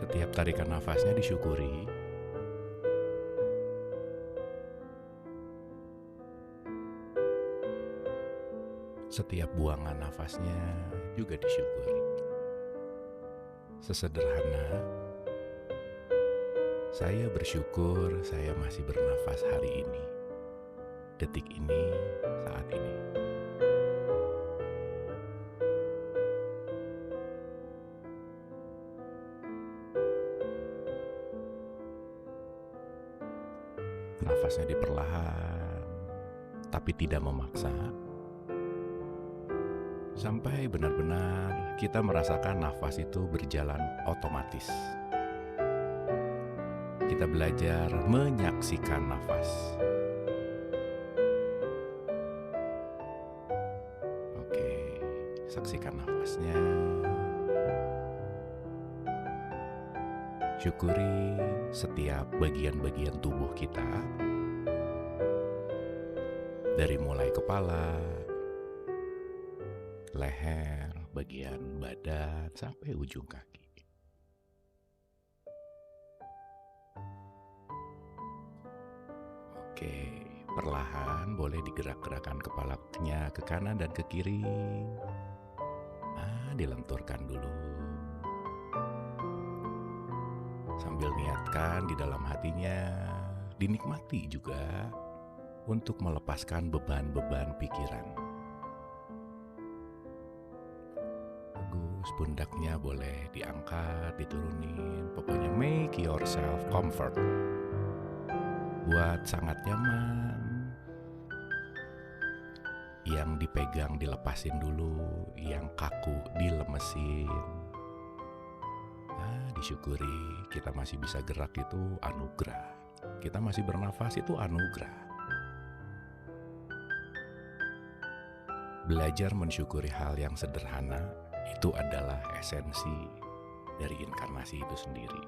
Setiap tarikan nafasnya disyukuri. Setiap buangan nafasnya juga disyukuri. Sesederhana, saya bersyukur saya masih bernafas hari ini, detik ini, saat ini. Nafasnya diperlahan, tapi tidak memaksa. Sampai benar-benar kita merasakan nafas itu berjalan otomatis. Kita belajar menyaksikan nafas. Oke, saksikan nafasnya. Syukuri setiap bagian-bagian tubuh kita. Dari mulai kepala, leher, bagian badan, sampai ujung kaki. Oke, perlahan boleh digerak-gerakkan kepalanya ke kanan dan ke kiri. Dilenturkan dulu. Sambil niatkan di dalam hatinya, dinikmati juga untuk melepaskan beban-beban pikiran. Bagus, pundaknya boleh diangkat, diturunin. Pokoknya make yourself comfort. Buat sangat nyaman. Yang dipegang dilepasin dulu, yang kaku dilemesin. Disyukuri kita masih bisa gerak itu anugerah. Kita masih bernafas itu anugerah. Belajar mensyukuri hal yang sederhana itu adalah esensi dari inkarnasi itu sendiri.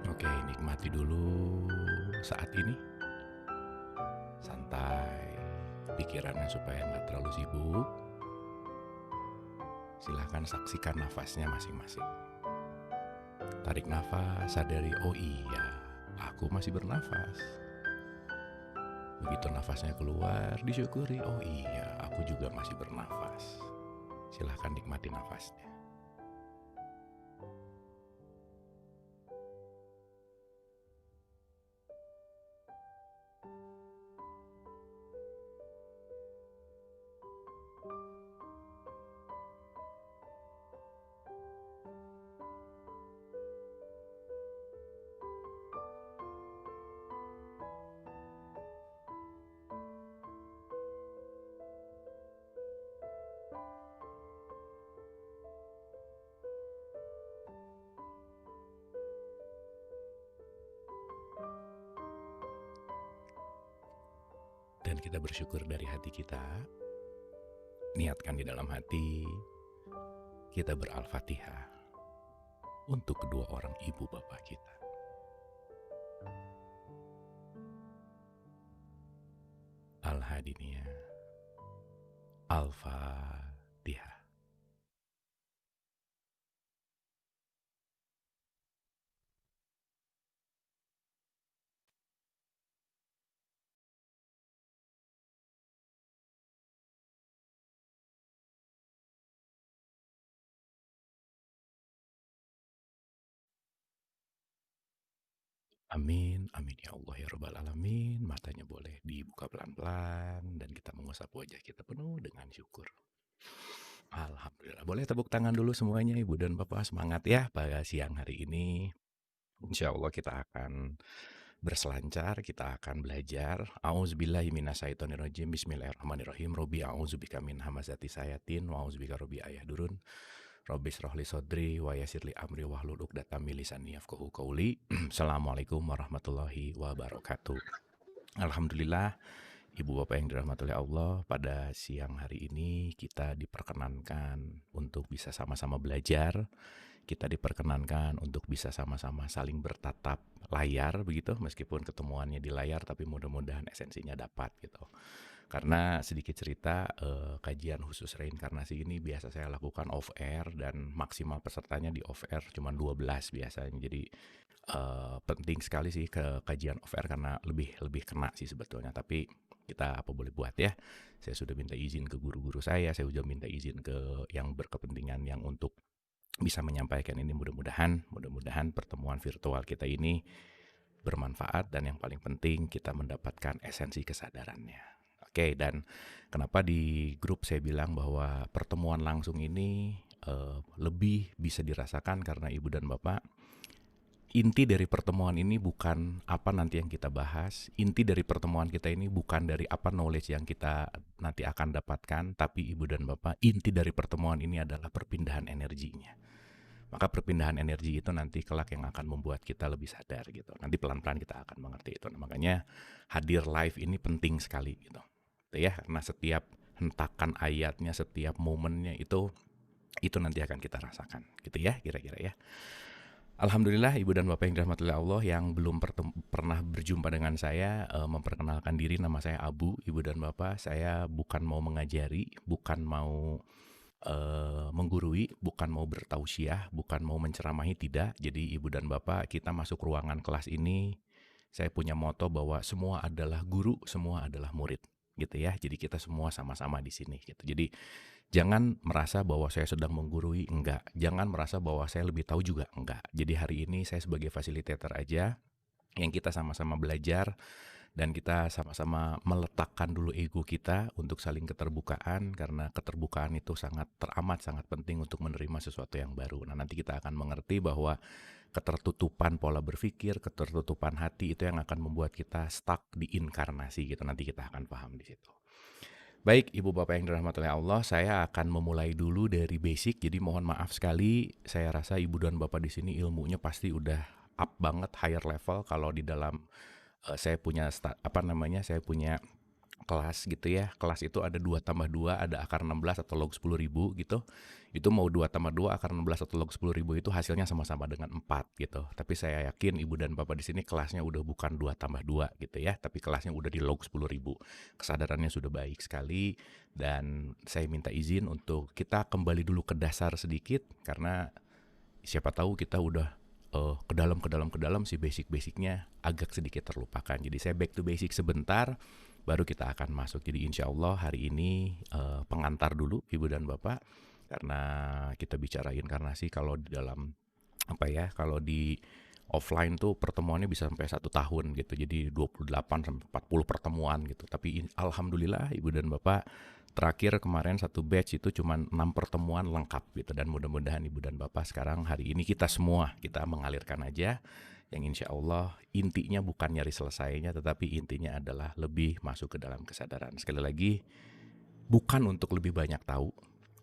Oke, nikmati dulu saat ini. Santai, pikirannya supaya nggak terlalu sibuk. Silahkan saksikan nafasnya masing-masing. Tarik nafas, sadari, oh iya, aku masih bernafas. Begitu nafasnya keluar, disyukuri, oh iya, aku juga masih bernafas. Silahkan nikmati nafasnya. Dan kita bersyukur dari hati kita. Niatkan di dalam hati, kita ber-Al-Fatihah untuk kedua orang ibu bapak kita. Al-Hadiniyah, Al-Fatihah. Amin, amin ya Allah ya Rabbal Alamin. Matanya boleh dibuka pelan-pelan dan kita mengusap wajah kita penuh dengan syukur. Alhamdulillah. Boleh tepuk tangan dulu semuanya Ibu dan Bapak. Semangat ya pada siang hari ini. Insya Allah kita akan berselancar, kita akan belajar. A'udzubillahi minasyaitonirrajim. Bismillahirrahmanirrahim. Robbi a'udzubika min hamazati sayatin wa a'udzubika robbi ayahdurun. Rabbi shrahli sodri wa yassirli amri wahlul 'uqdatam min lisani yafqahu qauli. Assalamualaikum warahmatullahi wabarakatuh. Alhamdulillah, Ibu Bapak yang dirahmati oleh Allah, pada siang hari ini kita diperkenankan untuk bisa sama-sama belajar. Kita diperkenankan untuk bisa sama-sama saling bertatap layar begitu, meskipun ketemuannya di layar tapi mudah-mudahan esensinya dapat gitu. Karena sedikit cerita, kajian khusus reinkarnasi ini biasa saya lakukan off air dan maksimal pesertanya di off air cuma 12 biasanya. Jadi, penting sekali sih ke kajian off air karena lebih lebih kena sih sebetulnya, tapi kita apa boleh buat ya. Saya sudah minta izin ke guru-guru saya sudah minta izin ke yang berkepentingan yang untuk bisa menyampaikan ini, mudah-mudahan pertemuan virtual kita ini bermanfaat dan yang paling penting kita mendapatkan esensi kesadarannya. Oke, dan kenapa di grup saya bilang bahwa pertemuan langsung ini lebih bisa dirasakan karena Ibu dan Bapak, inti dari pertemuan ini bukan apa nanti yang kita bahas, inti dari pertemuan kita ini bukan dari apa knowledge yang kita nanti akan dapatkan, tapi Ibu dan Bapak, inti dari pertemuan ini adalah perpindahan energinya. Maka perpindahan energi itu nanti kelak yang akan membuat kita lebih sadar gitu. Nanti pelan-pelan kita akan mengerti itu. Nah, makanya hadir live ini penting sekali gitu. Ya, karena setiap hentakan ayatnya, setiap momennya itu nanti akan kita rasakan gitu ya, kira-kira ya. Alhamdulillah Ibu dan Bapak yang dirahmati oleh Allah yang belum pernah berjumpa dengan saya, memperkenalkan diri, nama saya Abu. Ibu dan Bapak, saya bukan mau mengajari, bukan mau menggurui, bukan mau bertausiah, bukan mau menceramahi, tidak. Jadi Ibu dan Bapak, kita masuk ruangan kelas ini, saya punya moto bahwa semua adalah guru, semua adalah murid, gitu ya. Jadi kita semua sama-sama di sini gitu. Jadi jangan merasa bahwa saya sedang menggurui, enggak. Jangan merasa bahwa saya lebih tahu juga, enggak. Jadi hari ini saya sebagai fasilitator aja yang kita sama-sama belajar dan kita sama-sama meletakkan dulu ego kita untuk saling keterbukaan, karena keterbukaan itu sangat sangat penting untuk menerima sesuatu yang baru. Nah, nanti kita akan mengerti bahwa ketertutupan pola berpikir, ketertutupan hati itu yang akan membuat kita stuck di inkarnasi gitu. Nanti kita akan paham di situ. Baik, Ibu Bapak yang dirahmati oleh Allah, saya akan memulai dulu dari basic. Jadi mohon maaf sekali, saya rasa Ibu dan Bapak di sini ilmunya pasti udah up banget, higher level kalau di dalam saya punya saya punya kelas gitu ya. Kelas itu ada 2 tambah 2, ada akar 16 atau log 10.000 gitu. Itu mau 2 tambah 2, akar 16 atau log 10.000 itu hasilnya sama-sama dengan 4 gitu. Tapi saya yakin Ibu dan Bapak di sini kelasnya udah bukan 2 tambah 2 gitu ya, tapi kelasnya udah di log 10.000. Kesadarannya sudah baik sekali dan saya minta izin untuk kita kembali dulu ke dasar sedikit karena siapa tahu kita udah ke dalam si basic-basicnya agak sedikit terlupakan. Jadi saya back to basic sebentar, baru kita akan masuk. Jadi insya Allah hari ini pengantar dulu Ibu dan Bapak, karena kita bicara inkarnasi kalau di dalam kalau di offline tuh pertemuannya bisa sampai 1 tahun gitu. Jadi 28 sampai 40 pertemuan gitu. Tapi alhamdulillah Ibu dan Bapak, terakhir kemarin satu batch itu cuma 6 pertemuan lengkap gitu. Dan mudah-mudahan Ibu dan Bapak sekarang hari ini kita semua, kita mengalirkan aja. Yang insya Allah intinya bukan nyari selesainya, tetapi intinya adalah lebih masuk ke dalam kesadaran. Sekali lagi, bukan untuk lebih banyak tahu,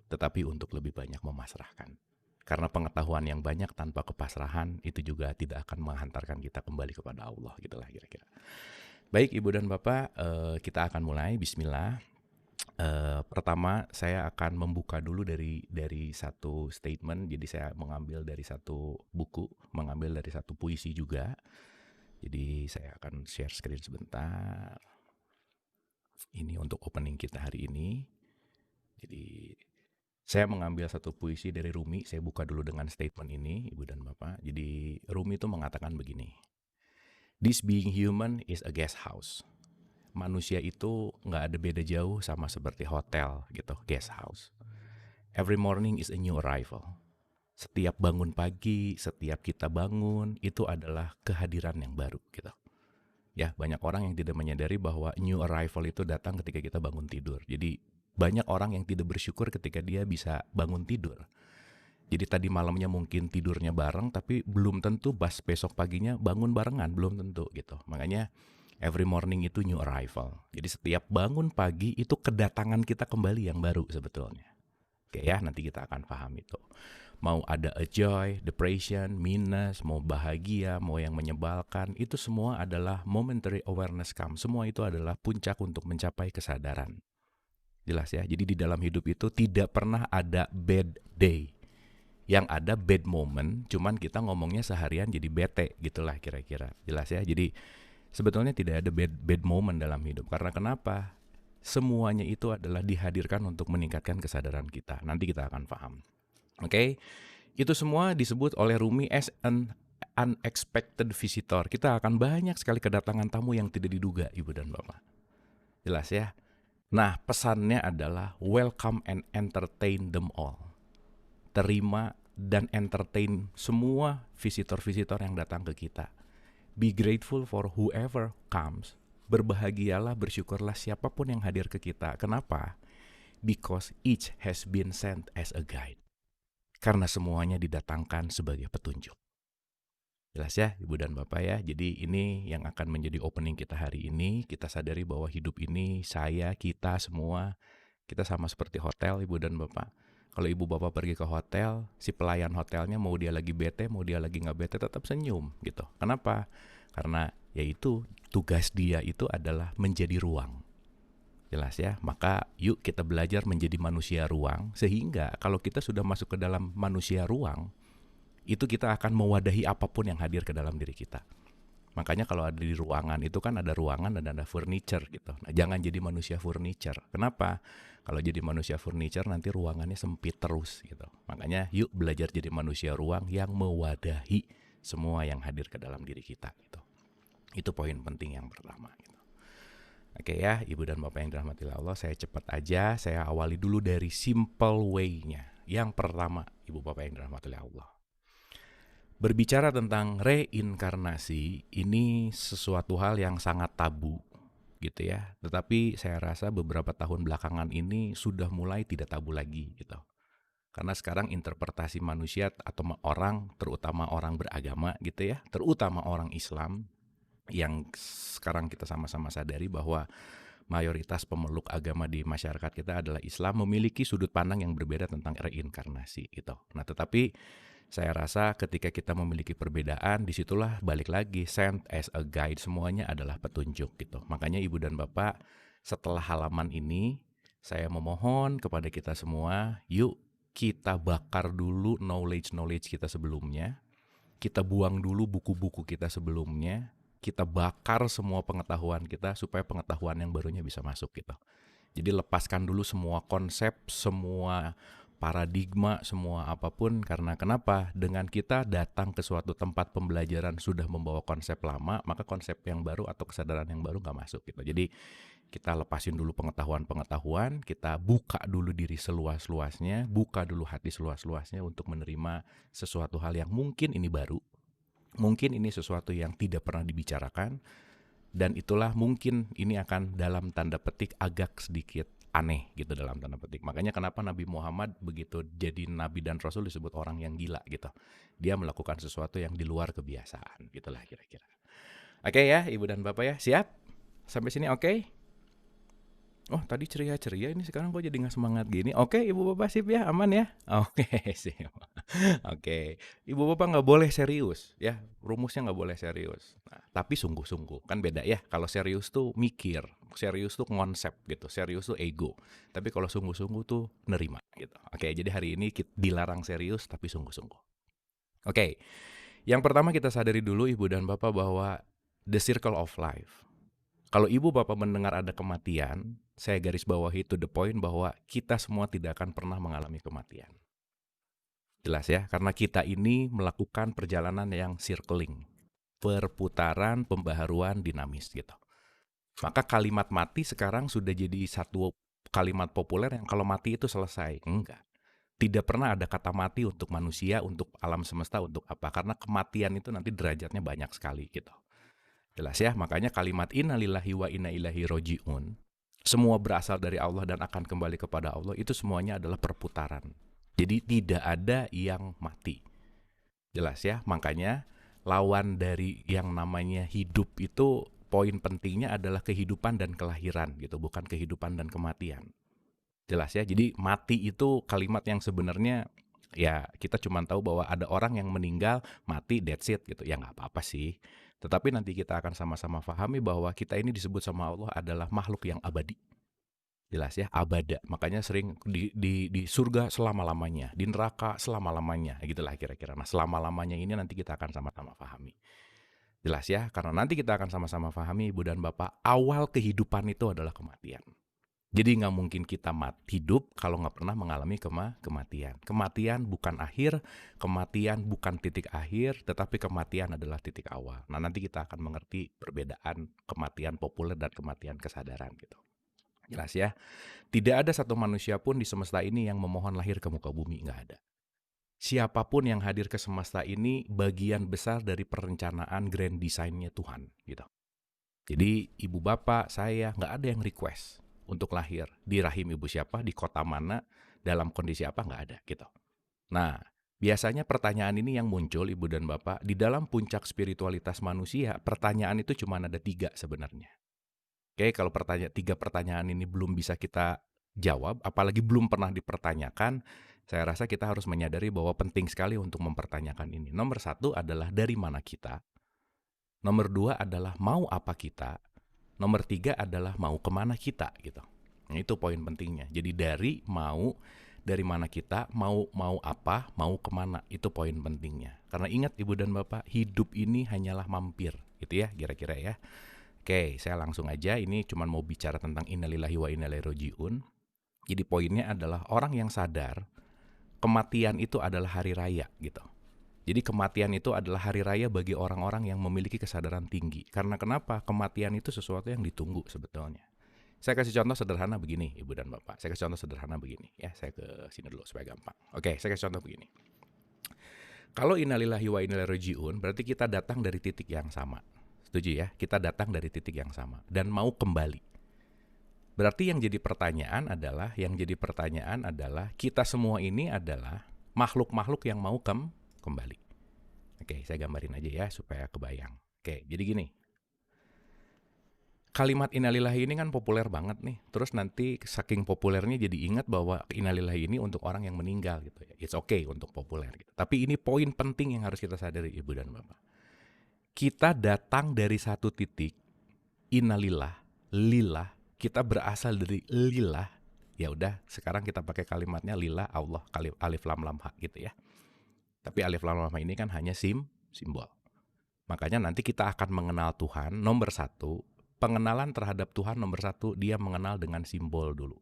tetapi untuk lebih banyak memasrahkan. Karena pengetahuan yang banyak tanpa kepasrahan itu juga tidak akan menghantarkan kita kembali kepada Allah, gitulah kira-kira. Baik Ibu dan Bapak, kita akan mulai. Bismillah. Pertama saya akan membuka dulu dari satu statement. Jadi saya mengambil dari satu buku, mengambil dari satu puisi juga. Jadi saya akan share screen sebentar. Ini untuk opening kita hari ini. Jadi saya mengambil satu puisi dari Rumi. Saya buka dulu dengan statement ini, Ibu dan Bapak. Jadi Rumi itu mengatakan begini. This being human is a guest house. Manusia itu nggak ada beda jauh sama seperti hotel gitu, guest house. Every morning is a new arrival. Setiap bangun pagi, setiap kita bangun, itu adalah kehadiran yang baru gitu. Ya, banyak orang yang tidak menyadari bahwa new arrival itu datang ketika kita bangun tidur. Jadi banyak orang yang tidak bersyukur ketika dia bisa bangun tidur. Jadi tadi malamnya mungkin tidurnya bareng, tapi belum tentu besok paginya bangun barengan, belum tentu gitu. Makanya every morning itu new arrival. Jadi setiap bangun pagi itu kedatangan kita kembali yang baru sebetulnya. Oke ya, nanti kita akan paham itu. Mau ada a joy, depression, minus, mau bahagia, mau yang menyebalkan, itu semua adalah momentary awareness come. Semua itu adalah puncak untuk mencapai kesadaran. Jelas ya, jadi di dalam hidup itu tidak pernah ada bad day. Yang ada bad moment, cuman kita ngomongnya seharian jadi bete gitulah kira-kira. Jelas ya, jadi sebetulnya tidak ada bad moment dalam hidup. Karena kenapa? Semuanya itu adalah dihadirkan untuk meningkatkan kesadaran kita. Nanti kita akan paham. Oke, itu semua disebut oleh Rumi as an unexpected visitor. Kita akan banyak sekali kedatangan tamu yang tidak diduga, Ibu dan Bapak. Jelas ya? Nah, pesannya adalah welcome and entertain them all. Terima dan entertain semua visitor-visitor yang datang ke kita. Be grateful for whoever comes. Berbahagialah, bersyukurlah siapapun yang hadir ke kita. Kenapa? Because each has been sent as a guide. Karena semuanya didatangkan sebagai petunjuk. Jelas ya, Ibu dan Bapak ya. Jadi ini yang akan menjadi opening kita hari ini. Kita sadari bahwa hidup ini, saya, kita semua, kita sama seperti hotel, Ibu dan Bapak. Kalau Ibu Bapak pergi ke hotel, si pelayan hotelnya mau dia lagi bete, mau dia lagi nggak bete, tetap senyum gitu. Kenapa? Karena yaitu tugas dia itu adalah menjadi ruang. Jelas ya, maka yuk kita belajar menjadi manusia ruang, sehingga kalau kita sudah masuk ke dalam manusia ruang, itu kita akan mewadahi apapun yang hadir ke dalam diri kita. Makanya kalau ada di ruangan itu kan ada ruangan dan ada furniture gitu. Nah, jangan jadi manusia furniture. Kenapa? Kalau jadi manusia furniture nanti ruangannya sempit terus gitu. Makanya yuk belajar jadi manusia ruang yang mewadahi semua yang hadir ke dalam diri kita gitu. Itu poin penting yang pertama gitu. Oke ya, Ibu dan Bapak yang dirahmati Allah, saya cepat aja, saya awali dulu dari simple way-nya. Yang pertama, Ibu Bapak yang dirahmati Allah. Berbicara tentang reinkarnasi, ini sesuatu hal yang sangat tabu gitu ya. Tetapi saya rasa beberapa tahun belakangan ini sudah mulai tidak tabu lagi gitu. Karena sekarang interpretasi manusia atau orang, terutama orang beragama gitu ya, terutama orang Islam, yang sekarang kita sama-sama sadari bahwa mayoritas pemeluk agama di masyarakat kita adalah Islam, memiliki sudut pandang yang berbeda tentang reinkarnasi gitu. Nah, tetapi saya rasa ketika kita memiliki perbedaan, disitulah balik lagi sent as a guide, semuanya adalah petunjuk gitu. Makanya Ibu dan Bapak, setelah halaman ini, saya memohon kepada kita semua, yuk kita bakar dulu knowledge kita sebelumnya, kita buang dulu buku-buku kita sebelumnya, kita bakar semua pengetahuan kita supaya pengetahuan yang barunya bisa masuk gitu. Jadi lepaskan dulu semua konsep, semua paradigma, semua apapun. Karena kenapa? Dengan kita datang ke suatu tempat pembelajaran sudah membawa konsep lama, maka konsep yang baru atau kesadaran yang baru gak masuk gitu. Jadi kita lepasin dulu pengetahuan-pengetahuan, kita buka dulu diri seluas-luasnya, buka dulu hati seluas-luasnya untuk menerima sesuatu hal yang mungkin ini baru, mungkin ini sesuatu yang tidak pernah dibicarakan, dan itulah mungkin ini akan dalam tanda petik agak sedikit aneh gitu dalam tanda petik. Makanya kenapa Nabi Muhammad begitu jadi Nabi dan Rasul disebut orang yang gila gitu. Dia melakukan sesuatu yang di luar kebiasaan gitulah kira-kira. Oke ya Ibu dan Bapak ya, siap? Sampai sini oke? Oh tadi ceria-ceria, ini sekarang kok jadi gak semangat gini. Oke Ibu Bapak sip ya, aman ya? Oke sip. Oke, Ibu Bapak gak boleh serius ya, rumusnya gak boleh serius. Nah, tapi sungguh-sungguh, kan beda ya. Kalau serius tuh mikir, serius tuh konsep gitu, serius tuh ego. Tapi kalau sungguh-sungguh tuh nerima gitu. Oke, jadi hari ini kita dilarang serius tapi sungguh-sungguh. Oke, yang pertama kita sadari dulu Ibu dan Bapak bahwa the circle of life. Kalau Ibu Bapak mendengar ada kematian, saya garis bawahi to the point bahwa kita semua tidak akan pernah mengalami kematian. Jelas ya, karena kita ini melakukan perjalanan yang circling, perputaran, pembaharuan, dinamis gitu. Maka kalimat mati sekarang sudah jadi satu kalimat populer yang kalau mati itu selesai. Enggak. Tidak pernah ada kata mati untuk manusia, untuk alam semesta, untuk apa. Karena kematian itu nanti derajatnya banyak sekali gitu. Jelas ya, makanya kalimat inna lillahi wa inna ilaihi roji'un, semua berasal dari Allah dan akan kembali kepada Allah, itu semuanya adalah perputaran. Jadi tidak ada yang mati. Jelas ya, makanya lawan dari yang namanya hidup itu poin pentingnya adalah kehidupan dan kelahiran gitu, bukan kehidupan dan kematian. Jelas ya, jadi mati itu kalimat yang sebenarnya ya kita cuma tahu bahwa ada orang yang meninggal, mati, that's it gitu. Ya nggak apa-apa sih. Tetapi nanti kita akan sama-sama pahami bahwa kita ini disebut sama Allah adalah makhluk yang abadi. Jelas ya, abada. Makanya sering di surga selama-lamanya, di neraka selama-lamanya, gitulah kira-kira. Nah, selama-lamanya ini nanti kita akan sama-sama pahami. Jelas ya, karena nanti kita akan sama-sama pahami Ibu dan Bapak, awal kehidupan itu adalah kematian. Jadi nggak mungkin kita hidup kalau nggak pernah mengalami kematian. Kematian bukan akhir, kematian bukan titik akhir, tetapi kematian adalah titik awal. Nah, nanti kita akan mengerti perbedaan kematian populer dan kematian kesadaran gitu. Jelas ya? Tidak ada satu manusia pun di semesta ini yang memohon lahir ke muka bumi, nggak ada. Siapapun yang hadir ke semesta ini bagian besar dari perencanaan grand design-nya Tuhan gitu. Jadi ibu bapak saya nggak ada yang request untuk lahir di rahim ibu siapa, di kota mana, dalam kondisi apa, nggak ada gitu. Nah, biasanya pertanyaan ini yang muncul ibu dan bapak di dalam puncak spiritualitas manusia. Pertanyaan itu cuma ada 3 sebenarnya. Oke, kalau 3 pertanyaan ini belum bisa kita jawab, apalagi belum pernah dipertanyakan, saya rasa kita harus menyadari bahwa penting sekali untuk mempertanyakan ini. Nomor 1 adalah dari mana kita. Nomor 2 adalah mau apa kita. Nomor 3 adalah mau kemana kita gitu. Nah, itu poin pentingnya. Jadi dari mana kita, mau apa, mau kemana, itu poin pentingnya. Karena ingat ibu dan bapak, hidup ini hanyalah mampir gitu ya, kira-kira ya. Oke, saya langsung aja, ini cuma mau bicara tentang innalillahi wa inna ilaihi raji'un. Jadi poinnya adalah orang yang sadar kematian itu adalah hari raya gitu. Jadi kematian itu adalah hari raya bagi orang-orang yang memiliki kesadaran tinggi. Karena kenapa? Kematian itu sesuatu yang ditunggu sebetulnya. Saya kasih contoh sederhana begini, Ibu dan Bapak. Saya kasih contoh sederhana begini. Ya, saya ke sini dulu supaya gampang. Oke, saya kasih contoh begini. Kalau innalillahi wa inna ilaihi raji'un, berarti kita datang dari titik yang sama. Setuju ya? Kita datang dari titik yang sama dan mau kembali. Berarti yang jadi pertanyaan adalah kita semua ini adalah makhluk-makhluk yang mau kembali. Oke, saya gambarin aja ya supaya kebayang. Oke, jadi gini. Kalimat innalillahi ini kan populer banget nih. Terus nanti saking populernya jadi ingat bahwa innalillahi ini untuk orang yang meninggal gitu ya. It's okay untuk populer gitu. Tapi ini poin penting yang harus kita sadari Ibu dan Bapak. Kita datang dari satu titik, innalillah, lillah, kita berasal dari lillah. Ya udah, sekarang kita pakai kalimatnya lillah Allah, alif lam lam ha gitu ya. Tapi alif lam lam ha ini kan hanya simbol. Makanya nanti kita akan mengenal Tuhan. Nomor 1, pengenalan terhadap Tuhan nomor 1, dia mengenal dengan simbol dulu.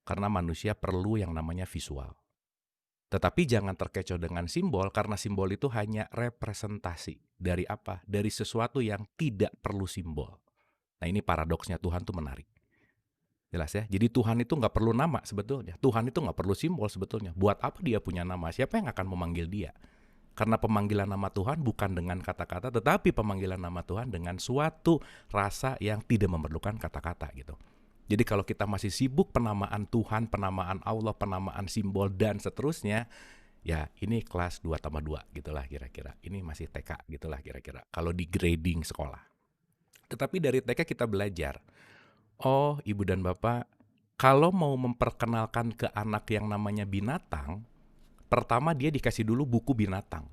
Karena manusia perlu yang namanya visual. Tetapi jangan terkecoh dengan simbol, karena simbol itu hanya representasi. Dari apa? Dari sesuatu yang tidak perlu simbol. Nah, ini paradoksnya Tuhan tuh menarik. Jelas ya? Jadi Tuhan itu nggak perlu nama sebetulnya. Tuhan itu nggak perlu simbol sebetulnya. Buat apa dia punya nama? Siapa yang akan memanggil dia? Karena pemanggilan nama Tuhan bukan dengan kata-kata, tetapi pemanggilan nama Tuhan dengan suatu rasa yang tidak memerlukan kata-kata gitu. Jadi kalau kita masih sibuk penamaan Tuhan, penamaan Allah, penamaan simbol, dan seterusnya, ya ini kelas 2+2 gitulah kira-kira. Ini masih TK gitulah kira-kira. Kalau di grading sekolah. Tetapi dari TK kita belajar, oh ibu dan bapak, kalau mau memperkenalkan ke anak yang namanya binatang, pertama dia dikasih dulu buku binatang.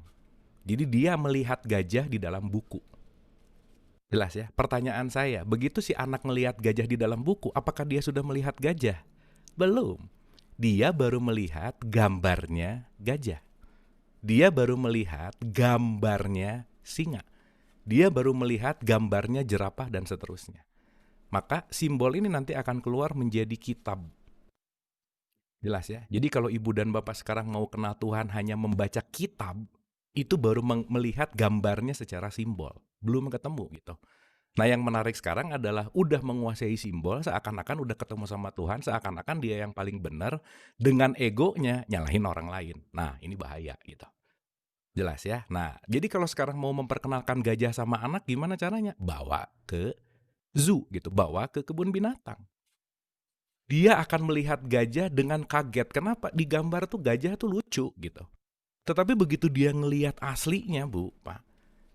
Jadi dia melihat gajah di dalam buku. Jelas ya? Pertanyaan saya, begitu si anak melihat gajah di dalam buku, apakah dia sudah melihat gajah? Belum. Dia baru melihat gambarnya gajah. Dia baru melihat gambarnya singa. Dia baru melihat gambarnya jerapah dan seterusnya. Maka simbol ini nanti akan keluar menjadi kitab. Jelas ya? Jadi kalau ibu dan bapak sekarang mau kenal Tuhan hanya membaca kitab, itu baru melihat gambarnya secara simbol. Belum ketemu gitu. Nah yang menarik sekarang adalah udah menguasai simbol, seakan-akan udah ketemu sama Tuhan, seakan-akan dia yang paling benar, dengan egonya nyalahin orang lain. Nah ini bahaya gitu. Jelas ya? Nah jadi kalau sekarang mau memperkenalkan gajah sama anak gimana caranya? Bawa ke zoo gitu, bawa ke kebun binatang. Dia akan melihat gajah dengan kaget. Kenapa? Di gambar tuh gajah tuh lucu gitu. Tetapi begitu dia ngelihat aslinya, Bu, Pak,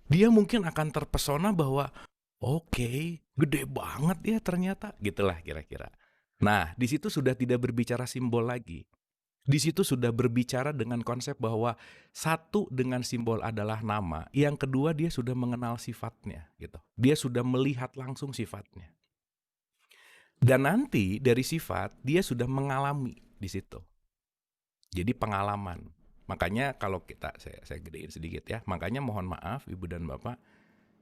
dia mungkin akan terpesona bahwa oke, gede banget ya ternyata, gitulah kira-kira. Nah, di situ sudah tidak berbicara simbol lagi. Di situ sudah berbicara dengan konsep bahwa satu dengan simbol adalah nama, yang kedua dia sudah mengenal sifatnya gitu. Dia sudah melihat langsung sifatnya. Dan nanti dari sifat dia sudah mengalami di situ. Jadi pengalaman. Makanya kalau saya gedein sedikit ya. Makanya mohon maaf Ibu dan Bapak,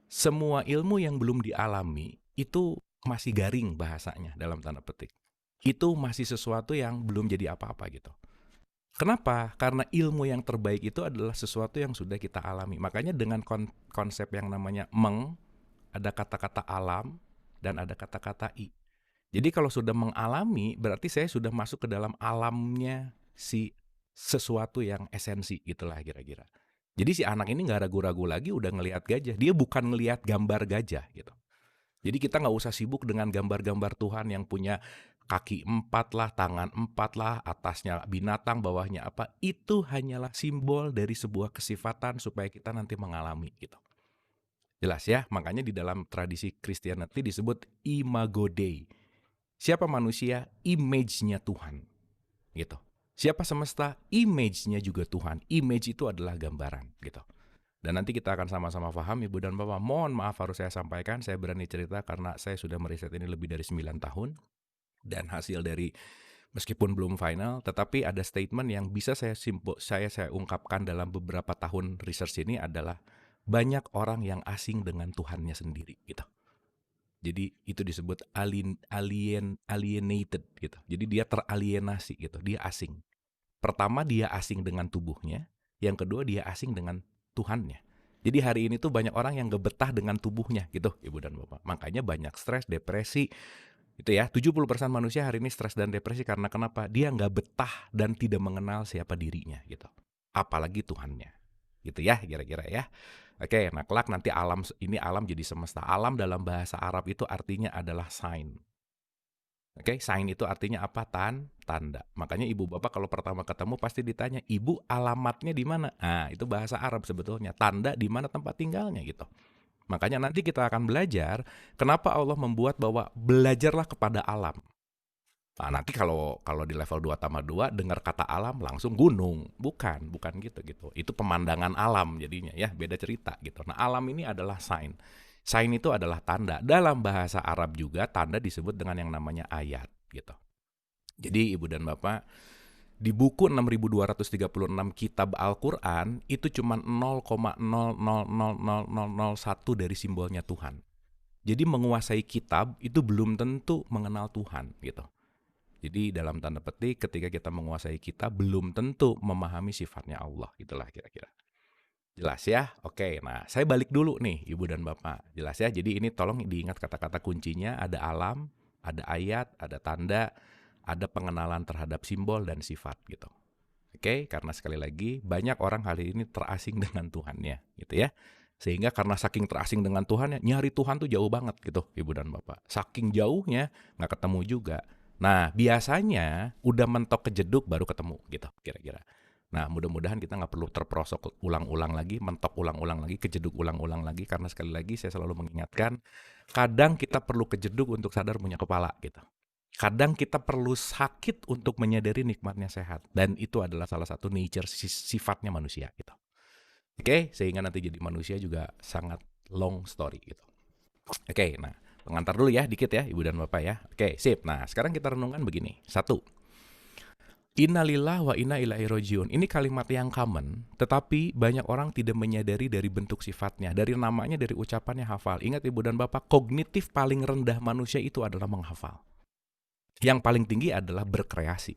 semua ilmu yang belum dialami itu masih garing bahasanya dalam tanda petik. itu masih sesuatu yang belum jadi apa-apa gitu. Kenapa? Karena ilmu yang terbaik itu adalah sesuatu yang sudah kita alami. Makanya dengan konsep yang namanya meng, ada kata-kata alam dan ada kata-kata i. Jadi kalau sudah mengalami, berarti saya sudah masuk ke dalam alamnya si sesuatu yang esensi gitulah kira-kira. Jadi si anak ini nggak ragu-ragu lagi udah ngelihat gajah. Dia bukan ngelihat gambar gajah gitu. Jadi kita nggak usah sibuk dengan gambar-gambar Tuhan yang punya kaki 4 lah, tangan 4 lah, atasnya binatang, bawahnya apa. Itu hanyalah simbol dari sebuah kesifatan supaya kita nanti mengalami gitu. Jelas ya? Makanya di dalam tradisi Christianity disebut Imago Dei. Siapa manusia? Image-nya Tuhan gitu. Siapa semesta? Image-nya juga Tuhan. Image itu adalah gambaran gitu. Dan nanti kita akan sama-sama paham Ibu dan Bapak. Mohon maaf harus saya sampaikan, saya berani cerita karena saya sudah meriset ini lebih dari 9 tahun. Dan hasil dari, meskipun belum final, tetapi ada statement yang bisa saya ungkapkan dalam beberapa tahun research ini adalah banyak orang yang asing dengan Tuhannya sendiri gitu. Jadi itu disebut alienated gitu. Jadi dia teralienasi gitu, dia asing. Pertama dia asing dengan tubuhnya, yang kedua dia asing dengan Tuhannya. Jadi hari ini tuh banyak orang yang gak betah dengan tubuhnya gitu, Ibu dan Bapak. Makanya banyak stres, depresi, itu ya. 70% manusia hari ini stres dan depresi karena kenapa? Dia gak betah dan tidak mengenal siapa dirinya gitu. Apalagi Tuhannya. Gitu ya, kira-kira ya. Oke, nah kelak nanti alam jadi semesta. Alam dalam bahasa Arab itu artinya adalah sign. Oke, sign itu artinya apa? Tanda. Makanya ibu bapak kalau pertama ketemu pasti ditanya, ibu alamatnya di mana? Nah, itu bahasa Arab sebetulnya. Tanda di mana tempat tinggalnya gitu. Makanya nanti kita akan belajar kenapa Allah membuat bahwa belajarlah kepada alam. Nah, nanti kalau di level 2+2 dengar kata alam langsung gunung. Bukan gitu. Itu pemandangan alam jadinya ya, beda cerita gitu. Nah, alam ini adalah sign. Sign itu adalah tanda. Dalam bahasa Arab juga tanda disebut dengan yang namanya ayat gitu. Jadi Ibu dan Bapak, di buku 6.236 kitab Al-Quran itu cuma 0,000001 dari simbolnya Tuhan. Jadi menguasai kitab itu belum tentu mengenal Tuhan gitu. Jadi dalam tanda petik ketika kita menguasai kitab belum tentu memahami sifatnya Allah. Itulah kira-kira. Jelas ya? Oke, nah saya balik dulu nih Ibu dan Bapak. Jelas ya? Jadi ini tolong diingat kata-kata kuncinya, ada alam, ada ayat, ada tanda, ada pengenalan terhadap simbol dan sifat gitu. Oke, karena sekali lagi banyak orang hari ini terasing dengan Tuhannya gitu ya. Sehingga karena saking terasing dengan Tuhannya, nyari Tuhan tuh jauh banget gitu Ibu dan Bapak. Saking jauhnya nggak ketemu juga. Nah biasanya udah mentok kejeduk baru ketemu gitu kira-kira. Nah mudah-mudahan kita nggak perlu terperosok ulang-ulang lagi, mentok ulang-ulang lagi, kejeduk ulang-ulang lagi. Karena sekali lagi saya selalu mengingatkan, kadang kita perlu kejeduk untuk sadar punya kepala gitu. Kadang kita perlu sakit untuk menyadari nikmatnya sehat. Dan itu adalah salah satu nature sifatnya manusia gitu. Oke, sehingga nanti jadi manusia juga sangat long story gitu. Oke, nah pengantar dulu ya dikit ya Ibu dan Bapak ya. Oke, sip. Nah sekarang kita renungkan begini. 1. Innalillah wa inna ilaihi rajiun. Ini kalimat yang common, tetapi banyak orang tidak menyadari dari bentuk sifatnya, dari namanya, dari ucapannya hafal. Ingat Ibu dan Bapak, kognitif paling rendah manusia itu adalah menghafal. Yang paling tinggi adalah berkreasi.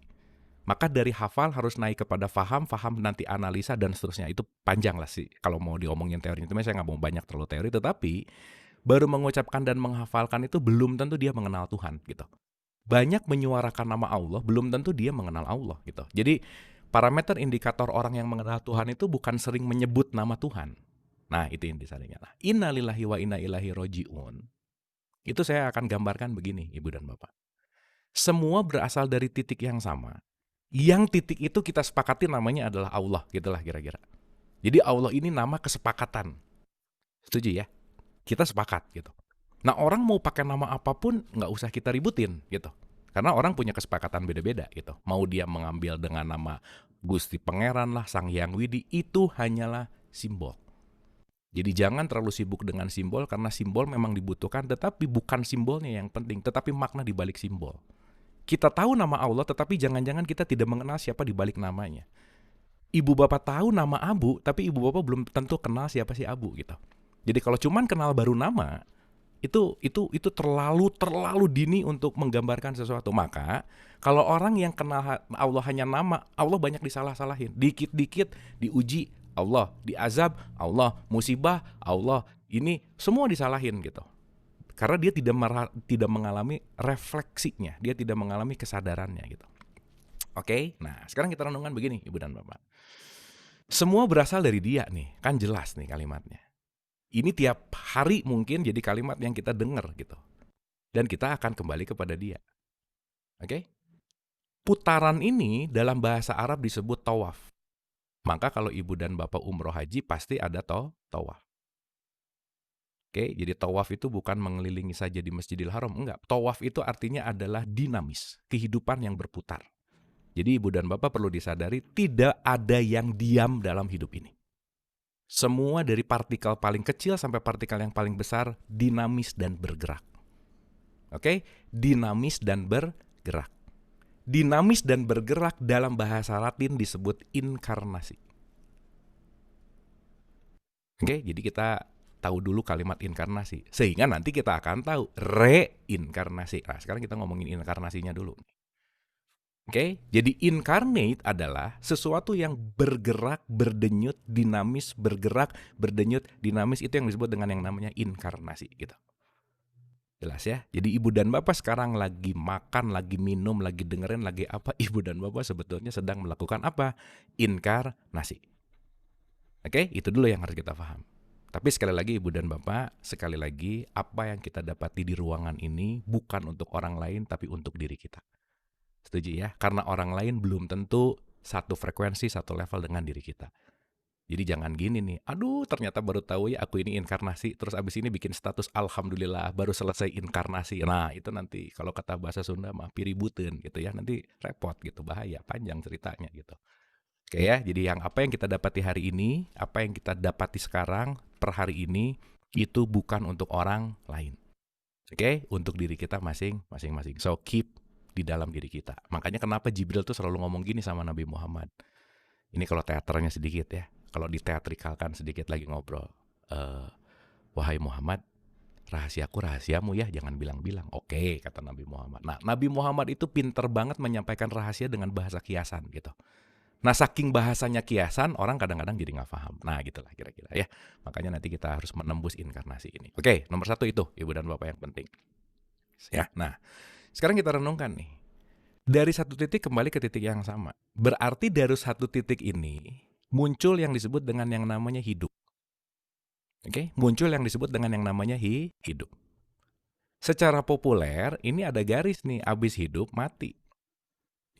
Maka dari hafal harus naik kepada faham nanti analisa dan seterusnya. Itu panjang lah sih kalau mau diomongin teori. Itu saya nggak mau banyak terlalu teori, tetapi baru mengucapkan dan menghafalkan itu belum tentu dia mengenal Tuhan gitu. Banyak menyuarakan nama Allah, belum tentu dia mengenal Allah gitu. Jadi parameter indikator orang yang mengenal Tuhan itu bukan sering menyebut nama Tuhan. Nah itu yang disaringkan. Innalillahi wa inna ilaihi rajiun. Itu saya akan gambarkan begini Ibu dan Bapak. Semua berasal dari titik yang sama. Yang titik itu kita sepakati namanya adalah Allah gitulah kira-kira. Jadi Allah ini nama kesepakatan. Setuju ya? Kita sepakat gitu. Nah orang mau pakai nama apapun nggak usah kita ributin gitu. Karena orang punya kesepakatan beda-beda gitu. Mau dia mengambil dengan nama Gusti Pangeran lah, Sang Hyang Widi, itu hanyalah simbol. Jadi jangan terlalu sibuk dengan simbol karena simbol memang dibutuhkan, tetapi bukan simbolnya yang penting, tetapi makna di balik simbol. Kita tahu nama Allah tetapi jangan-jangan kita tidak mengenal siapa di balik namanya. Ibu bapak tahu nama Abu, tapi ibu bapak belum tentu kenal siapa si Abu gitu. Jadi kalau cuman kenal baru nama, Itu terlalu dini untuk menggambarkan sesuatu. Maka kalau orang yang kenal Allah hanya nama, Allah banyak disalah-salahin. Dikit-dikit diuji Allah, diazab Allah, musibah Allah, ini semua disalahin gitu. Karena dia tidak mengalami refleksinya, dia tidak mengalami kesadarannya gitu. Oke, nah sekarang kita renungkan begini, Ibu dan Bapak. Semua berasal dari dia nih, kan jelas nih kalimatnya. Ini tiap hari mungkin jadi kalimat yang kita dengar gitu. Dan kita akan kembali kepada dia. Oke? Putaran ini dalam bahasa Arab disebut tawaf. Maka kalau ibu dan bapak umroh haji pasti ada tawaf. Oke, jadi tawaf itu bukan mengelilingi saja di Masjidil Haram, enggak. Tawaf itu artinya adalah dinamis, kehidupan yang berputar. Jadi ibu dan bapak perlu disadari tidak ada yang diam dalam hidup ini. Semua dari partikel paling kecil sampai partikel yang paling besar dinamis dan bergerak. Oke, dinamis dan bergerak. Dinamis dan bergerak dalam bahasa Latin disebut inkarnasi. Oke, jadi kita tahu dulu kalimat inkarnasi, sehingga nanti kita akan tahu reinkarnasi. Nah, sekarang kita ngomongin inkarnasinya dulu. Oke, jadi incarnate adalah sesuatu yang bergerak, berdenyut, dinamis, bergerak, berdenyut, dinamis. Itu yang disebut dengan yang namanya inkarnasi gitu. Jelas ya? Jadi ibu dan bapak sekarang lagi makan, lagi minum, lagi dengerin, lagi apa? Ibu dan bapak sebetulnya sedang melakukan apa? Inkarnasi. Oke, itu dulu yang harus kita paham. Tapi sekali lagi ibu dan bapak, sekali lagi apa yang kita dapati di ruangan ini bukan untuk orang lain tapi untuk diri kita. Setuju ya? Karena orang lain belum tentu satu frekuensi, satu level dengan diri kita. Jadi jangan gini nih, aduh ternyata baru tahu ya aku ini inkarnasi, terus abis ini bikin status alhamdulillah baru selesai inkarnasi. Nah itu nanti kalau kata bahasa Sunda mah piributeun gitu ya, nanti repot gitu, bahaya, panjang ceritanya gitu. Oke ya, jadi apa yang kita dapati hari ini, apa yang kita dapati sekarang per hari ini, itu bukan untuk orang lain. Oke, untuk diri kita masing-masing. So keep di dalam diri kita. Makanya kenapa Jibril tuh selalu ngomong gini sama Nabi Muhammad. Ini kalau teaternya sedikit ya, kalau diteatrikalkan sedikit lagi ngobrol. Wahai Muhammad, rahasiaku rahasiamu ya, jangan bilang-bilang. Oke, kata Nabi Muhammad. Nah, Nabi Muhammad itu pinter banget menyampaikan rahasia dengan bahasa kiasan gitu. Nah, saking bahasanya kiasan, orang kadang-kadang jadi nggak paham. Nah, gitulah kira-kira ya. Makanya nanti kita harus menembus inkarnasi ini. Oke, nomor 1 itu, ibu dan bapak yang penting. Ya, nah, sekarang kita renungkan nih. Dari satu titik kembali ke titik yang sama. Berarti dari satu titik ini, muncul yang disebut dengan yang namanya hidup. Oke, muncul yang disebut dengan yang namanya hidup. Secara populer, ini ada garis nih, abis hidup, mati.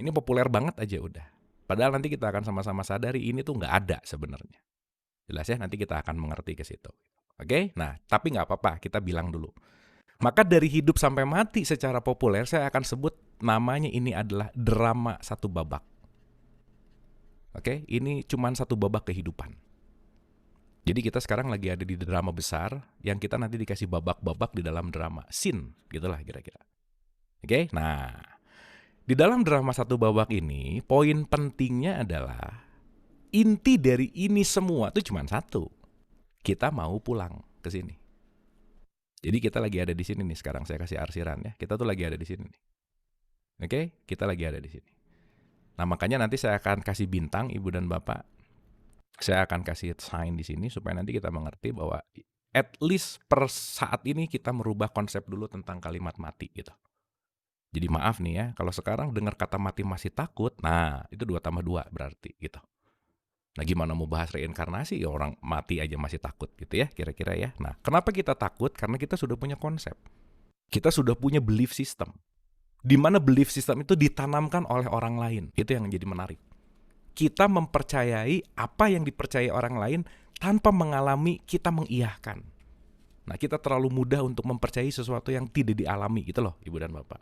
Ini populer banget aja udah. Padahal nanti kita akan sama-sama sadari ini tuh nggak ada sebenarnya. Jelas ya, nanti kita akan mengerti ke situ. Oke, nah tapi nggak apa-apa, kita bilang dulu. Maka dari hidup sampai mati secara populer saya akan sebut namanya ini adalah drama satu babak. Oke, ini cuman satu babak kehidupan. Jadi kita sekarang lagi ada di drama besar yang kita nanti dikasih babak-babak di dalam drama. Scene, gitulah kira-kira. Oke, nah di dalam drama satu babak ini, poin pentingnya adalah inti dari ini semua itu cuma satu. Kita mau pulang ke sini. Jadi kita lagi ada di sini nih sekarang, saya kasih arsiran ya. Kita tuh lagi ada di sini nih. Oke, kita lagi ada di sini. Nah, makanya nanti saya akan kasih bintang Ibu dan Bapak. Saya akan kasih sign di sini supaya nanti kita mengerti bahwa at least per saat ini kita merubah konsep dulu tentang kalimat mati gitu. Jadi maaf nih ya, kalau sekarang dengar kata mati masih takut, nah itu 2 tambah 2 berarti gitu. Nah gimana mau bahas reinkarnasi, ya orang mati aja masih takut gitu ya kira-kira ya. Nah kenapa kita takut? Karena kita sudah punya konsep. Kita sudah punya belief system. Di mana belief system itu ditanamkan oleh orang lain. Itu yang menjadi menarik. Kita mempercayai apa yang dipercayai orang lain tanpa mengalami, kita mengiyahkan. Nah kita terlalu mudah untuk mempercayai sesuatu yang tidak dialami gitu loh Ibu dan Bapak.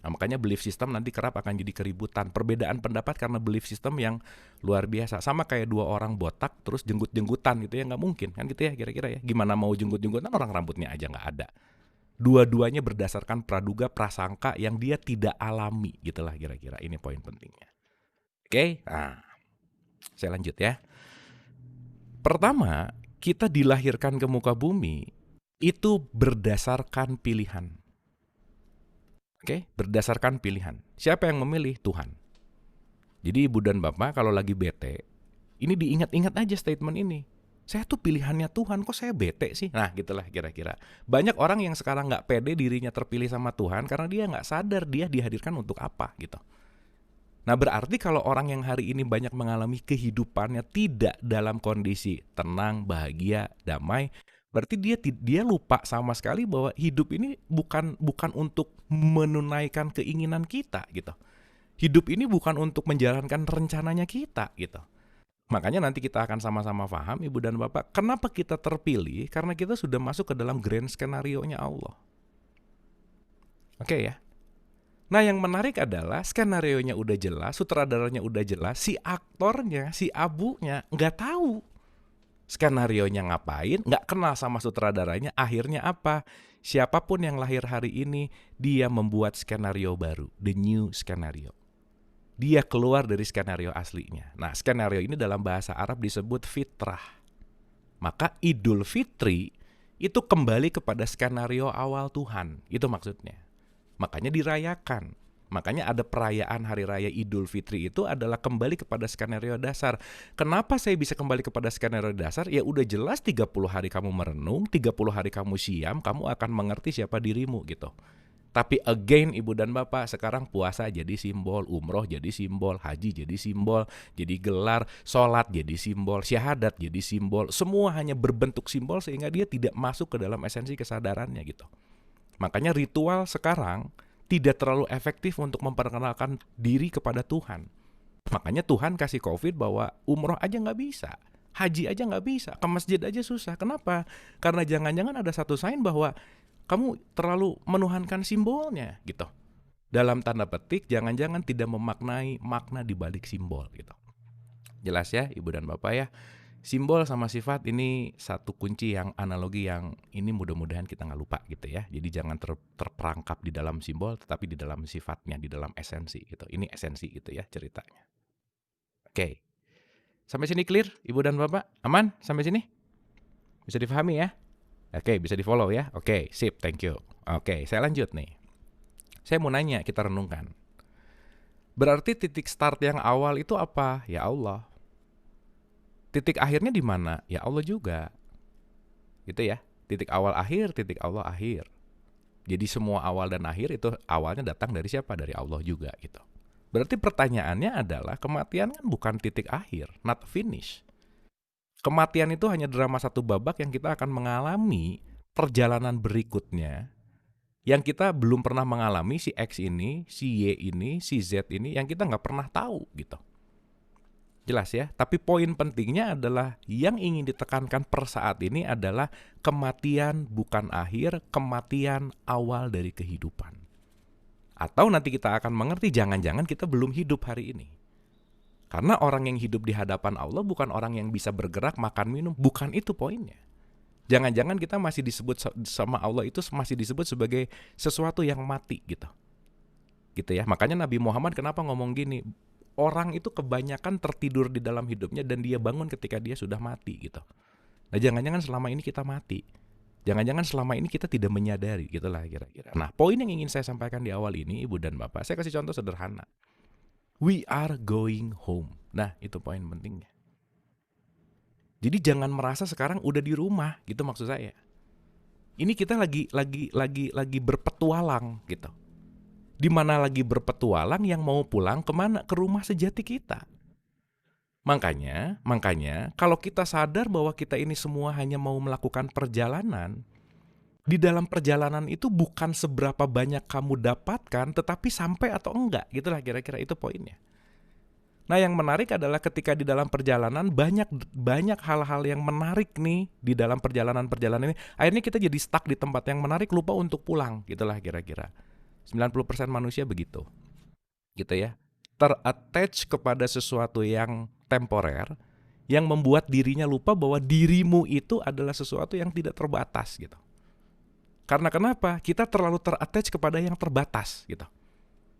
Nah, makanya belief system nanti kerap akan jadi keributan, perbedaan pendapat karena belief system yang luar biasa. Sama kayak 2 orang botak terus jenggut-jenggutan gitu ya, nggak mungkin kan gitu ya kira-kira ya. Gimana mau jenggut-jenggutan orang rambutnya aja nggak ada. Dua-duanya berdasarkan praduga prasangka yang dia tidak alami gitulah kira-kira. Ini poin pentingnya. Oke, nah saya lanjut ya. Pertama, kita dilahirkan ke muka bumi itu berdasarkan pilihan. Oke, berdasarkan pilihan. Siapa yang memilih? Tuhan. Jadi Ibu dan Bapak kalau lagi bete, ini diingat-ingat aja statement ini. Saya tuh pilihannya Tuhan, kok saya bete sih? Nah gitulah kira-kira. Banyak orang yang sekarang gak pede dirinya terpilih sama Tuhan karena dia gak sadar dia dihadirkan untuk apa gitu. Nah berarti kalau orang yang hari ini banyak mengalami kehidupannya tidak dalam kondisi tenang, bahagia, damai, berarti dia lupa sama sekali bahwa hidup ini bukan untuk menunaikan keinginan kita gitu. Hidup ini bukan untuk menjalankan rencananya kita gitu. Makanya nanti kita akan sama-sama paham Ibu dan Bapak, kenapa kita terpilih? Karena kita sudah masuk ke dalam grand skenario-nya Allah. Oke ya. Nah yang menarik adalah skenario-nya udah jelas, sutradaranya udah jelas, si aktornya, si abunya nggak tahu skenario-nya ngapain, nggak kenal sama sutradaranya, akhirnya apa? Siapapun yang lahir hari ini, dia membuat skenario baru, the new skenario. Dia keluar dari skenario aslinya. Nah, skenario ini dalam bahasa Arab disebut fitrah. Maka Idul Fitri itu kembali kepada skenario awal Tuhan. Itu maksudnya. Makanya dirayakan. Makanya ada perayaan Hari Raya Idul Fitri itu adalah kembali kepada skenario dasar. Kenapa saya bisa kembali kepada skenario dasar? Ya udah jelas 30 hari kamu merenung, 30 hari kamu siam, kamu akan mengerti siapa dirimu gitu. Tapi again Ibu dan Bapak, sekarang puasa jadi simbol, umroh jadi simbol, haji jadi simbol, jadi gelar, sholat jadi simbol, syahadat jadi simbol. Semua hanya berbentuk simbol sehingga dia tidak masuk ke dalam esensi kesadarannya gitu. Makanya ritual sekarang tidak terlalu efektif untuk memperkenalkan diri kepada Tuhan. Makanya Tuhan kasih COVID bahwa umroh aja nggak bisa, haji aja nggak bisa, ke masjid aja susah. Kenapa? Karena jangan-jangan ada satu sign bahwa kamu terlalu menuhankan simbolnya gitu. Dalam tanda petik, jangan-jangan tidak memaknai makna di balik simbol gitu. Jelas ya Ibu dan Bapak ya. Simbol sama sifat ini satu kunci yang analogi yang ini mudah-mudahan kita nggak lupa gitu ya. Jadi jangan terperangkap di dalam simbol tetapi di dalam sifatnya, di dalam esensi gitu. Ini esensi gitu ya ceritanya. Oke. Sampai sini clear Ibu dan Bapak? Aman sampai sini? Bisa difahami ya? Oke, bisa di follow ya. Oke, sip, thank you. Oke, saya lanjut nih. Saya mau nanya, kita renungkan. Berarti titik start yang awal itu apa? Ya Allah. Titik akhirnya di mana? Ya Allah juga. Gitu ya. Titik awal akhir, titik Allah akhir. Jadi semua awal dan akhir itu awalnya datang dari siapa? Dari Allah juga gitu. Berarti pertanyaannya adalah kematian kan bukan titik akhir, not finish. Kematian itu hanya drama satu babak yang kita akan mengalami perjalanan berikutnya yang kita belum pernah mengalami, si X ini, si Y ini, si Z ini yang kita nggak pernah tahu gitu. Jelas ya, tapi poin pentingnya adalah yang ingin ditekankan per saat ini adalah kematian bukan akhir, kematian awal dari kehidupan. Atau nanti kita akan mengerti jangan-jangan kita belum hidup hari ini. Karena orang yang hidup di hadapan Allah bukan orang yang bisa bergerak, makan, minum. Bukan itu poinnya. Jangan-jangan kita masih disebut sama Allah itu masih disebut sebagai sesuatu yang mati gitu. Gitu ya. Makanya Nabi Muhammad kenapa ngomong gini, orang itu kebanyakan tertidur di dalam hidupnya dan dia bangun ketika dia sudah mati gitu. Nah jangan-jangan selama ini kita mati. Jangan-jangan selama ini kita tidak menyadari gitulah kira-kira. Nah poin yang ingin saya sampaikan di awal ini Ibu dan Bapak, saya kasih contoh sederhana. We are going home. Nah, itu poin pentingnya. Jadi jangan merasa sekarang udah di rumah, gitu maksud saya. Ini kita lagi berpetualang gitu. Di mana lagi berpetualang yang mau pulang kemana? Ke rumah sejati kita. Makanya kalau kita sadar bahwa kita ini semua hanya mau melakukan perjalanan, di dalam perjalanan itu bukan seberapa banyak kamu dapatkan, tetapi sampai atau enggak, gitulah kira-kira itu poinnya. Nah yang menarik adalah ketika di dalam perjalanan banyak hal-hal yang menarik nih di dalam perjalanan ini. Akhirnya kita jadi stuck di tempat yang menarik, lupa untuk pulang, gitulah kira-kira. 90% manusia begitu, gitu ya. Ter-attach kepada sesuatu yang temporer, yang membuat dirinya lupa bahwa dirimu itu adalah sesuatu yang tidak terbatas, gitu. Karena kenapa? Kita terlalu ter-attach kepada yang terbatas gitu.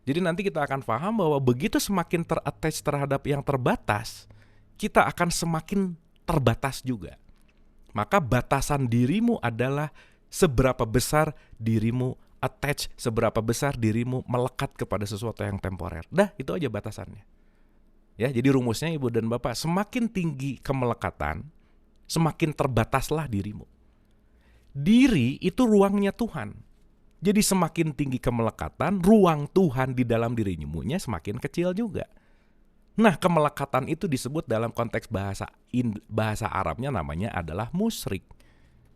Jadi nanti kita akan paham bahwa begitu semakin ter-attach terhadap yang terbatas, kita akan semakin terbatas juga. Maka batasan dirimu adalah Seberapa besar dirimu attach, seberapa besar dirimu melekat kepada sesuatu yang temporer. Dah, itu aja batasannya. Ya, jadi rumusnya Ibu dan Bapak, semakin tinggi kemelekatan, semakin terbataslah dirimu. Diri itu ruangnya Tuhan. Jadi semakin tinggi kemelekatan, ruang Tuhan di dalam dirimu semakin kecil juga. Nah, kemelekatan itu disebut dalam konteks bahasa Arabnya namanya adalah musyrik.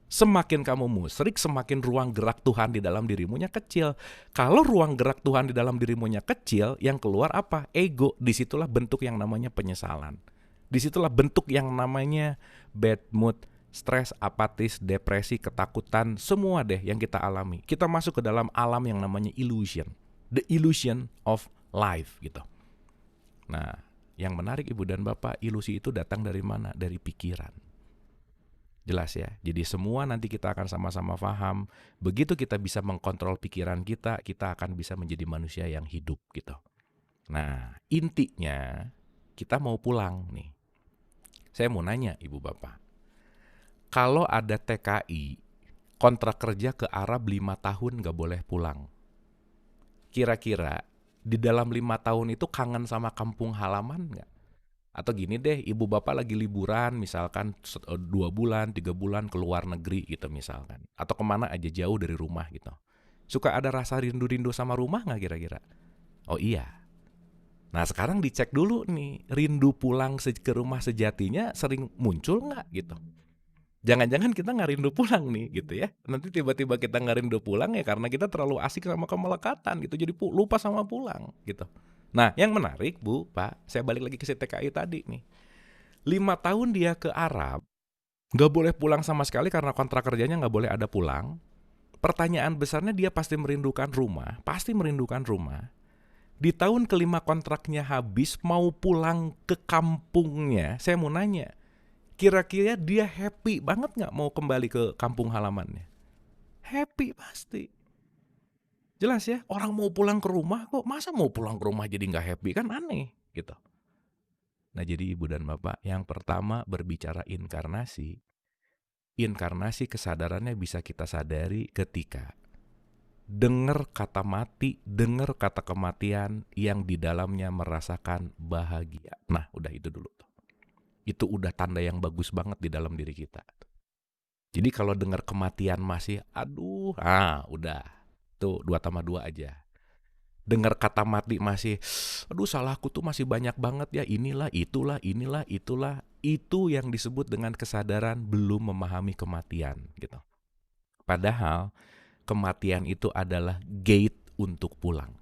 Semakin kamu musyrik, semakin ruang gerak Tuhan di dalam dirimunya kecil. Kalau ruang gerak Tuhan di dalam dirimunya kecil, yang keluar apa? Ego. Disitulah bentuk yang namanya penyesalan. Disitulah bentuk yang namanya bad mood, stres, apatis, depresi, ketakutan, semua deh yang kita alami. Kita masuk ke dalam alam yang namanya illusion. The illusion of life gitu. Nah, yang menarik Ibu dan Bapak, ilusi itu datang dari mana? Dari pikiran. Jelas ya. Jadi semua nanti kita akan sama-sama paham. Begitu kita bisa mengkontrol pikiran kita, kita akan bisa menjadi manusia yang hidup gitu. Nah, intinya kita mau pulang nih. Saya mau nanya Ibu Bapak. Kalau ada TKI, kontrak kerja ke Arab 5 tahun gak boleh pulang. Kira-kira di dalam 5 tahun itu kangen sama kampung halaman gak? Atau gini deh, Ibu Bapak lagi liburan misalkan 2 bulan, 3 bulan ke luar negeri gitu misalkan. Atau kemana aja jauh dari rumah gitu. Suka ada rasa rindu-rindu sama rumah gak kira-kira? Oh iya. Nah sekarang dicek dulu nih, rindu pulang ke rumah sejatinya sering muncul gak gitu. Jangan-jangan kita nggak rindu pulang nih gitu ya. Nanti tiba-tiba kita nggak rindu pulang ya karena kita terlalu asik sama kemelekatan gitu. Jadi lupa sama pulang gitu. Nah yang menarik Bu, Pak, saya balik lagi ke si TKI tadi nih. 5 tahun dia ke Arab, nggak boleh pulang sama sekali karena kontrak kerjanya nggak boleh ada pulang. Pertanyaan besarnya dia pasti merindukan rumah. Di tahun kelima kontraknya habis mau pulang ke kampungnya. Saya mau nanya, kira-kira dia happy banget gak mau kembali ke kampung halamannya? Happy pasti. Jelas ya, orang mau pulang ke rumah kok, masa mau pulang ke rumah jadi gak happy, kan aneh gitu. Nah jadi Ibu dan Bapak, yang pertama berbicara inkarnasi. Inkarnasi kesadarannya bisa kita sadari ketika dengar kata mati, dengar kata kematian yang di dalamnya merasakan bahagia. Nah udah itu dulu tuh. Itu udah tanda yang bagus banget di dalam diri kita. Jadi kalau dengar kematian masih, aduh, udah. Tuh 2+2 aja. Dengar kata mati masih, aduh salahku tuh masih banyak banget ya, inilah, itulah. Itu yang disebut dengan kesadaran belum memahami kematian gitu. Padahal kematian itu adalah gate untuk pulang.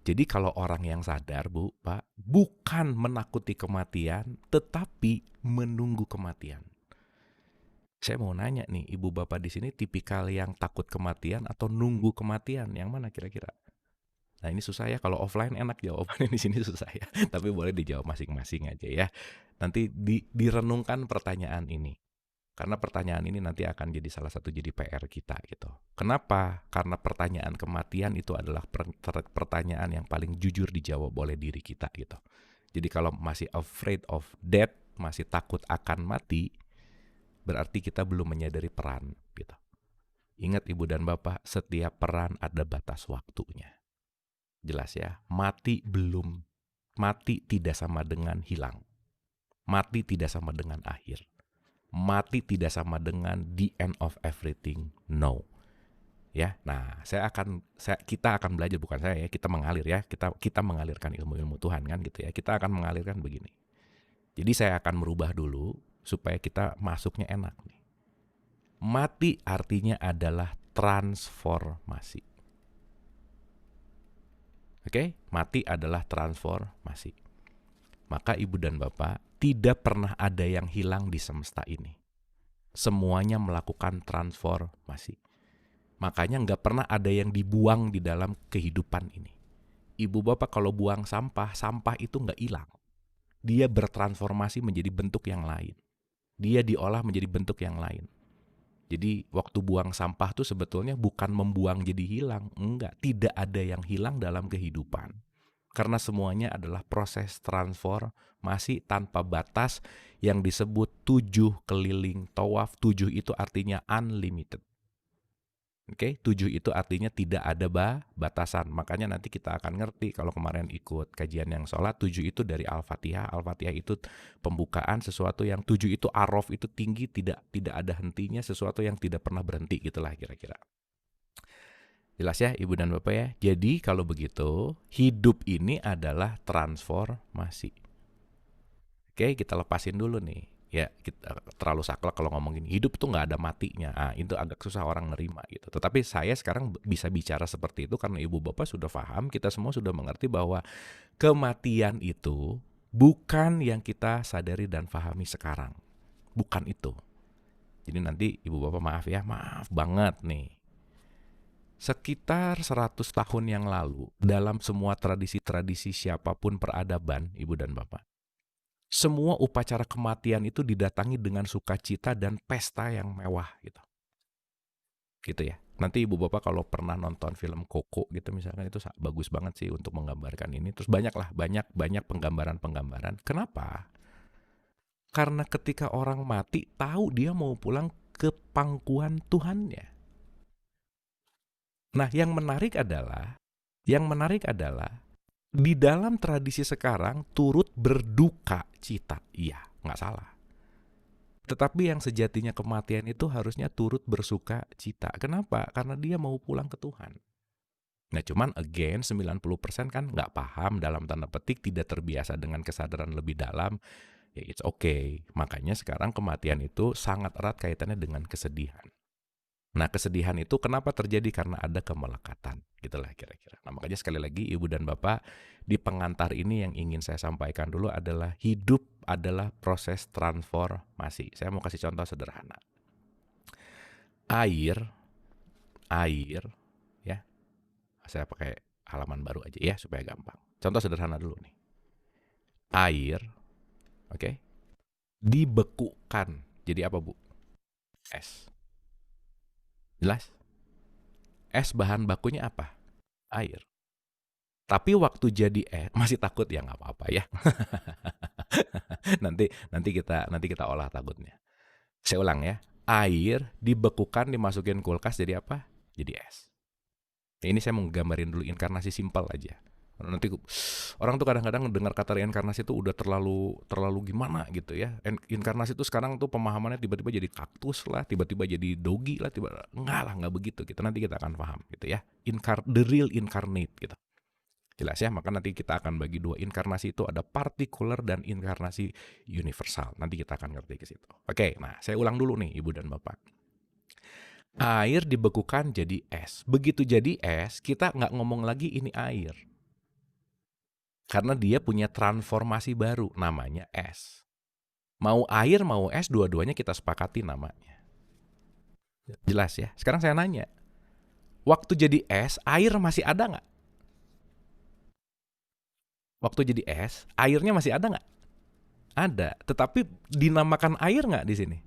Jadi kalau orang yang sadar Bu, Pak, bukan menakuti kematian, tetapi menunggu kematian. Saya mau nanya nih, Ibu Bapak di sini tipikal yang takut kematian atau nunggu kematian? Yang mana kira-kira? Nah ini susah ya, kalau offline enak jawabannya, di sini susah ya. Tapi boleh dijawab masing-masing aja ya. Nanti direnungkan pertanyaan ini. Karena pertanyaan ini nanti akan jadi salah satu jadi PR kita gitu. Kenapa? Karena pertanyaan kematian itu adalah pertanyaan yang paling jujur dijawab oleh diri kita gitu. Jadi kalau masih afraid of death, masih takut akan mati, berarti kita belum menyadari peran gitu. Ingat Ibu dan Bapak, setiap peran ada batas waktunya. Jelas ya, mati tidak sama dengan hilang. Mati tidak sama dengan akhir. Mati tidak sama dengan the end of everything, no. Ya, nah kita akan belajar, bukan saya ya, kita mengalir ya, kita mengalirkan ilmu-ilmu Tuhan kan gitu ya. Kita akan mengalirkan begini. Jadi saya akan merubah dulu supaya kita masuknya enak nih. Mati artinya adalah transformasi. Oke, mati adalah transformasi. Maka Ibu dan Bapak, tidak pernah ada yang hilang di semesta ini. Semuanya melakukan transformasi. Makanya nggak pernah ada yang dibuang di dalam kehidupan ini. Ibu Bapak kalau buang sampah itu nggak hilang. Dia bertransformasi menjadi bentuk yang lain. Dia diolah menjadi bentuk yang lain. Jadi waktu buang sampah tuh sebetulnya bukan membuang jadi hilang. Enggak, tidak ada yang hilang dalam kehidupan. Karena semuanya adalah proses transformasi tanpa batas yang disebut 7 keliling tawaf. 7 itu artinya unlimited. Oke, 7 itu artinya tidak ada batasan. Makanya nanti kita akan ngerti kalau kemarin ikut kajian yang sholat, 7 itu dari Al-Fatihah. Al-Fatihah itu pembukaan sesuatu yang 7 itu arof itu tinggi, tidak ada hentinya, sesuatu yang tidak pernah berhenti gitulah kira-kira. Jelas ya Ibu dan Bapak ya. Jadi kalau begitu, hidup ini adalah transformasi. Oke, kita lepasin dulu nih. Ya, kita terlalu saklek kalau ngomongin hidup tuh nggak ada matinya. Itu agak susah orang nerima gitu. Tetapi saya sekarang bisa bicara seperti itu karena Ibu Bapak sudah paham, kita semua sudah mengerti bahwa kematian itu bukan yang kita sadari dan pahami sekarang. Bukan itu. Jadi nanti Ibu Bapak maaf ya, maaf banget nih. Sekitar 100 tahun yang lalu, dalam semua tradisi-tradisi siapapun peradaban, Ibu dan Bapak, semua upacara kematian itu didatangi dengan sukacita dan pesta yang mewah gitu. Gitu ya. Nanti Ibu Bapak kalau pernah nonton film Coco gitu misalkan, itu bagus banget sih untuk menggambarkan ini. Terus banyak penggambaran-penggambaran. Kenapa? Karena ketika orang mati tahu dia mau pulang ke pangkuan Tuhannya. Nah, yang menarik adalah di dalam tradisi sekarang turut berduka cita. Iya, nggak salah. Tetapi yang sejatinya kematian itu harusnya turut bersuka cita. Kenapa? Karena dia mau pulang ke Tuhan. Nah cuman again 90% kan nggak paham, dalam tanda petik tidak terbiasa dengan kesadaran lebih dalam. Ya it's okay. Makanya sekarang kematian itu sangat erat kaitannya dengan kesedihan. Nah kesedihan itu kenapa terjadi? Karena ada kemelekatan. Gitulah kira-kira. Nah makanya sekali lagi Ibu dan Bapak, di pengantar ini yang ingin saya sampaikan dulu adalah hidup adalah proses transformasi. Saya mau kasih contoh sederhana. Air, ya. Saya pakai halaman baru aja ya supaya gampang. Contoh sederhana dulu nih. Air, oke, dibekukan. Jadi apa, Bu? Es. Jelas? Es bahan bakunya apa? Air. Tapi waktu jadi masih takut ya nggak apa-apa ya. nanti kita olah takutnya. Saya ulang ya. Air dibekukan, dimasukin kulkas jadi apa? Jadi es. Ini saya mau gambarin dulu inkarnasi simpel aja. Nanti orang tuh kadang-kadang dengar kata reinkarnasi itu udah terlalu gimana gitu ya. Inkarnasi itu sekarang tuh pemahamannya tiba-tiba jadi kaktus lah, tiba-tiba jadi dogi lah, nggak begitu gitu. Nanti kita akan paham gitu ya. The real incarnate gitu. Jelas ya, maka nanti kita akan bagi dua. Inkarnasi itu ada partikular dan inkarnasi universal. Nanti kita akan ngerti ke situ. Oke, nah saya ulang dulu nih Ibu dan Bapak. Air dibekukan jadi es. Begitu jadi es, kita nggak ngomong lagi ini air. Karena dia punya transformasi baru, namanya es. Mau air, mau es, dua-duanya kita sepakati namanya. Jelas ya? Sekarang saya nanya, waktu jadi es, air masih ada nggak? Waktu jadi es, airnya masih ada nggak? Ada, tetapi dinamakan air nggak di sini?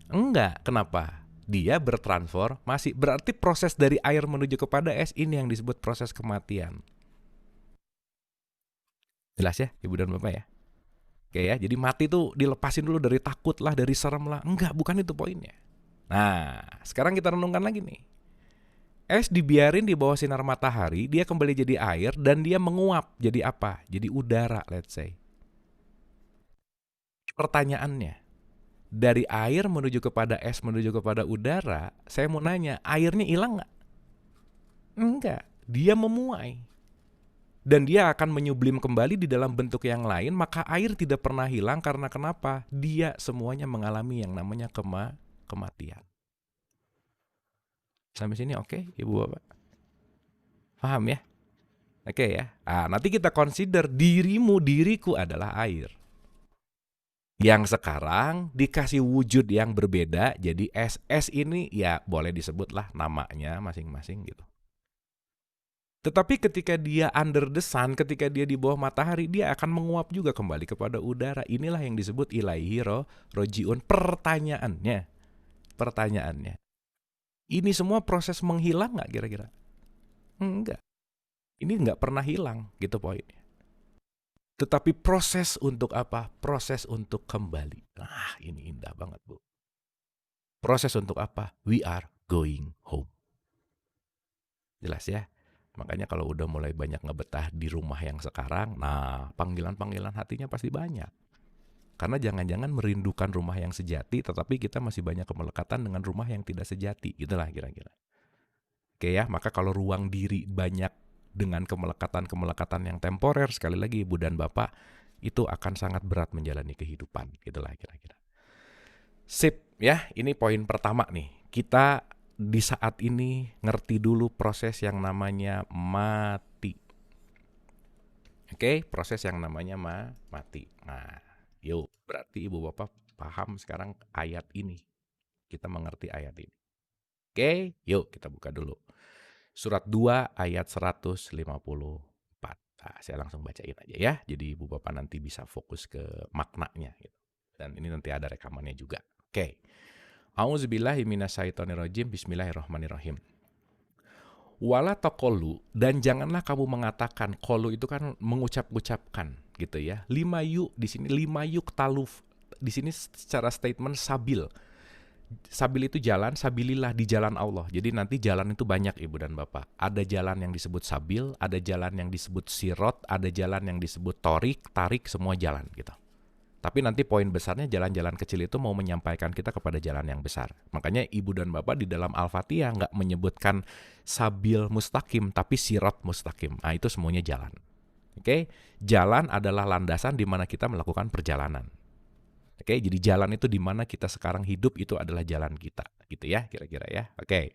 Enggak, kenapa? Dia bertransformasi, berarti proses dari air menuju kepada es ini yang disebut proses kematian. Jelas ya, Ibu dan Bapak ya? Oke ya, jadi mati tuh dilepasin dulu dari takut lah, dari serem lah. Enggak, bukan itu poinnya. Nah, sekarang kita renungkan lagi nih. Es dibiarin di bawah sinar matahari, dia kembali jadi air dan dia menguap. Jadi apa? Jadi udara, let's say. Pertanyaannya, dari air menuju kepada es menuju kepada udara, saya mau nanya, airnya hilang nggak? Enggak, dia memuai. Dan dia akan menyublim kembali di dalam bentuk yang lain, maka air tidak pernah hilang karena kenapa? Dia semuanya mengalami yang namanya kematian. Sampai sini oke, Ibu Bapak? Paham ya? Oke ya. Nanti kita consider diriku adalah air. Yang sekarang dikasih wujud yang berbeda, jadi es. Es ini ya boleh disebutlah namanya masing-masing gitu. Tetapi ketika dia under the sun, ketika dia di bawah matahari, dia akan menguap juga kembali kepada udara. Inilah yang disebut ilaihi rojiun. Pertanyaannya, ini semua proses menghilang nggak kira-kira? Enggak. Ini nggak pernah hilang gitu poinnya. Tetapi proses untuk apa? Proses untuk kembali. Nah ini indah banget Bu. Proses untuk apa? We are going home. Jelas ya? Makanya kalau udah mulai banyak ngebetah di rumah yang sekarang, nah panggilan-panggilan hatinya pasti banyak. Karena jangan-jangan merindukan rumah yang sejati, tetapi kita masih banyak kemelekatan dengan rumah yang tidak sejati. Gitulah kira-kira. Oke ya, maka kalau ruang diri banyak dengan kemelekatan-kemelekatan yang temporer, sekali lagi Ibu dan Bapak, itu akan sangat berat menjalani kehidupan. Gitulah kira-kira. Sip ya, ini poin pertama nih. Kita di saat ini ngerti dulu proses yang namanya mati. Oke, proses yang namanya mati. Nah, yuk, berarti Ibu Bapak paham sekarang ayat ini. Kita mengerti ayat ini. Oke, yuk kita buka dulu. Surat 2 ayat 154. Nah, saya langsung bacain aja ya. Jadi Ibu Bapak nanti bisa fokus ke maknanya gitu. Dan ini nanti ada rekamannya juga. Oke. A'udzubillahi minasyaitonirrajim. Bismillahirrahmanirrahim. Wala taqulu, dan janganlah kamu mengatakan, qalu itu kan mengucap-ucapkan gitu ya. Lima yuk di sini, lima yuk taluf. Di sini secara statement sabil. Sabil itu jalan, sabilillah di jalan Allah. Jadi nanti jalan itu banyak Ibu dan Bapak. Ada jalan yang disebut sabil, ada jalan yang disebut sirot, ada jalan yang disebut torik, tarik, semua jalan gitu. Tapi nanti poin besarnya jalan-jalan kecil itu mau menyampaikan kita kepada jalan yang besar. Makanya Ibu dan Bapak di dalam Al-Fatihah nggak menyebutkan sabil mustaqim, tapi sirot mustaqim. Nah itu semuanya jalan. Oke, jalan adalah landasan di mana kita melakukan perjalanan. Oke, jadi jalan itu di mana kita sekarang hidup itu adalah jalan kita, gitu ya, kira-kira ya. Oke.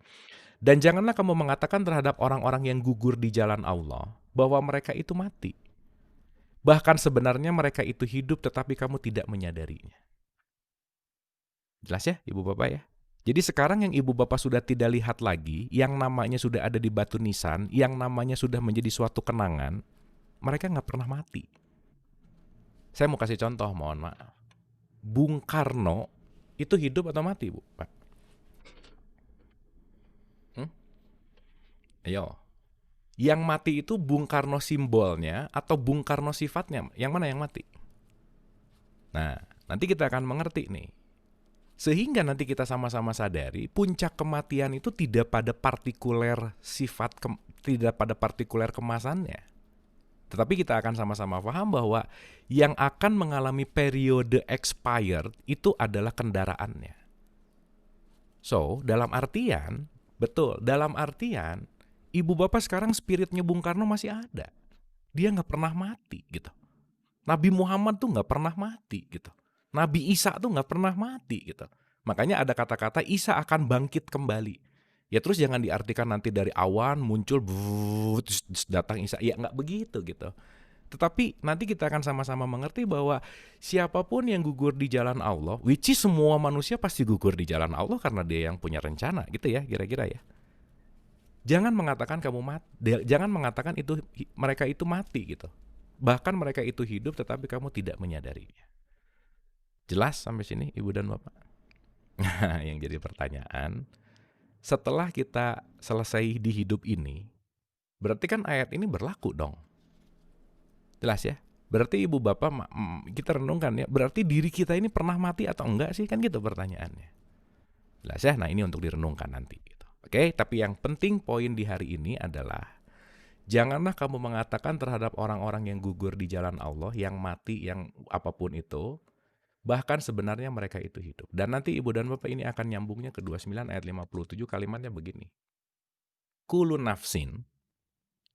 Dan janganlah kamu mengatakan terhadap orang-orang yang gugur di jalan Allah bahwa mereka itu mati. Bahkan sebenarnya mereka itu hidup tetapi kamu tidak menyadarinya. Jelas ya, Ibu Bapak ya? Jadi sekarang yang Ibu Bapak sudah tidak lihat lagi, yang namanya sudah ada di batu nisan, yang namanya sudah menjadi suatu kenangan, mereka nggak pernah mati. Saya mau kasih contoh, mohon maaf. Bung Karno itu hidup atau mati, Bu? Pak? Ayo. Yang mati itu Bung Karno simbolnya atau Bung Karno sifatnya? Yang mana yang mati? Nah, nanti kita akan mengerti nih. Sehingga nanti kita sama-sama sadari puncak kematian itu tidak pada partikuler sifat, tidak pada partikuler kemasannya. Tetapi kita akan sama-sama paham bahwa yang akan mengalami periode expired itu adalah kendaraannya. So, dalam artian, betul, dalam artian, Ibu Bapak sekarang spiritnya Bung Karno masih ada. Dia nggak pernah mati gitu. Nabi Muhammad tuh nggak pernah mati gitu. Nabi Isa tuh nggak pernah mati gitu. Makanya ada kata-kata Isa akan bangkit kembali. Ya terus jangan diartikan nanti dari awan muncul terus datang Isa. Ya nggak begitu gitu. Tetapi nanti kita akan sama-sama mengerti bahwa siapapun yang gugur di jalan Allah, which is semua manusia pasti gugur di jalan Allah karena dia yang punya rencana gitu ya kira-kira ya. Jangan mengatakan kamu mati, jangan mengatakan itu mereka itu mati gitu. Bahkan mereka itu hidup tetapi kamu tidak menyadarinya. Jelas sampai sini Ibu dan Bapak? Nah, yang jadi pertanyaan, setelah kita selesai di hidup ini, berarti kan ayat ini berlaku dong. Jelas ya? Berarti Ibu Bapak, kita renungkan ya, berarti diri kita ini pernah mati atau enggak sih? Kan gitu pertanyaannya. Jelas ya? Nah ini untuk direnungkan nanti. Gitu. Oke, tapi yang penting poin di hari ini adalah janganlah kamu mengatakan terhadap orang-orang yang gugur di jalan Allah, yang mati, yang apapun itu, bahkan sebenarnya mereka itu hidup. Dan nanti Ibu dan Bapak ini akan nyambungnya ke 29 ayat 57 kalimatnya begini. Kullu nafsin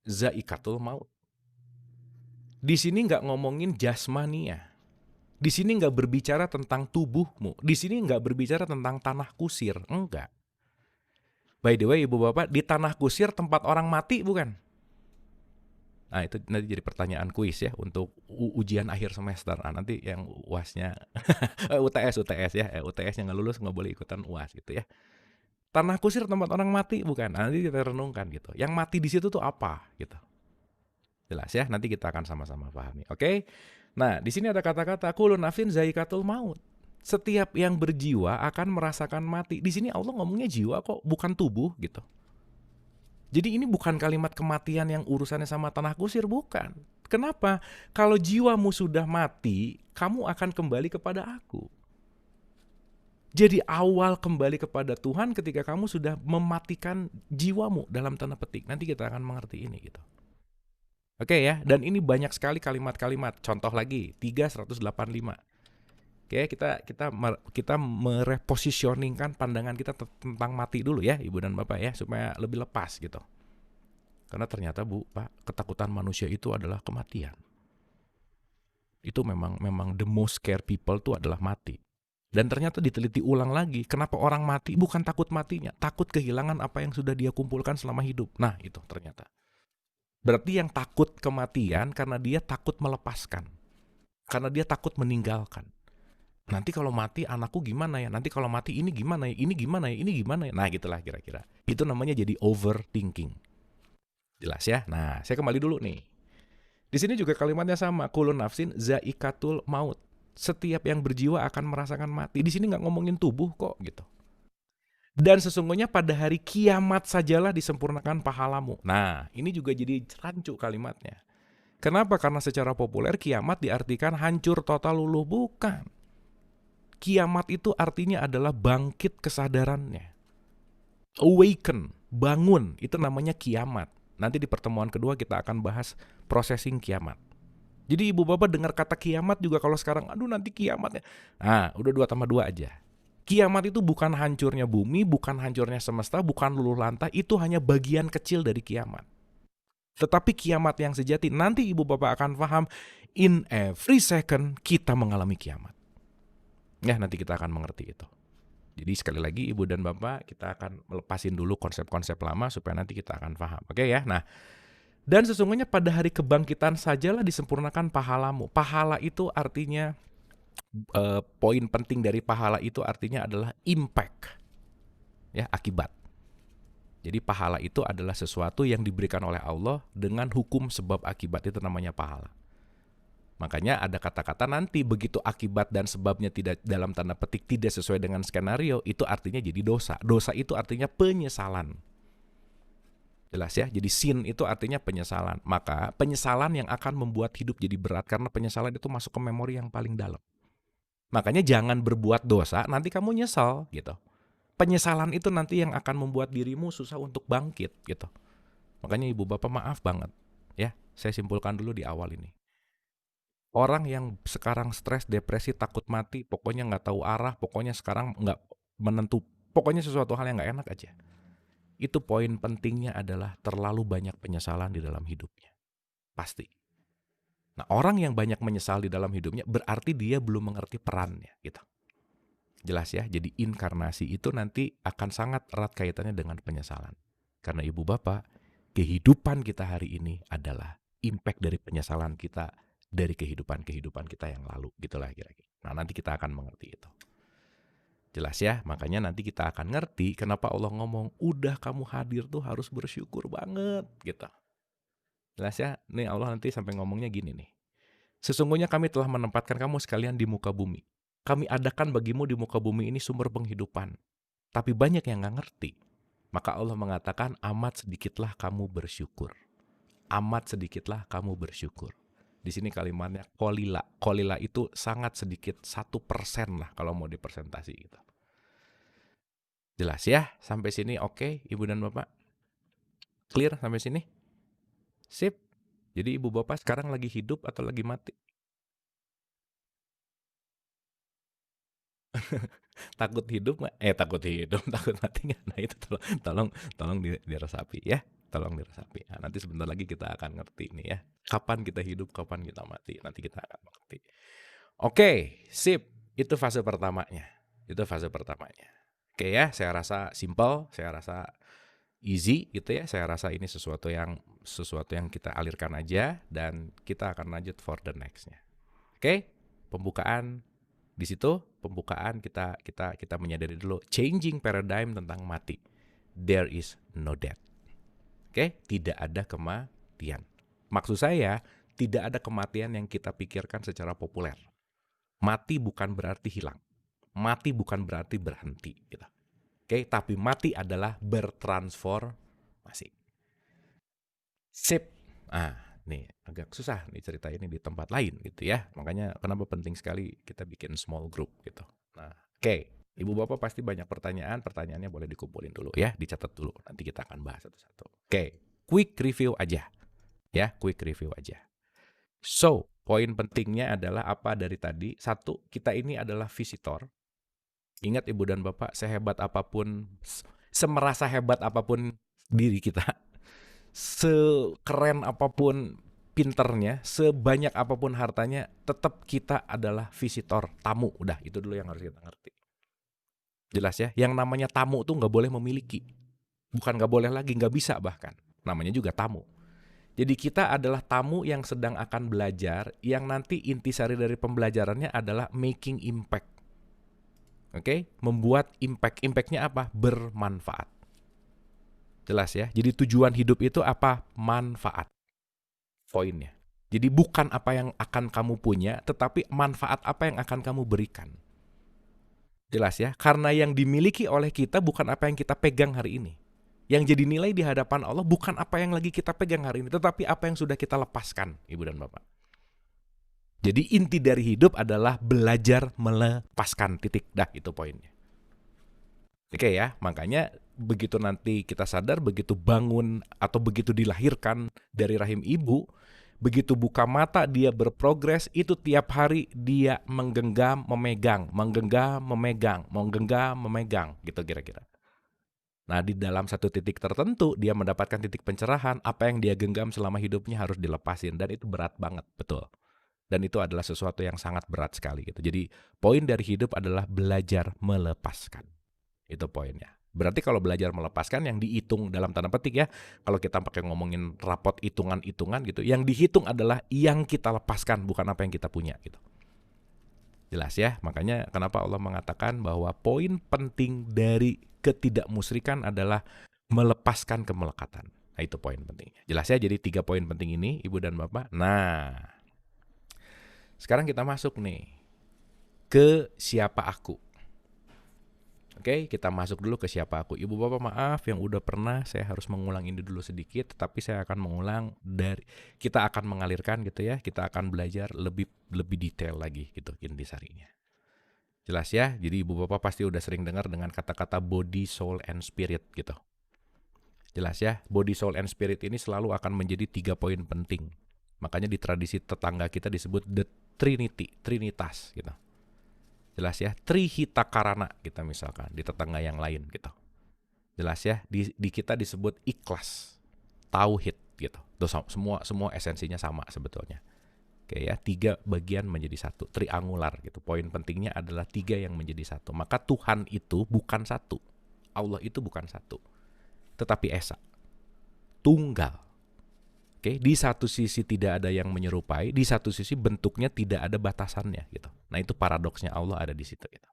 zaikatul maut. Di sini nggak ngomongin jasmania. Di sini nggak berbicara tentang tubuhmu. Di sini nggak berbicara tentang tanah kusir. Enggak. By the way, Ibu Bapak, di tanah kusir tempat orang mati bukan? Nah itu nanti jadi pertanyaan kuis ya untuk ujian akhir semester. Nah, nanti yang UASnya UTS ya, UTS yang nggak lulus nggak boleh ikutan UAS gitu ya. Tanah kusir tempat orang mati bukan? Nah, nanti kita renungkan gitu. Yang mati di situ tuh apa gitu. Jelas ya, nanti kita akan sama-sama pahami. Oke. Nah, di sini ada kata-kata kullu nafsin zaikatul maut. Setiap yang berjiwa akan merasakan mati. Di sini Allah ngomongnya jiwa kok, bukan tubuh gitu. Jadi ini bukan kalimat kematian yang urusannya sama tanah kusir, bukan. Kenapa? Kalau jiwamu sudah mati, kamu akan kembali kepada aku. Jadi awal kembali kepada Tuhan ketika kamu sudah mematikan jiwamu dalam tanda petik. Nanti kita akan mengerti ini gitu. Oke ya, dan ini banyak sekali kalimat-kalimat. Contoh lagi, 3:185. Oke, kita merepositioningkan pandangan kita tentang mati dulu ya, Ibu dan Bapak ya, supaya lebih lepas gitu. Karena ternyata Pak, ketakutan manusia itu adalah kematian. Itu memang the most scare people itu adalah mati. Dan ternyata diteliti ulang lagi, kenapa orang mati bukan takut matinya, takut kehilangan apa yang sudah dia kumpulkan selama hidup. Nah, itu ternyata. Berarti yang takut kematian karena dia takut melepaskan. Karena dia takut meninggalkan. Nanti kalau mati anakku gimana ya? Nanti kalau mati ini gimana ya? Ini gimana ya? Ini gimana ya? Nah, gitulah kira-kira. Itu namanya jadi overthinking. Jelas ya? Nah, saya kembali dulu nih. Di sini juga kalimatnya sama, kullu nafsin zaikatul maut. Setiap yang berjiwa akan merasakan mati. Di sini nggak ngomongin tubuh kok gitu. Dan sesungguhnya pada hari kiamat sajalah disempurnakan pahalamu. Nah, ini juga jadi rancu kalimatnya. Kenapa? Karena secara populer kiamat diartikan hancur total luluh. Bukan. Kiamat itu artinya adalah bangkit kesadarannya. Awaken, bangun, itu namanya kiamat. Nanti di pertemuan kedua kita akan bahas processing kiamat. Jadi ibu bapak dengar kata kiamat juga kalau sekarang, aduh nanti kiamatnya. Nah, udah 2 tambah 2 aja. Kiamat itu bukan hancurnya bumi, bukan hancurnya semesta, bukan luluh lantai, itu hanya bagian kecil dari kiamat. Tetapi kiamat yang sejati, nanti ibu bapak akan paham, in every second kita mengalami kiamat. Ya, nanti kita akan mengerti itu. Jadi sekali lagi ibu dan bapak, kita akan melepasin dulu konsep-konsep lama supaya nanti kita akan paham. Oke ya, nah. Dan sesungguhnya pada hari kebangkitan sajalah disempurnakan pahalamu. Pahala itu artinya, poin penting dari pahala itu artinya adalah impact. Ya, akibat. Jadi pahala itu adalah sesuatu yang diberikan oleh Allah dengan hukum sebab akibat, itu namanya pahala. Makanya ada kata-kata nanti begitu akibat dan sebabnya tidak dalam tanda petik tidak sesuai dengan skenario, itu artinya jadi dosa. Dosa itu artinya penyesalan. Jelas ya, jadi sin itu artinya penyesalan. Maka penyesalan yang akan membuat hidup jadi berat karena penyesalan itu masuk ke memori yang paling dalam. Makanya jangan berbuat dosa, nanti kamu nyesal gitu. Penyesalan itu nanti yang akan membuat dirimu susah untuk bangkit gitu. Makanya ibu bapak maaf banget ya, saya simpulkan dulu di awal ini. Orang yang sekarang stres, depresi, takut mati, pokoknya nggak tahu arah, pokoknya sekarang nggak menentu, pokoknya sesuatu hal yang nggak enak aja. Itu poin pentingnya adalah terlalu banyak penyesalan di dalam hidupnya. Pasti. Nah, orang yang banyak menyesal di dalam hidupnya berarti dia belum mengerti perannya gitu. Jelas ya, jadi inkarnasi itu nanti akan sangat erat kaitannya dengan penyesalan. Karena ibu bapak, kehidupan kita hari ini adalah impact dari penyesalan kita dari kehidupan-kehidupan kita yang lalu, gitulah kira-kira. Nah, nanti kita akan mengerti itu. Jelas ya, makanya nanti kita akan ngerti kenapa Allah ngomong, udah kamu hadir tuh harus bersyukur banget, gitu. Jelas ya, nih Allah nanti sampai ngomongnya gini nih. Sesungguhnya kami telah menempatkan kamu sekalian di muka bumi. Kami adakan bagimu di muka bumi ini sumber penghidupan. Tapi banyak yang gak ngerti. Maka Allah mengatakan, amat sedikitlah kamu bersyukur. Amat sedikitlah kamu bersyukur. Di sini kalimatnya kolila. Kolila itu sangat sedikit, 1% lah kalau mau dipersentasi gitu. Jelas ya? Sampai sini oke, Ibu dan Bapak? Clear sampai sini? Sip. Jadi Ibu Bapak sekarang lagi hidup atau lagi mati? Takut hidup nggak? Takut hidup, takut mati nggak? Nah itu tolong diresapi ya. Tolong diresapi. Nah, nanti sebentar lagi kita akan ngerti nih ya. Kapan kita hidup, kapan kita mati. Nanti kita akan mengerti. Oke, sip. Itu fase pertamanya. Oke ya, saya rasa simple, saya rasa easy gitu ya. Saya rasa ini sesuatu yang kita alirkan aja dan kita akan lanjut for the next-nya. Oke, pembukaan di situ, pembukaan kita menyadari dulu changing paradigm tentang mati. There is no death. Oke, tidak ada kematian. Maksud saya, tidak ada kematian yang kita pikirkan secara populer. Mati bukan berarti hilang. Mati bukan berarti berhenti gitu. Oke, tapi mati adalah bertransformasi. Sip. Nih agak susah nih cerita ini di tempat lain gitu ya. Makanya kenapa penting sekali kita bikin small group gitu. Nah, oke. Ibu bapak pasti banyak pertanyaan, pertanyaannya boleh dikumpulin dulu ya, dicatat dulu. Nanti kita akan bahas satu-satu. Oke, quick review aja. Ya, quick review aja. So, poin pentingnya adalah apa dari tadi? Satu, kita ini adalah visitor. Ingat ibu dan bapak, sehebat apapun, semerasa hebat apapun diri kita, sekeren apapun pinternya, sebanyak apapun hartanya, tetap kita adalah visitor, tamu. Udah, itu dulu yang harus kita ngerti. Jelas ya, yang namanya tamu tuh nggak boleh memiliki. Bukan nggak boleh lagi, nggak bisa bahkan. Namanya juga tamu. Jadi kita adalah tamu yang sedang akan belajar, yang nanti intisari dari pembelajarannya adalah making impact. Oke, membuat impact. Impactnya apa? Bermanfaat. Jelas ya, jadi tujuan hidup itu apa? Manfaat. Poinnya. Jadi bukan apa yang akan kamu punya, tetapi manfaat apa yang akan kamu berikan. Jelas ya, karena yang dimiliki oleh kita bukan apa yang kita pegang hari ini. Yang jadi nilai di hadapan Allah bukan apa yang lagi kita pegang hari ini, tetapi apa yang sudah kita lepaskan, Ibu dan Bapak. Jadi inti dari hidup adalah belajar melepaskan, titik. Dah, itu poinnya. Oke ya, makanya begitu nanti kita sadar, begitu bangun atau begitu dilahirkan dari rahim ibu, begitu buka mata dia berprogres, itu tiap hari dia menggenggam, memegang, menggenggam, memegang, menggenggam, memegang, gitu kira-kira. Nah, di dalam satu titik tertentu dia mendapatkan titik pencerahan, apa yang dia genggam selama hidupnya harus dilepasin, dan itu berat banget, betul. Dan itu adalah sesuatu yang sangat berat sekali gitu. Jadi poin dari hidup adalah belajar melepaskan. Itu poinnya. Berarti kalau belajar melepaskan yang dihitung dalam tanda petik ya, kalau kita pakai ngomongin rapot hitungan-hitungan gitu, yang dihitung adalah yang kita lepaskan, bukan apa yang kita punya gitu. Jelas ya, makanya kenapa Allah mengatakan bahwa poin penting dari ketidakmusyrikan adalah melepaskan kemelekatan. Nah, itu poin pentingnya. Jelas ya, jadi 3 poin penting ini Ibu dan Bapak. Nah, sekarang kita masuk nih ke siapa aku. Oke, kita masuk dulu ke siapa aku. Ibu bapak maaf yang udah pernah, saya harus mengulang ini dulu sedikit, tetapi saya akan mengulang dari, kita akan mengalirkan gitu ya, kita akan belajar lebih detail lagi gitu intisarinya. Jelas ya, jadi ibu bapak pasti udah sering dengar dengan kata-kata body, soul, and spirit gitu. Jelas ya, body, soul, and spirit ini selalu akan menjadi 3 poin penting. Makanya di tradisi tetangga kita disebut the Trinity, Trinitas gitu. Jelas ya, Trihitakarana kita misalkan di tetangga yang lain gitu. Jelas ya, di kita disebut ikhlas, tauhid gitu. Tuh, semua esensinya sama sebetulnya. Oke ya, 3 bagian menjadi satu, triangular gitu. Poin pentingnya adalah 3 yang menjadi satu. Maka Tuhan itu bukan satu, Allah itu bukan satu, tetapi esa, tunggal. Oke, di satu sisi tidak ada yang menyerupai, di satu sisi bentuknya tidak ada batasannya gitu. Nah, itu paradoksnya Allah ada di situ gitu.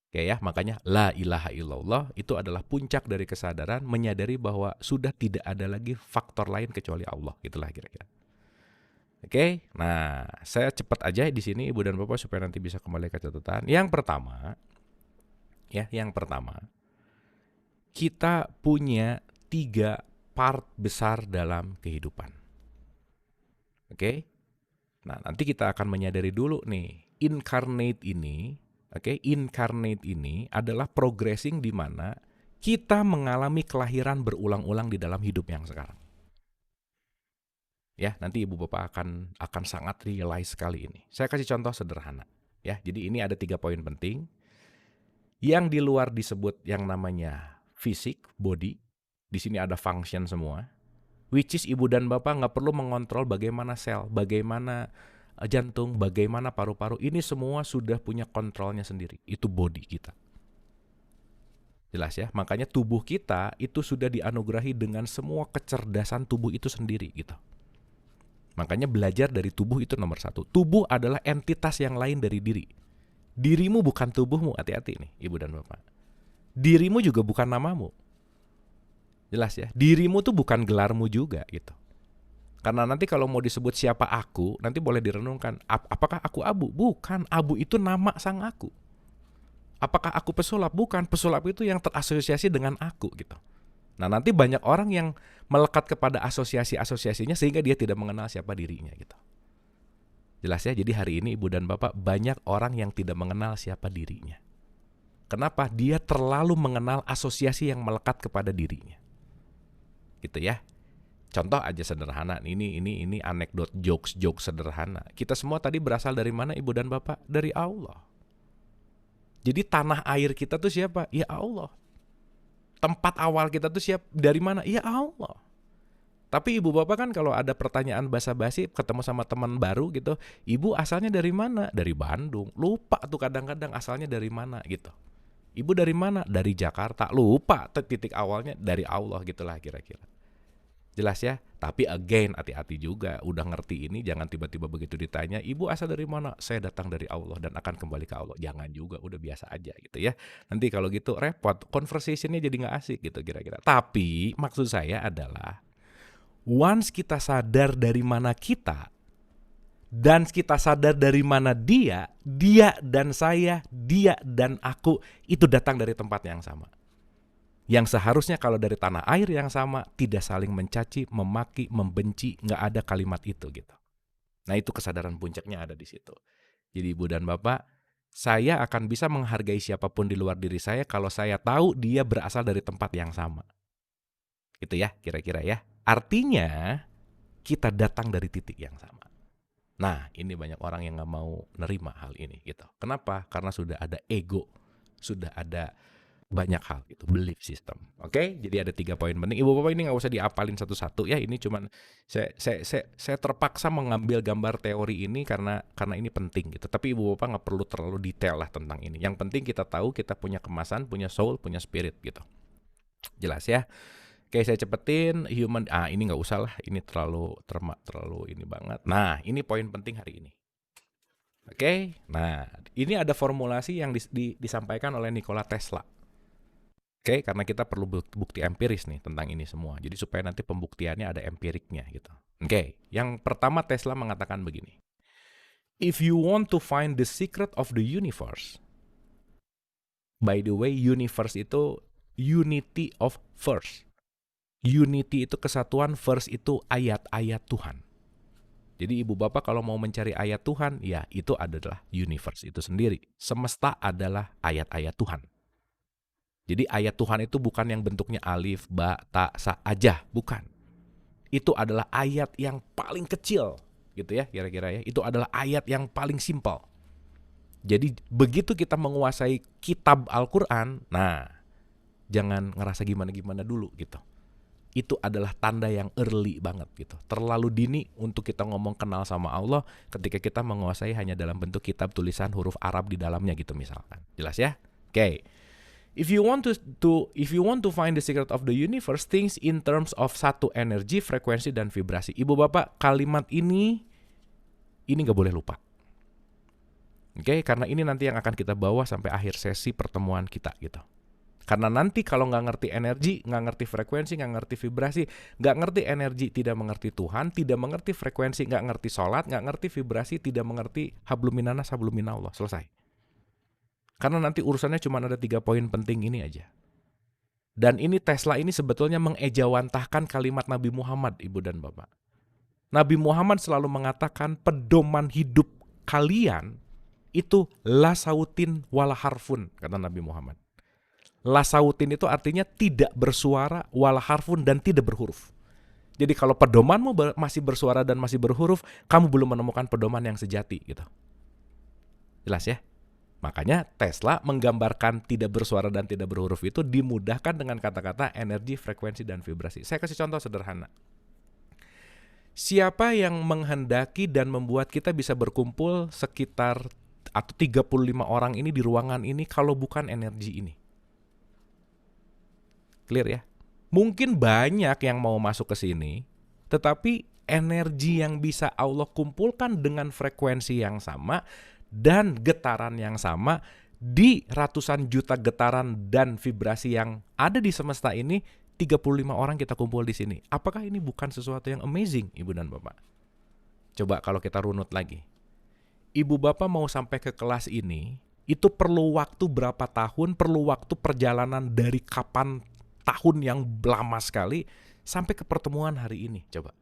Oke ya, makanya la ilaha illallah itu adalah puncak dari kesadaran, menyadari bahwa sudah tidak ada lagi faktor lain kecuali Allah, gitulah kira-kira. Oke, nah saya cepat aja di sini Ibu dan Bapak supaya nanti bisa kembali ke catatan. Yang pertama, kita punya 3 part besar dalam kehidupan. Oke? Nah, nanti kita akan menyadari dulu nih, incarnate ini adalah progressing di mana kita mengalami kelahiran berulang-ulang di dalam hidup yang sekarang. Ya, nanti Ibu Bapak akan sangat realize sekali ini. Saya kasih contoh sederhana. Ya, jadi ini ada 3 poin penting. Yang di luar disebut yang namanya fisik, body. Di sini ada function semua, which is ibu dan bapak nggak perlu mengontrol bagaimana sel, bagaimana jantung, bagaimana paru-paru. Ini semua sudah punya kontrolnya sendiri. Itu body kita. Jelas ya, makanya tubuh kita itu sudah dianugerahi dengan semua kecerdasan tubuh itu sendiri gitu. Makanya belajar dari tubuh itu nomor 1. Tubuh adalah entitas yang lain dari diri. Dirimu bukan tubuhmu, hati-hati nih ibu dan bapak. Dirimu juga bukan namamu. Jelas ya, dirimu tuh bukan gelarmu juga gitu. Karena nanti kalau mau disebut siapa aku, nanti boleh direnungkan, apakah aku abu? Bukan, abu itu nama sang aku. Apakah aku pesulap? Bukan, pesulap itu yang terasosiasi dengan aku gitu. Nah, nanti banyak orang yang melekat kepada asosiasi-asosiasinya sehingga dia tidak mengenal siapa dirinya gitu. Jelas ya, jadi hari ini ibu dan bapak banyak orang yang tidak mengenal siapa dirinya. Kenapa? Dia terlalu mengenal asosiasi yang melekat kepada dirinya. Gitu ya. Contoh aja sederhana, ini anekdot jokes sederhana. Kita semua tadi berasal dari mana, Ibu dan Bapak? Dari Allah. Jadi tanah air kita tuh siapa? Ya Allah. Tempat awal kita tuh dari mana? Ya Allah. Tapi Ibu Bapak kan kalau ada pertanyaan basa-basi ketemu sama teman baru gitu, Ibu asalnya dari mana? Dari Bandung. Lupa tuh kadang-kadang asalnya dari mana gitu. Ibu dari mana? Dari Jakarta. Lupa titik awalnya dari Allah gitulah kira-kira. Jelas ya? Tapi again, hati-hati juga. Udah ngerti ini, jangan tiba-tiba begitu ditanya, Ibu asal dari mana? Saya datang dari Allah dan akan kembali ke Allah. Jangan juga, udah biasa aja gitu ya. Nanti kalau gitu repot, conversationnya jadi gak asik gitu kira-kira. Tapi maksud saya adalah, once kita sadar dari mana kita, dan kita sadar dari mana dia dan saya, dia dan aku, itu datang dari tempat yang sama. Yang seharusnya kalau dari tanah air yang sama, tidak saling mencaci, memaki, membenci, nggak ada kalimat itu gitu. Nah itu kesadaran puncaknya ada di situ. Jadi Ibu dan Bapak, saya akan bisa menghargai siapapun di luar diri saya kalau saya tahu dia berasal dari tempat yang sama. Gitu ya kira-kira ya. Artinya kita datang dari titik yang sama. Nah ini banyak orang yang nggak mau nerima hal ini gitu. Kenapa? Karena sudah ada ego, sudah ada banyak hal gitu, belief system. Oke, jadi ada 3 poin penting. Ibu Bapak ini nggak usah diapalin satu-satu ya. Ini cuman saya terpaksa mengambil gambar teori ini karena ini penting gitu. Tapi Ibu Bapak nggak perlu terlalu detail lah tentang ini. Yang penting kita tahu kita punya kemasan, punya soul, punya spirit gitu. Jelas ya. Oke, saya cepetin human. Ini nggak usah lah. Ini terlalu ini banget. Nah, ini poin penting hari ini. Oke, nah ini ada formulasi yang disampaikan oleh Nikola Tesla. Oke, karena kita perlu bukti empiris nih tentang ini semua. Jadi supaya nanti pembuktiannya ada empiriknya gitu. Oke, yang pertama Tesla mengatakan begini. If you want to find the secret of the universe. By the way, universe itu unity of verse. Unity itu kesatuan, verse itu ayat-ayat Tuhan. Jadi Ibu Bapak kalau mau mencari ayat Tuhan, ya itu adalah universe itu sendiri. Semesta adalah ayat-ayat Tuhan. Jadi ayat Tuhan itu bukan yang bentuknya alif, ba, ta, sa aja, bukan. Itu adalah ayat yang paling kecil, gitu ya kira-kira ya. Itu adalah ayat yang paling simpel. Jadi begitu kita menguasai kitab Al-Quran, nah jangan ngerasa gimana-gimana dulu gitu. Itu adalah tanda yang early banget gitu. Terlalu dini untuk kita ngomong kenal sama Allah ketika kita menguasai hanya dalam bentuk kitab tulisan huruf Arab di dalamnya gitu misalkan. Jelas ya? Oke. If you want to find the secret of the universe, things in terms of satu energi, frekuensi dan vibrasi. Ibu Bapak, kalimat ini nggak boleh lupa. Oke, karena ini nanti yang akan kita bawa sampai akhir sesi pertemuan kita gitu. Karena nanti kalau nggak ngerti energi, nggak ngerti frekuensi, nggak ngerti vibrasi, nggak ngerti energi, tidak mengerti Tuhan, tidak mengerti frekuensi, nggak ngerti sholat, nggak ngerti vibrasi, tidak mengerti hablum minanas, hablum minallah. Selesai. Karena nanti urusannya cuma ada 3 poin penting ini aja. Dan ini Tesla ini sebetulnya mengejawantahkan kalimat Nabi Muhammad, Ibu dan Bapak. Nabi Muhammad selalu mengatakan pedoman hidup kalian itu la sautin wala harfun, kata Nabi Muhammad. La sautin itu artinya tidak bersuara, wala harfun dan tidak berhuruf. Jadi kalau pedomanmu masih bersuara dan masih berhuruf, kamu belum menemukan pedoman yang sejati gitu. Jelas ya? Makanya Tesla menggambarkan tidak bersuara dan tidak berhuruf itu dimudahkan dengan kata-kata energi, frekuensi, dan vibrasi. Saya kasih contoh sederhana. Siapa yang menghendaki dan membuat kita bisa berkumpul sekitar atau 35 orang ini di ruangan ini kalau bukan energi ini? Clear ya? Mungkin banyak yang mau masuk ke sini, tetapi energi yang bisa Allah kumpulkan dengan frekuensi yang sama dan getaran yang sama di ratusan juta getaran dan vibrasi yang ada di semesta ini, 35 orang kita kumpul di sini. Apakah ini bukan sesuatu yang amazing, Ibu dan Bapak? Coba kalau kita runut lagi. Ibu Bapak mau sampai ke kelas ini, itu perlu waktu berapa tahun, perlu waktu perjalanan dari kapan tahun yang lama sekali sampai ke pertemuan hari ini. Coba.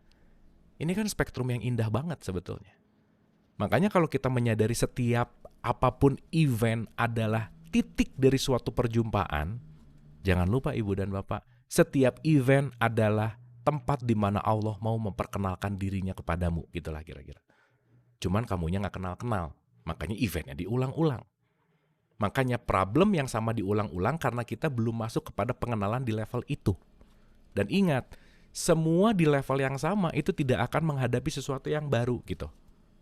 Ini kan spektrum yang indah banget sebetulnya. Makanya kalau kita menyadari setiap apapun event adalah titik dari suatu perjumpaan, jangan lupa Ibu dan Bapak, setiap event adalah tempat di mana Allah mau memperkenalkan dirinya kepadamu, gitulah kira-kira. Cuman kamunya nggak kenal-kenal, makanya eventnya diulang-ulang. Makanya problem yang sama diulang-ulang karena kita belum masuk kepada pengenalan di level itu. Dan ingat, semua di level yang sama itu tidak akan menghadapi sesuatu yang baru gitu.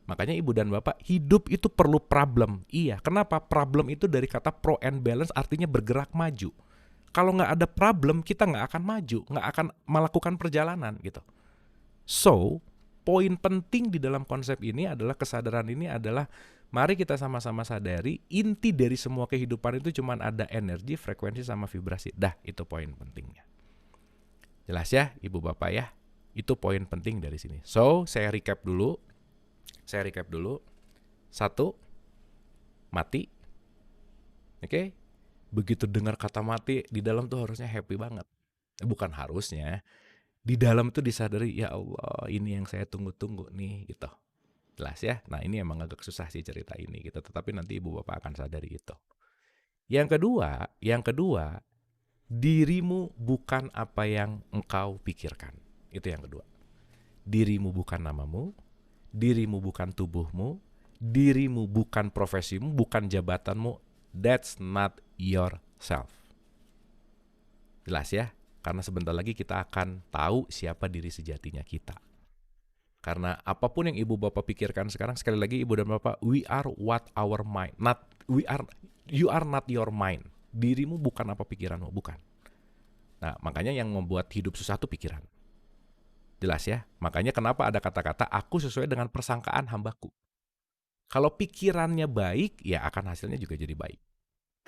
Makanya Ibu dan Bapak, hidup itu perlu problem. Iya, kenapa? Problem itu dari kata pro and balance, artinya bergerak maju. Kalau nggak ada problem, kita nggak akan maju, nggak akan melakukan perjalanan gitu. So, poin penting di dalam konsep ini adalah, kesadaran ini adalah, mari kita sama-sama sadari inti dari semua kehidupan itu cuma ada energi, frekuensi, sama vibrasi. Dah, itu poin pentingnya. Jelas ya Ibu Bapak ya? Itu poin penting dari sini. So, saya recap dulu. 1, mati. Oke? Begitu dengar kata mati, di dalam tuh harusnya happy banget. Bukan harusnya. Di dalam tuh disadari, ya Allah, ini yang saya tunggu-tunggu nih gitu. Jelas ya? Nah, ini emang agak susah sih cerita ini gitu, tetapi nanti Ibu Bapak akan sadari itu. Yang kedua, dirimu bukan apa yang engkau pikirkan. Itu yang kedua. Dirimu bukan namamu, dirimu bukan tubuhmu, dirimu bukan profesimu, bukan jabatanmu. That's not yourself. Jelas ya? Karena sebentar lagi kita akan tahu siapa diri sejatinya kita. Karena apapun yang Ibu Bapak pikirkan sekarang, sekali lagi Ibu dan Bapak, we are what our mind. You are not your mind. Dirimu bukan apa pikiranmu, bukan. Nah, makanya yang membuat hidup susah itu pikiran. Jelas ya? Makanya kenapa ada kata-kata aku sesuai dengan persangkaan hambaku. Kalau pikirannya baik, ya akan hasilnya juga jadi baik.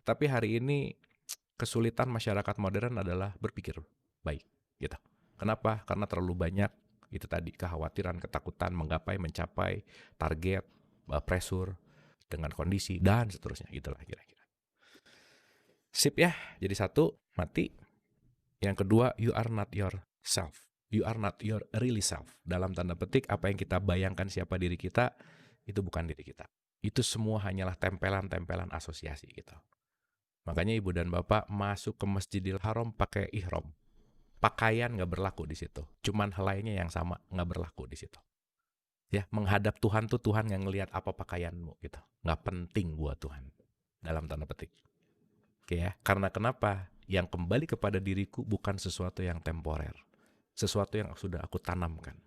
Tapi hari ini kesulitan masyarakat modern adalah berpikir baik, gitu. Kenapa? Karena terlalu banyak itu tadi, kekhawatiran, ketakutan menggapai, mencapai target, pressure dengan kondisi dan seterusnya, itulah kira-kira. Sip ya. Jadi 1, mati. Yang kedua, you are not yourself. You are not your really self. Dalam tanda petik, apa yang kita bayangkan siapa diri kita, itu bukan diri kita. Itu semua hanyalah tempelan-tempelan asosiasi gitu. Makanya Ibu dan Bapak masuk ke Masjidil Haram pakai ihram. Pakaian nggak berlaku di situ. Cuman helainya yang sama, nggak berlaku di situ. Ya, menghadap Tuhan tuh Tuhan yang ngelihat apa pakaianmu gitu. Nggak penting buat Tuhan. Dalam tanda petik. Oke ya, karena kenapa? Yang kembali kepada diriku bukan sesuatu yang temporer. Sesuatu yang sudah aku tanamkan.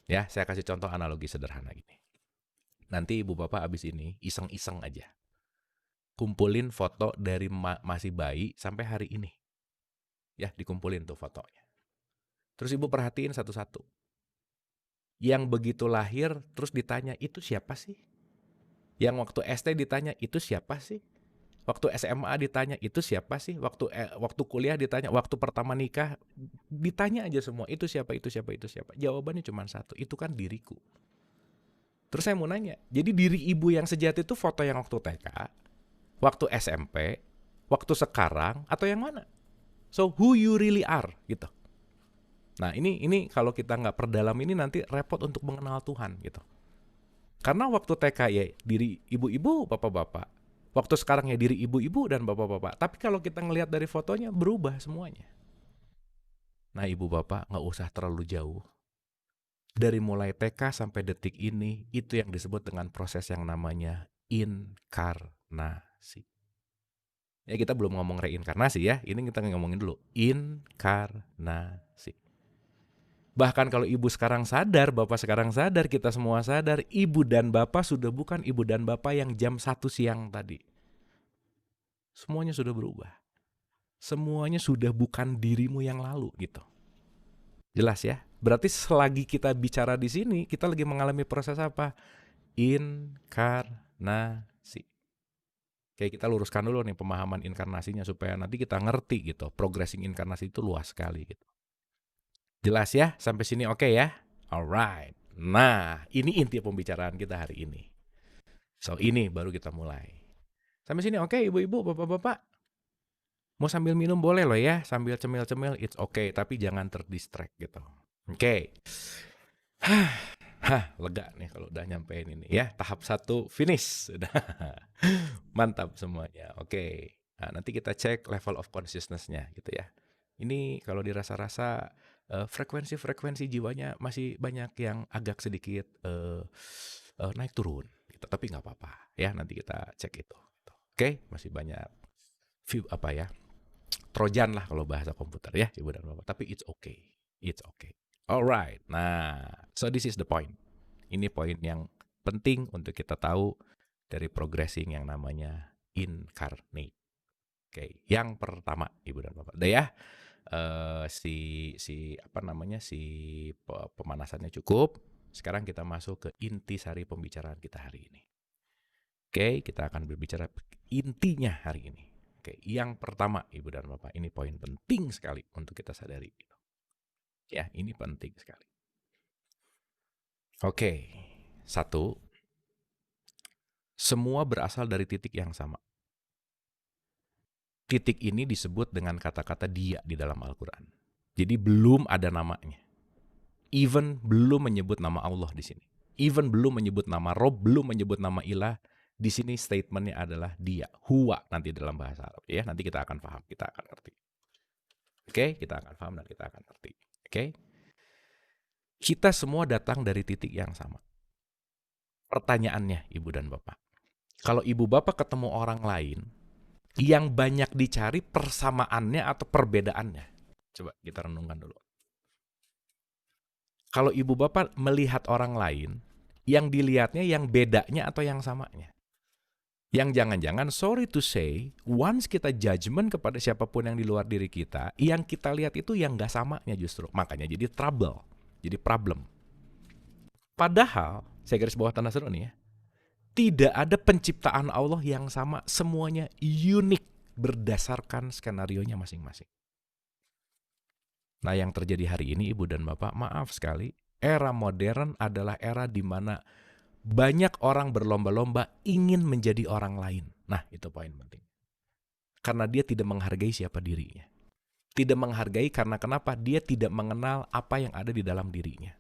Ya, saya kasih contoh analogi sederhana gini. Nanti Ibu Bapak abis ini iseng-iseng aja. Kumpulin foto dari masih bayi sampai hari ini. Ya, dikumpulin tuh fotonya. Terus Ibu perhatiin satu-satu. Yang begitu lahir terus ditanya, itu siapa sih? Yang waktu SD ditanya, itu siapa sih? Waktu SMA ditanya, itu siapa sih? Waktu kuliah ditanya, waktu pertama nikah ditanya aja semua, itu siapa, itu siapa, itu siapa. Jawabannya cuma satu, itu kan diriku. Terus saya mau nanya, jadi diri Ibu yang sejati itu foto yang waktu TK, waktu SMP, waktu sekarang, atau yang mana? So who you really are gitu. Nah ini kalau kita nggak perdalam ini nanti repot untuk mengenal Tuhan gitu. Karena waktu TK ya diri ibu-ibu, bapak-bapak. Waktu sekarang ya diri ibu-ibu dan bapak-bapak. Tapi kalau kita ngelihat dari fotonya berubah semuanya. Nah ibu bapak nggak usah terlalu jauh. Dari mulai TK sampai detik ini, itu yang disebut dengan proses yang namanya inkarnasi. Ya kita belum ngomong reinkarnasi ya, ini kita ngomongin dulu inkarnasi. Bahkan kalau ibu sekarang sadar, bapak sekarang sadar, kita semua sadar, ibu dan bapak sudah bukan ibu dan bapak yang jam 1 siang tadi. Semuanya sudah berubah. Semuanya sudah bukan dirimu yang lalu gitu. Jelas ya? Berarti selagi kita bicara di sini, kita lagi mengalami proses apa? Inkarnasi. Kayak kita luruskan dulu nih pemahaman inkarnasinya supaya nanti kita ngerti gitu. Progressing inkarnasi itu luas sekali gitu. Jelas ya? Sampai sini oke ya? Alright. Nah, ini inti pembicaraan kita hari ini. So, ini baru kita mulai. Sampai sini oke, ibu-ibu, bapak-bapak? Mau sambil minum boleh loh ya, sambil cemil-cemil, it's okay. Tapi jangan terdistract gitu. Oke. Lega nih kalau udah nyampein ini ya. Tahap 1 finish. Sudah. Mantap semuanya. Oke. Nah, nanti kita cek level of consciousness-nya gitu ya. Ini kalau dirasa-rasa frekuensi-frekuensi jiwanya masih banyak yang agak sedikit naik turun gitu. Tapi nggak apa-apa ya, nanti kita cek itu. Oke, masih banyak trojan lah kalau bahasa komputer ya, Ibu dan Bapak. Tapi it's okay. It's okay. Alright. Nah, so this is the point. Ini poin yang penting untuk kita tahu dari progressing yang namanya incarnate. Oke, yang pertama Ibu dan Bapak. Udah ya. Pemanasannya cukup. Sekarang kita masuk ke intisari pembicaraan kita hari ini. Oke, kita akan berbicara intinya hari ini. Oke, yang pertama Ibu dan Bapak, ini poin penting sekali untuk kita sadari. Ya, ini penting sekali. Oke, 1, semua berasal dari titik yang sama. Titik ini disebut dengan kata-kata dia di dalam Al-Quran. Jadi belum ada namanya. Even belum menyebut nama Allah di sini. Even belum menyebut nama Rob, belum menyebut nama Ilah. Di sini statementnya adalah dia. Huwa nanti dalam bahasa Arab. Ya, nanti kita akan paham, kita akan ngerti. Oke, kita akan paham dan kita akan ngerti. Oke. Kita semua datang dari titik yang sama. Pertanyaannya, Ibu dan Bapak. Kalau Ibu Bapak ketemu orang lain, yang banyak dicari persamaannya atau perbedaannya? Coba kita renungkan dulu. Kalau Ibu Bapak melihat orang lain, yang dilihatnya yang bedanya atau yang samanya? Yang jangan-jangan, sorry to say, once kita judgment kepada siapapun yang di luar diri kita, yang kita lihat itu yang gak samanya justru. Makanya jadi trouble. Jadi problem. Padahal, saya garis bawah tanda seru nih ya, tidak ada penciptaan Allah yang sama, semuanya unik berdasarkan skenarionya masing-masing. Nah, yang terjadi hari ini Ibu dan Bapak, maaf sekali, era modern adalah era di mana banyak orang berlomba-lomba ingin menjadi orang lain. Nah, itu poin penting. Karena dia tidak menghargai siapa dirinya. Tidak menghargai karena kenapa? Dia tidak mengenal apa yang ada di dalam dirinya.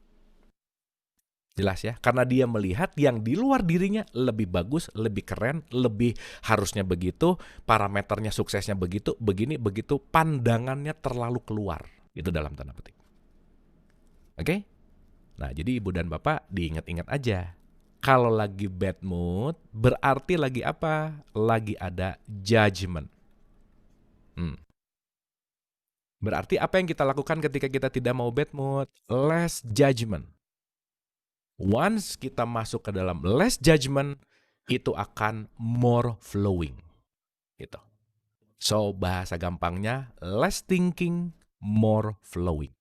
Jelas ya? Karena dia melihat yang di luar dirinya lebih bagus, lebih keren, lebih harusnya begitu, parameternya suksesnya begitu, begini, begitu, pandangannya terlalu keluar. Itu dalam tanda petik. Oke? Nah, jadi Ibu dan Bapak diingat-ingat aja. Kalau lagi bad mood, berarti lagi apa? Lagi ada judgment. Berarti apa yang kita lakukan ketika kita tidak mau bad mood? Less judgment. Once kita masuk ke dalam less judgment, itu akan more flowing. Gitu. So, bahasa gampangnya, less thinking, more flowing.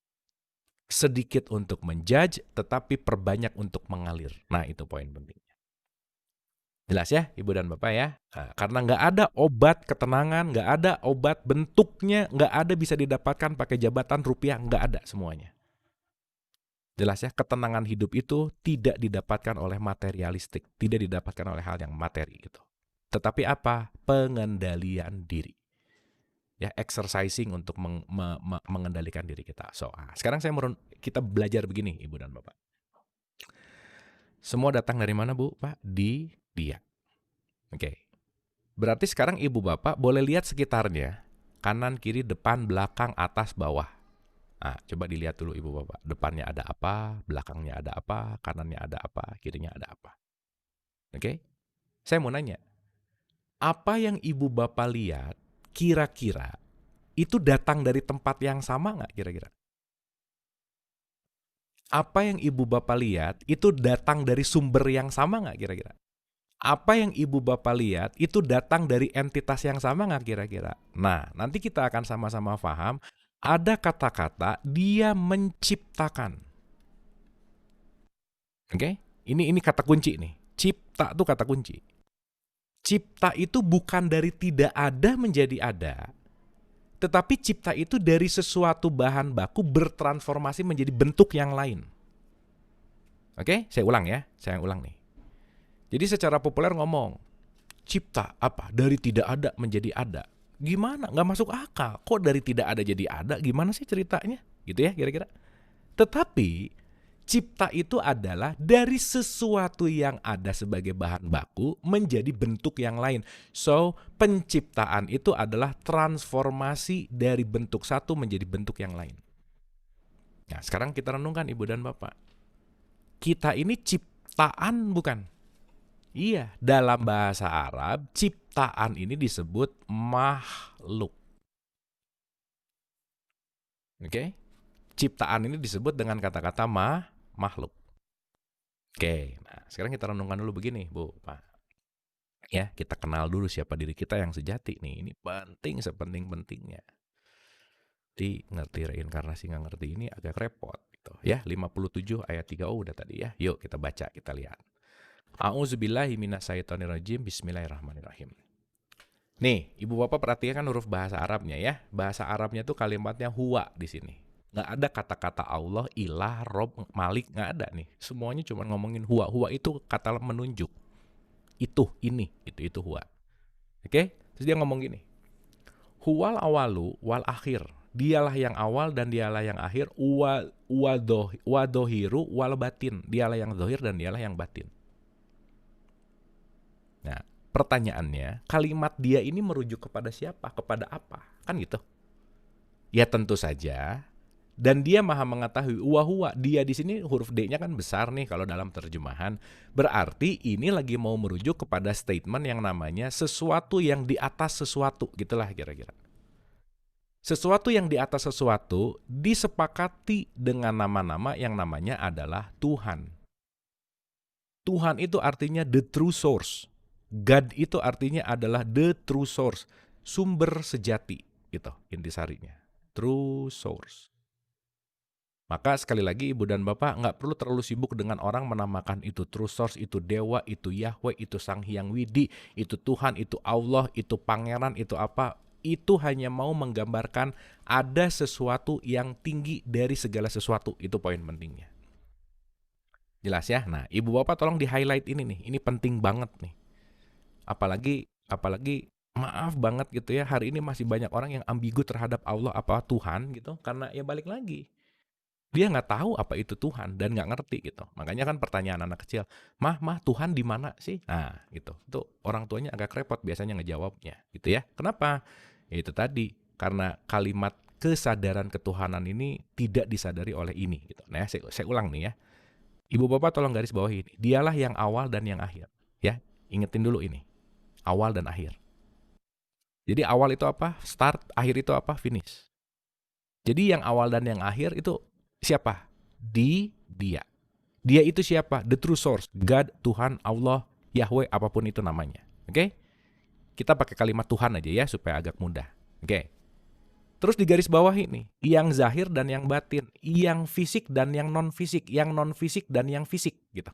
Sedikit untuk menjudge, tetapi perbanyak untuk mengalir. Nah, itu poin pentingnya. Jelas ya, Ibu dan Bapak ya? Nah, karena nggak ada obat ketenangan, nggak ada obat bentuknya, nggak ada bisa didapatkan pakai jabatan rupiah, nggak ada semuanya. Jelas ya, ketenangan hidup itu tidak didapatkan oleh materialistik, tidak didapatkan oleh hal yang materi gitu. Tetapi apa? Pengendalian diri. Ya, exercising untuk mengendalikan diri kita. So, sekarang kita belajar begini, Ibu dan Bapak. Semua datang dari mana, Bu? Pak? Di dia. Oke. Berarti sekarang Ibu Bapak boleh lihat sekitarnya. Kanan, kiri, depan, belakang, atas, bawah. Nah, coba dilihat dulu Ibu Bapak. Depannya ada apa, belakangnya ada apa, kanannya ada apa, kirinya ada apa. Oke? Saya mau nanya. Apa yang Ibu Bapak lihat kira-kira itu datang dari tempat yang sama nggak kira-kira? Apa yang Ibu Bapak lihat itu datang dari sumber yang sama nggak kira-kira? Apa yang Ibu Bapak lihat itu datang dari entitas yang sama nggak kira-kira? Nah, nanti kita akan sama-sama paham, ada kata-kata dia menciptakan. Oke? Ini kata kunci nih. Cipta itu kata kunci. Cipta itu bukan dari tidak ada menjadi ada, tetapi cipta itu dari sesuatu bahan baku bertransformasi menjadi bentuk yang lain. Oke? Saya ulang ya. Saya ulang nih. Jadi secara populer ngomong, cipta apa? Dari tidak ada menjadi ada. Gimana? Nggak masuk akal. Kok dari tidak ada jadi ada? Gimana sih ceritanya? Gitu ya kira-kira. Tetapi Cipta itu adalah dari sesuatu yang ada sebagai bahan baku menjadi bentuk yang lain. So, penciptaan itu adalah transformasi dari bentuk satu menjadi bentuk yang lain. Nah, sekarang kita renungkan Ibu dan Bapak. Kita ini ciptaan bukan? Iya, dalam bahasa Arab, ciptaan ini disebut makhluk. Oke? Ciptaan ini disebut dengan kata-kata makhluk. Oke, nah sekarang kita renungkan dulu begini, Bu, Pak. Ya, kita kenal dulu siapa diri kita yang sejati nih. Ini penting sepenting-pentingnya. Di ngerti reinkarnasi nggak ngerti ini agak repot gitu. Ya, 57 ayat 3 udah tadi ya. Yuk kita baca, kita lihat. A'udzubillahi minasyaitonirrajim. Bismillahirrahmanirrahim. Nih, Ibu Bapak perhatikan huruf bahasa Arabnya ya. Bahasa Arabnya tuh kalimatnya huwa di sini. Nggak ada kata-kata Allah, ilah, rob, malik, nggak ada nih. Semuanya cuma ngomongin huwa. Huwa itu kata menunjuk. Itu, ini, itu huwa. Oke? Terus dia ngomong gini. Huwal awalu wal akhir. Dialah yang awal dan dialah yang akhir. Wadohiru wal batin. Dialah yang zohir dan dialah yang batin. Nah, pertanyaannya, kalimat dia ini merujuk kepada siapa? Kepada apa? Kan gitu. Ya tentu saja. Dan dia maha mengetahui huwa. Dia di sini huruf D-nya kan besar nih kalau dalam terjemahan. Berarti ini lagi mau merujuk kepada statement yang namanya sesuatu yang di atas sesuatu. Gitulah kira-kira. Sesuatu yang di atas sesuatu disepakati dengan nama-nama yang namanya adalah Tuhan. Tuhan itu artinya the true source. God itu artinya adalah the true source. Sumber sejati. Gitu intisarinya. True source. Maka sekali lagi Ibu dan Bapak nggak perlu terlalu sibuk dengan orang menamakan itu true source, itu dewa, itu Yahweh, itu Sang Hyang Widi, itu Tuhan, itu Allah, itu pangeran, itu apa. Itu hanya mau menggambarkan ada sesuatu yang tinggi dari segala sesuatu. Itu poin pentingnya. Jelas ya? Nah, Ibu Bapak tolong di-highlight ini nih. Ini penting banget nih. Apalagi maaf banget gitu ya, hari ini masih banyak orang yang ambigu terhadap Allah apa Tuhan gitu. Karena ya balik lagi. Dia nggak tahu apa itu Tuhan dan nggak ngerti gitu. Makanya kan pertanyaan anak kecil, mah Tuhan di mana sih? Nah gitu. Itu orang tuanya agak repot biasanya ngejawabnya gitu ya. Kenapa? Ya itu tadi karena kalimat kesadaran ketuhanan ini tidak disadari oleh ini gitu. Nah saya ulang nih ya. Ibu Bapak tolong garis bawahi ini. Dialah yang awal dan yang akhir. Ya, ingetin dulu ini. Awal dan akhir. Jadi awal itu apa? Start, akhir itu apa? Finish. Jadi yang awal dan yang akhir itu siapa? Dia. Dia itu siapa? The true source. God, Tuhan, Allah, Yahweh, apapun itu namanya. Oke? Kita pakai kalimat Tuhan aja ya supaya agak mudah. Oke. Terus di garis bawah ini, yang zahir dan yang batin, yang fisik dan yang non fisik, yang non fisik dan yang fisik gitu.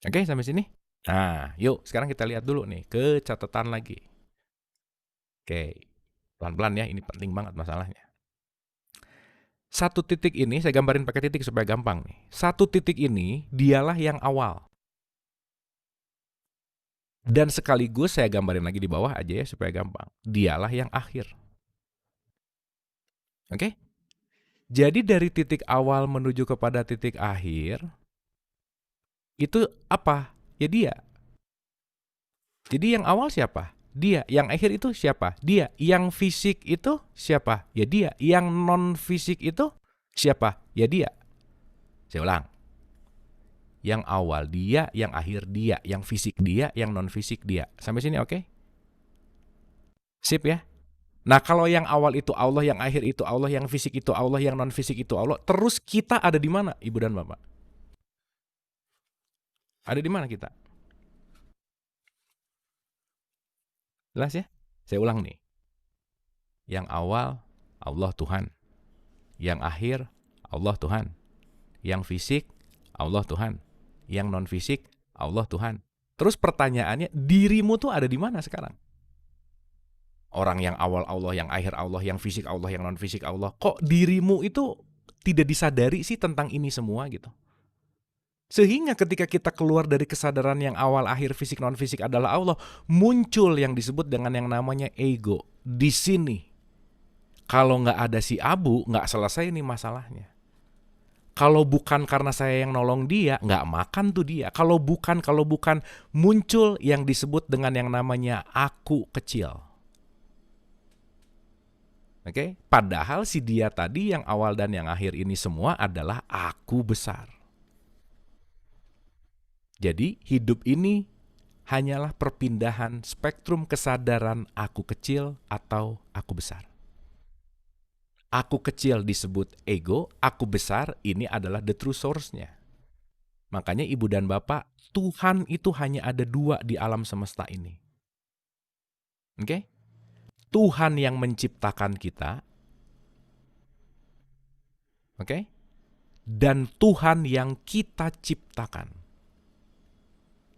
Oke, sampai sini? Nah, yuk sekarang kita lihat dulu nih ke catatan lagi. Oke. Pelan-pelan ya, ini penting banget masalahnya. Satu titik ini, saya gambarin pakai titik supaya gampang nih. Satu titik ini, dialah yang awal. Dan sekaligus saya gambarin lagi di bawah aja ya supaya gampang. Dialah yang akhir. Oke? Jadi dari titik awal menuju kepada titik akhir, itu apa? Ya dia. Jadi yang awal siapa? Dia. Yang akhir itu siapa? Dia. Yang fisik itu siapa? Ya dia. Yang non fisik itu siapa? Ya dia. Saya ulang. Yang awal dia, yang akhir dia, yang fisik dia, yang non fisik dia. Sampai sini oke? Sip ya? Nah kalau yang awal itu Allah, yang akhir itu Allah, yang fisik itu Allah, yang non fisik itu Allah, terus kita ada di mana, Ibu dan Bapak? Ada di mana kita? Jelas ya? Saya ulang nih. Yang awal Allah Tuhan. Yang akhir Allah Tuhan. Yang fisik Allah Tuhan. Yang non fisik Allah Tuhan. Terus pertanyaannya, dirimu tuh ada di mana sekarang? Orang yang awal Allah, yang akhir Allah, yang fisik Allah, yang non fisik Allah. Kok dirimu itu tidak disadari sih tentang ini semua gitu? Sehingga ketika kita keluar dari kesadaran yang awal akhir fisik non fisik adalah Allah, muncul yang disebut dengan yang namanya ego. Di sini, kalau nggak ada si Abu, nggak selesai nih masalahnya. Kalau bukan karena saya yang nolong dia, nggak makan tuh dia. Kalau bukan muncul yang disebut dengan yang namanya aku kecil. Oke? Padahal si dia tadi yang awal dan yang akhir ini semua adalah aku besar. Jadi hidup ini hanyalah perpindahan spektrum kesadaran aku kecil atau aku besar. Aku kecil disebut ego, aku besar ini adalah the true source-nya. Makanya ibu dan bapak, Tuhan itu hanya ada dua di alam semesta ini. Oke? Tuhan yang menciptakan kita, oke? Dan Tuhan yang kita ciptakan.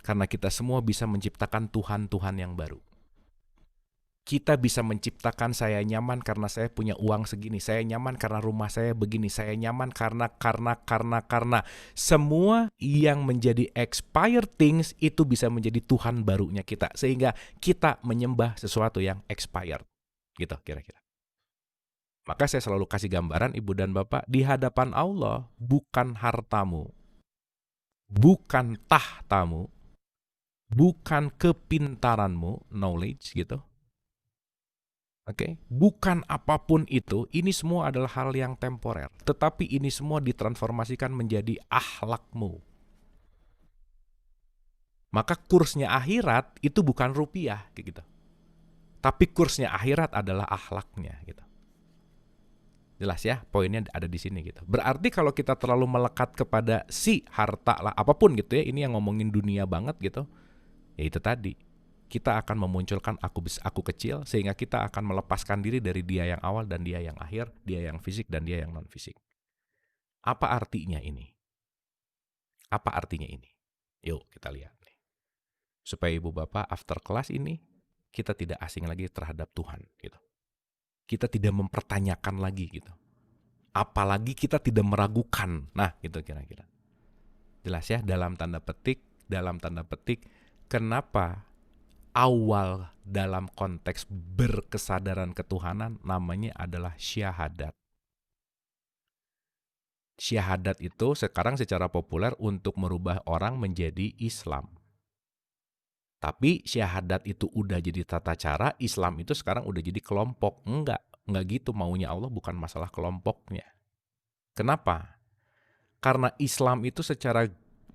Karena kita semua bisa menciptakan Tuhan-Tuhan yang baru. Kita bisa menciptakan saya nyaman karena saya punya uang segini, saya nyaman karena rumah saya begini, saya nyaman karena. Semua yang menjadi expired things itu bisa menjadi Tuhan barunya kita. Sehingga kita menyembah sesuatu yang expired. Gitu kira-kira. Maka saya selalu kasih gambaran ibu dan bapak, di hadapan Allah bukan hartamu, bukan tahtamu, bukan kepintaranmu, knowledge gitu. Oke, bukan apapun itu, ini semua adalah hal yang temporer. Tetapi ini semua ditransformasikan menjadi akhlakmu. Maka kursnya akhirat itu bukan rupiah, kayak gitu. Tapi kursnya akhirat adalah akhlaknya, gitu. Jelas ya, poinnya ada di sini gitu. Berarti kalau kita terlalu melekat kepada si harta lah, apapun gitu ya, ini yang ngomongin dunia banget gitu. Ya itu tadi. Kita akan memunculkan aku kecil sehingga kita akan melepaskan diri dari dia yang awal dan dia yang akhir, dia yang fisik dan dia yang non-fisik. Apa artinya ini? Apa artinya ini? Yuk kita lihat nih. Supaya ibu bapak after class ini kita tidak asing lagi terhadap Tuhan gitu. Kita tidak mempertanyakan lagi gitu. Apalagi kita tidak meragukan. Nah, gitu kira-kira. Jelas ya, dalam tanda petik, kenapa awal dalam konteks berkesadaran ketuhanan namanya adalah syahadat. Syahadat itu sekarang secara populer untuk merubah orang menjadi Islam. Tapi syahadat itu udah jadi tata cara, Islam itu sekarang udah jadi kelompok. Enggak gitu maunya Allah, bukan masalah kelompoknya. Kenapa? Karena Islam itu secara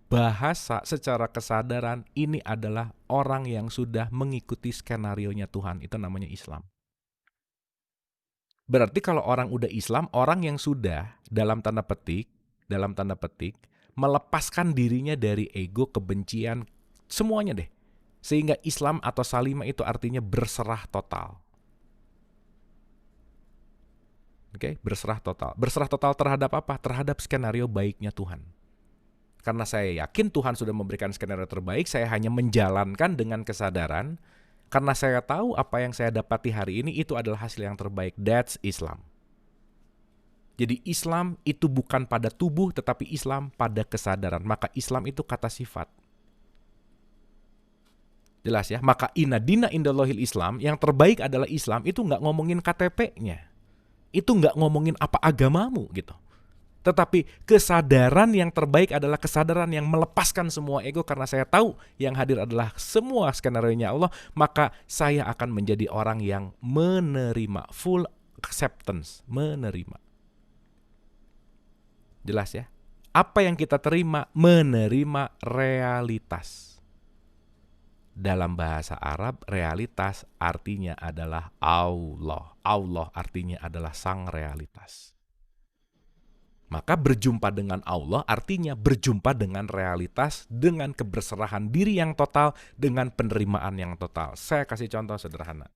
bahasa, secara kesadaran, ini adalah orang yang sudah mengikuti skenarionya Tuhan. Itu namanya Islam. Berarti kalau orang udah Islam, orang yang sudah dalam tanda petik, melepaskan dirinya dari ego, kebencian, semuanya deh. Sehingga Islam atau salimah itu artinya berserah total. Oke, berserah total. Berserah total terhadap apa? Terhadap skenario baiknya Tuhan. Karena saya yakin Tuhan sudah memberikan skenario terbaik, saya hanya menjalankan dengan kesadaran. Karena saya tahu apa yang saya dapati hari ini itu adalah hasil yang terbaik. That's Islam. Jadi Islam itu bukan pada tubuh, tetapi Islam pada kesadaran. Maka Islam itu kata sifat. Jelas ya? Maka inna dina indallahil Islam, yang terbaik adalah Islam, itu nggak ngomongin KTP-nya. Itu nggak ngomongin apa agamamu gitu. Tetapi kesadaran yang terbaik adalah kesadaran yang melepaskan semua ego. Karena saya tahu yang hadir adalah semua skenario-nya Allah. Maka saya akan menjadi orang yang menerima. Full acceptance. Menerima. Jelas ya? Apa yang kita terima? Menerima realitas. Dalam bahasa Arab, realitas artinya adalah Allah. Allah artinya adalah sang realitas. Maka berjumpa dengan Allah artinya berjumpa dengan realitas, dengan keberserahan diri yang total, dengan penerimaan yang total. Saya kasih contoh sederhana.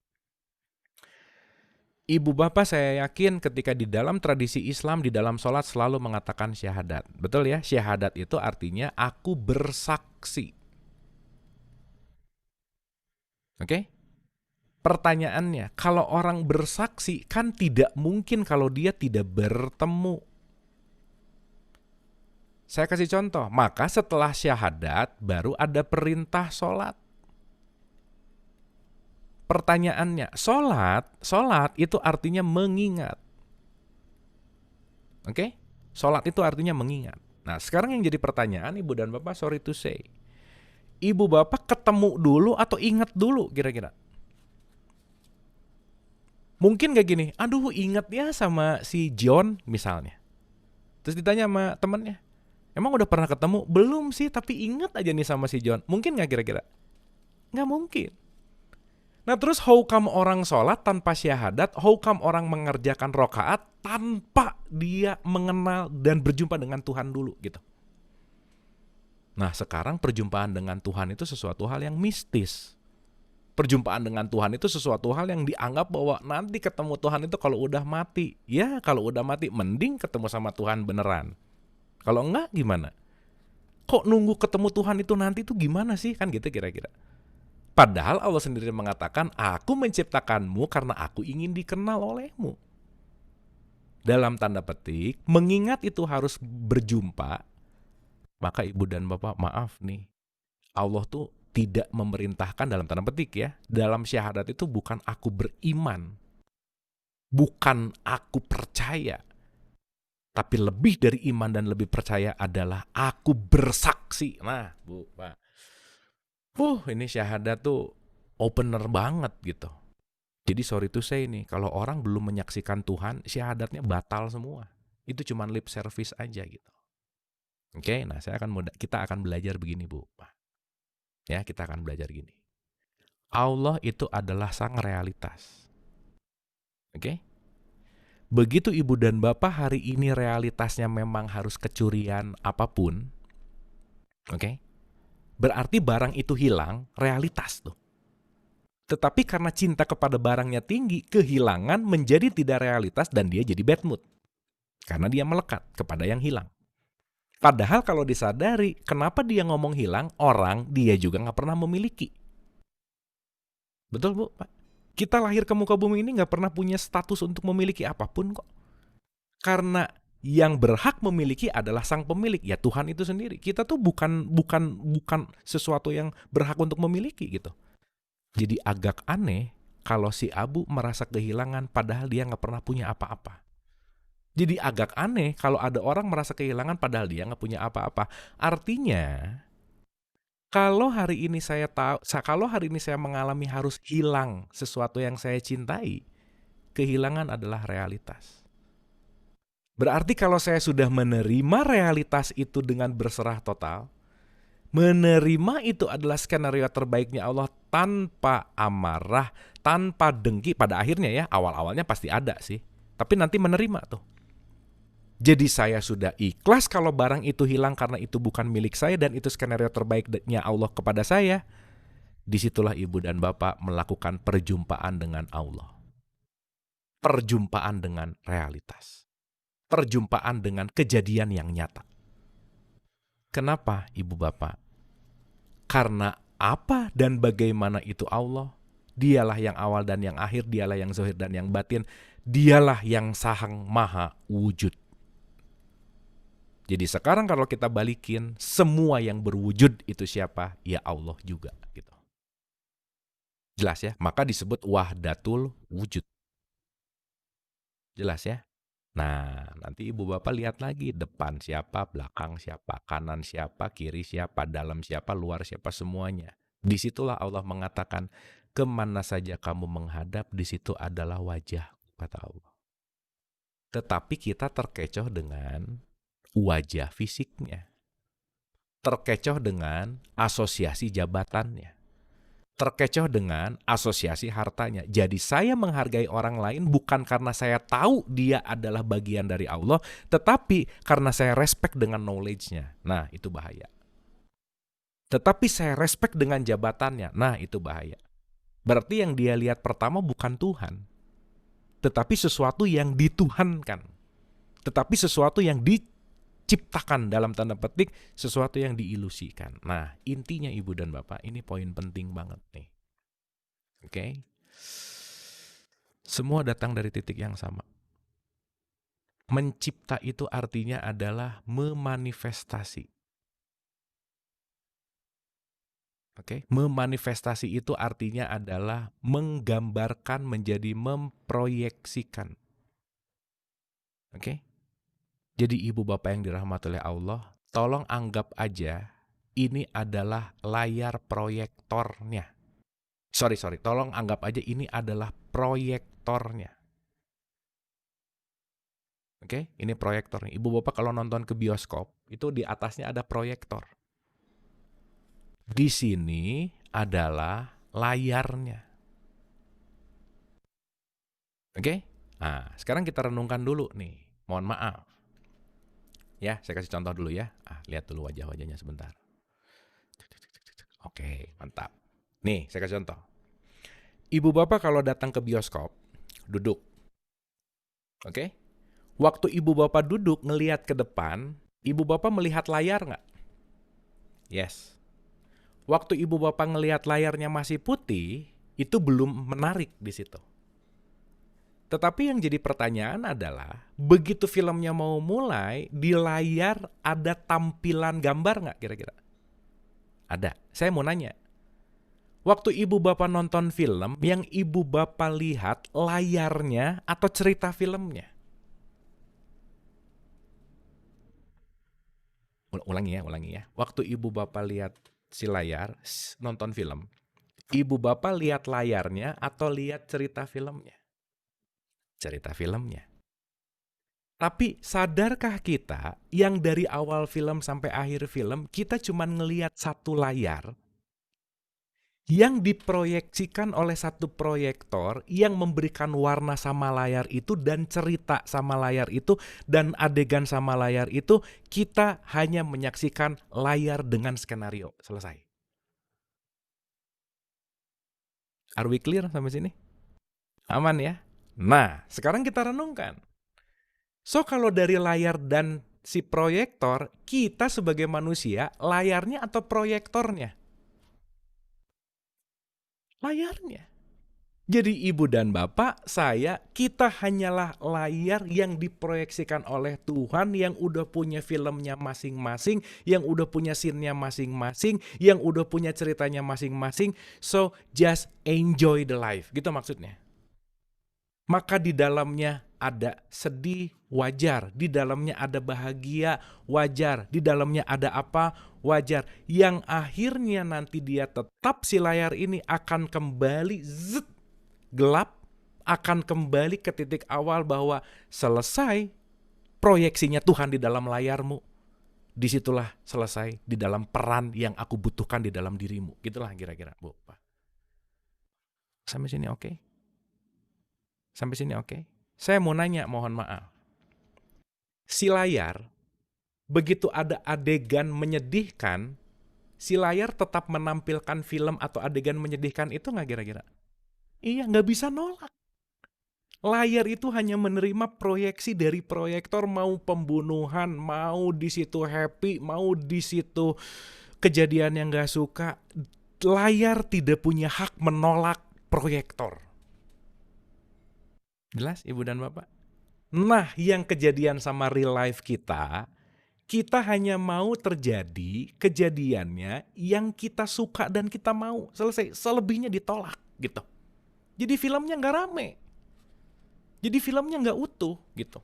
Ibu bapak saya yakin ketika di dalam tradisi Islam, di dalam sholat selalu mengatakan syahadat. Betul ya? Syahadat itu artinya aku bersaksi. Oke? Pertanyaannya, kalau orang bersaksi kan tidak mungkin kalau dia tidak bertemu. Saya kasih contoh, maka setelah syahadat baru ada perintah sholat. Pertanyaannya, sholat itu artinya mengingat. Oke? Sholat itu artinya mengingat. Nah, sekarang yang jadi pertanyaan Ibu dan Bapak, sorry to say, Ibu Bapak ketemu dulu atau ingat dulu kira-kira? Mungkin gak gini, aduh ingat ya sama si John misalnya. Terus ditanya sama temennya, emang udah pernah ketemu? Belum sih, tapi ingat aja nih sama si John. Mungkin gak kira-kira? Nggak mungkin. Nah terus how come orang sholat tanpa syahadat, how come orang mengerjakan rokaat tanpa dia mengenal dan berjumpa dengan Tuhan dulu gitu. Nah sekarang perjumpaan dengan Tuhan itu sesuatu hal yang mistis. Perjumpaan dengan Tuhan itu sesuatu hal yang dianggap bahwa nanti ketemu Tuhan itu kalau udah mati. Ya kalau udah mati mending ketemu sama Tuhan beneran. Kalau enggak gimana? Kok nunggu ketemu Tuhan itu nanti tuh gimana sih? Kan gitu kira-kira. Padahal Allah sendiri mengatakan, aku menciptakanmu karena aku ingin dikenal olehmu. Dalam tanda petik, mengingat itu harus berjumpa, maka Ibu dan Bapak maaf nih, Allah tuh tidak memerintahkan dalam tanda petik ya, dalam syahadat itu bukan aku beriman, bukan aku percaya, tapi lebih dari iman dan lebih percaya adalah aku bersaksi. Nah, Bu, Pak. Ini syahadat tuh opener banget gitu. Jadi sorry to say nih, kalau orang belum menyaksikan Tuhan, syahadatnya batal semua. Itu cuma lip service aja gitu. Oke, nah kita akan belajar begini Bu. Ya, kita akan belajar gini. Allah itu adalah sang realitas. Oke? Begitu Ibu dan Bapak hari ini realitasnya memang harus kecurian apapun, oke? Berarti barang itu hilang, realitas tuh. Tetapi karena cinta kepada barangnya tinggi, kehilangan menjadi tidak realitas dan dia jadi bad mood. Karena dia melekat kepada yang hilang. Padahal kalau disadari, kenapa dia ngomong hilang, orang dia juga gak pernah memiliki. Betul Bu, Pak? Kita lahir ke muka bumi ini gak pernah punya status untuk memiliki apapun kok. Karena yang berhak memiliki adalah sang pemilik, ya Tuhan itu sendiri. Kita tuh bukan sesuatu yang berhak untuk memiliki gitu. Jadi agak aneh kalau si Abu merasa kehilangan padahal dia gak pernah punya apa-apa. Jadi agak aneh kalau ada orang merasa kehilangan padahal dia gak punya apa-apa. Artinya, kalau hari ini saya mengalami harus hilang sesuatu yang saya cintai, kehilangan adalah realitas. Berarti kalau saya sudah menerima realitas itu dengan berserah total, menerima itu adalah skenario terbaiknya Allah tanpa amarah, tanpa dengki. Pada akhirnya ya, awal-awalnya pasti ada sih. Tapi nanti menerima tuh. Jadi saya sudah ikhlas kalau barang itu hilang karena itu bukan milik saya dan itu skenario terbaiknya Allah kepada saya. Disitulah Ibu dan Bapak melakukan perjumpaan dengan Allah. Perjumpaan dengan realitas. Perjumpaan dengan kejadian yang nyata. Kenapa Ibu Bapak? Karena apa dan bagaimana itu Allah. Dialah yang awal dan yang akhir, dialah yang zahir dan yang batin. Dialah yang sahang maha wujud. Jadi sekarang kalau kita balikin, semua yang berwujud itu siapa? Ya Allah juga gitu. Jelas ya? Maka disebut wahdatul wujud. Jelas ya? Nah, nanti Ibu Bapak lihat lagi depan siapa, belakang siapa, kanan siapa, kiri siapa, dalam siapa, luar siapa, semuanya. Disitulah Allah mengatakan, kemana saja kamu menghadap, disitu adalah wajah, kata Allah. Tetapi kita terkecoh dengan wajah fisiknya. Terkecoh dengan asosiasi jabatannya. Terkecoh dengan asosiasi hartanya. Jadi saya menghargai orang lain bukan karena saya tahu dia adalah bagian dari Allah, tetapi karena saya respect dengan knowledge-nya. Nah, itu bahaya. Tetapi saya respect dengan jabatannya. Nah, itu bahaya. Berarti yang dia lihat pertama bukan Tuhan, tetapi sesuatu yang dituhankan. Tetapi sesuatu yang diciptakan dalam tanda petik, sesuatu yang diilusikan. Nah, intinya Ibu dan Bapak, ini poin penting banget nih. Oke? Semua datang dari titik yang sama. Mencipta itu artinya adalah memanifestasi. Oke? Memanifestasi itu artinya adalah menggambarkan menjadi memproyeksikan. Oke? Jadi ibu bapak yang dirahmati oleh Allah, tolong anggap aja ini adalah layar proyektornya. Sorry, tolong anggap aja ini adalah proyektornya. Oke, ini proyektornya. Ibu bapak kalau nonton ke bioskop, itu di atasnya ada proyektor. Di sini adalah layarnya. Oke? Nah, sekarang kita renungkan dulu nih. Mohon maaf. Ya, saya kasih contoh dulu ya. Lihat dulu wajah-wajahnya sebentar. Oke, mantap. Nih, saya kasih contoh. Ibu bapak kalau datang ke bioskop, duduk. Oke? Waktu ibu bapak duduk ngelihat ke depan, ibu bapak melihat layar nggak? Yes. Waktu ibu bapak ngelihat layarnya masih putih, itu belum menarik di situ. Tetapi yang jadi pertanyaan adalah, begitu filmnya mau mulai, di layar ada tampilan gambar nggak kira-kira? Ada. Saya mau nanya, waktu ibu bapak nonton film, yang ibu bapak lihat layarnya atau cerita filmnya? Ulangi ya. Waktu ibu bapak lihat si layar, nonton film, ibu bapak lihat layarnya atau lihat cerita filmnya? Cerita filmnya. Tapi sadarkah kita yang dari awal film sampai akhir film kita cuma ngelihat satu layar yang diproyeksikan oleh satu proyektor yang memberikan warna sama layar itu dan cerita sama layar itu dan adegan sama layar itu, kita hanya menyaksikan layar dengan skenario. Selesai. Are we clear sampai sini? Aman ya? Nah, sekarang kita renungkan. So, kalau dari layar dan si proyektor, kita sebagai manusia, layarnya atau proyektornya? Layarnya. Jadi ibu dan bapak, saya, kita hanyalah layar yang diproyeksikan oleh Tuhan, yang udah punya filmnya masing-masing, yang udah punya scene-nya masing-masing, yang udah punya ceritanya masing-masing. So, just enjoy the life. Gitu maksudnya. Maka di dalamnya ada sedih, wajar. Di dalamnya ada bahagia, wajar. Di dalamnya ada apa? Wajar. Yang akhirnya nanti dia tetap si layar ini akan kembali gelap, akan kembali ke titik awal bahwa selesai proyeksinya Tuhan di dalam layarmu. Disitulah selesai di dalam peran yang aku butuhkan di dalam dirimu. Gitulah kira-kira, Bu. Sampai sini oke? Sampai sini oke? Saya mau nanya, mohon maaf. Si layar, begitu ada adegan menyedihkan, si layar tetap menampilkan film atau adegan menyedihkan itu nggak kira-kira? Iya, nggak bisa nolak. Layar itu hanya menerima proyeksi dari proyektor, mau pembunuhan, mau di situ happy, mau di situ kejadian yang nggak suka. Layar tidak punya hak menolak proyektor. Jelas, Ibu dan Bapak? Nah, yang kejadian sama real life kita hanya mau terjadi kejadiannya yang kita suka dan kita mau. Selesai, selebihnya ditolak gitu. Jadi filmnya nggak rame. Jadi filmnya nggak utuh gitu.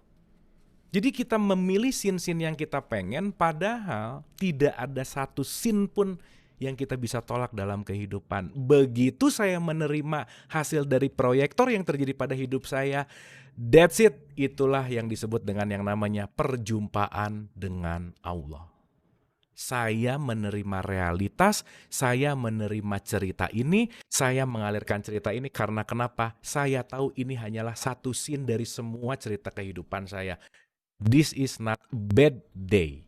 Jadi kita memilih scene-scene yang kita pengen, padahal tidak ada satu scene pun yang kita bisa tolak dalam kehidupan. Begitu saya menerima hasil dari proyektor yang terjadi pada hidup saya, that's it. Itulah yang disebut dengan yang namanya perjumpaan dengan Allah. Saya menerima realitas, saya menerima cerita ini, saya mengalirkan cerita ini karena kenapa? Saya tahu ini hanyalah satu scene dari semua cerita kehidupan saya. This is not bad day.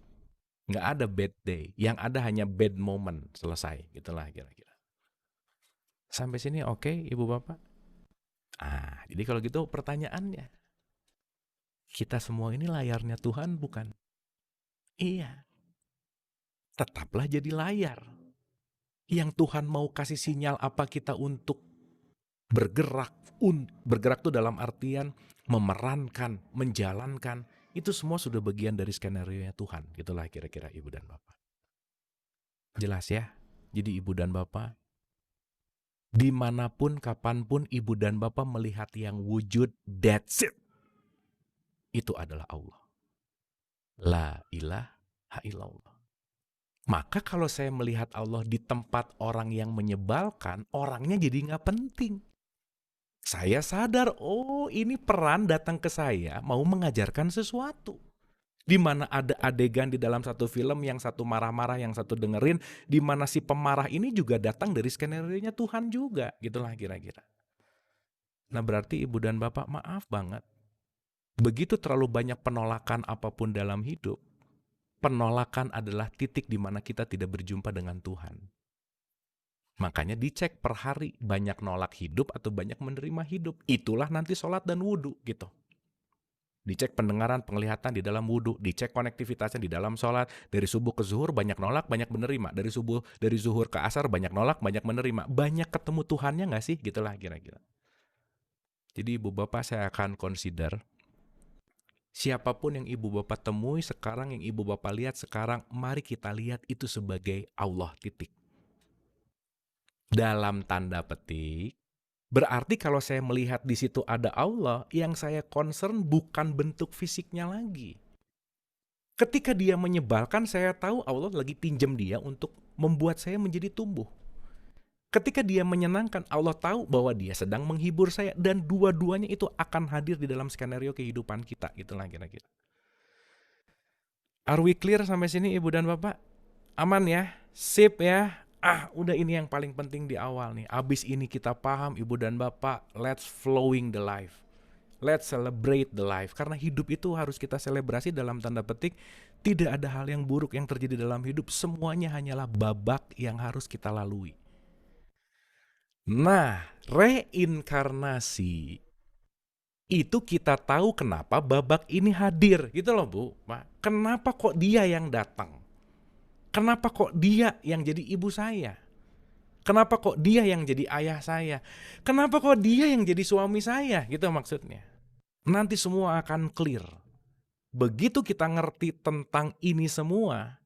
Nggak ada bad day. Yang ada hanya bad moment. Selesai. Itulah kira-kira. Sampai sini oke, Ibu Bapak? Jadi kalau gitu pertanyaannya. Kita semua ini layarnya Tuhan bukan? Iya. Tetaplah jadi layar. Yang Tuhan mau kasih sinyal apa kita untuk bergerak. Bergerak itu dalam artian memerankan, menjalankan. Itu semua sudah bagian dari skenario-nya Tuhan. Itulah kira-kira Ibu dan Bapak. Jelas ya? Jadi Ibu dan Bapak, dimanapun, kapanpun Ibu dan Bapak melihat yang wujud, that's it. Itu adalah Allah. La ilaha illallah. Maka kalau saya melihat Allah di tempat orang yang menyebalkan, orangnya jadi nggak penting. Saya sadar, oh ini peran datang ke saya mau mengajarkan sesuatu. Di mana ada adegan di dalam satu film yang satu marah-marah, yang satu dengerin, di mana si pemarah ini juga datang dari skenario-nya Tuhan juga, gitulah kira-kira. Nah berarti ibu dan bapak maaf banget. Begitu terlalu banyak penolakan apapun dalam hidup, penolakan adalah titik di mana kita tidak berjumpa dengan Tuhan. Makanya dicek per hari, banyak nolak hidup atau banyak menerima hidup. Itulah nanti sholat dan wudhu gitu. Dicek pendengaran, penglihatan di dalam wudhu, dicek konektivitasnya di dalam sholat. Dari subuh ke zuhur banyak nolak, banyak menerima. Dari zuhur ke asar banyak nolak, banyak menerima. Banyak ketemu Tuhannya nggak sih? Gitulah kira-kira. Jadi ibu bapak saya akan consider siapapun yang ibu bapak temui sekarang, yang ibu bapak lihat sekarang, mari kita lihat itu sebagai Allah, titik. Dalam tanda petik, berarti kalau saya melihat di situ ada Allah, yang saya concern bukan bentuk fisiknya lagi. Ketika dia menyebalkan, saya tahu Allah lagi pinjam dia untuk membuat saya menjadi tumbuh. Ketika dia menyenangkan, Allah tahu bahwa dia sedang menghibur saya, dan dua-duanya itu akan hadir di dalam skenario kehidupan kita. Itulah kira-kira. Are we clear sampai sini ibu dan bapak? Aman ya? Sip ya? Udah ini yang paling penting di awal nih. Abis ini kita paham ibu dan bapak, let's flowing the life. Let's celebrate the life. Karena hidup itu harus kita selebrasi dalam tanda petik. Tidak ada hal yang buruk yang terjadi dalam hidup. Semuanya hanyalah babak yang harus kita lalui. Nah, reinkarnasi itu kita tahu kenapa babak ini hadir. Gitu loh Bu. Kenapa kok dia yang datang? Kenapa kok dia yang jadi ibu saya? Kenapa kok dia yang jadi ayah saya? Kenapa kok dia yang jadi suami saya? Gitu maksudnya. Nanti semua akan clear. Begitu kita ngerti tentang ini semua,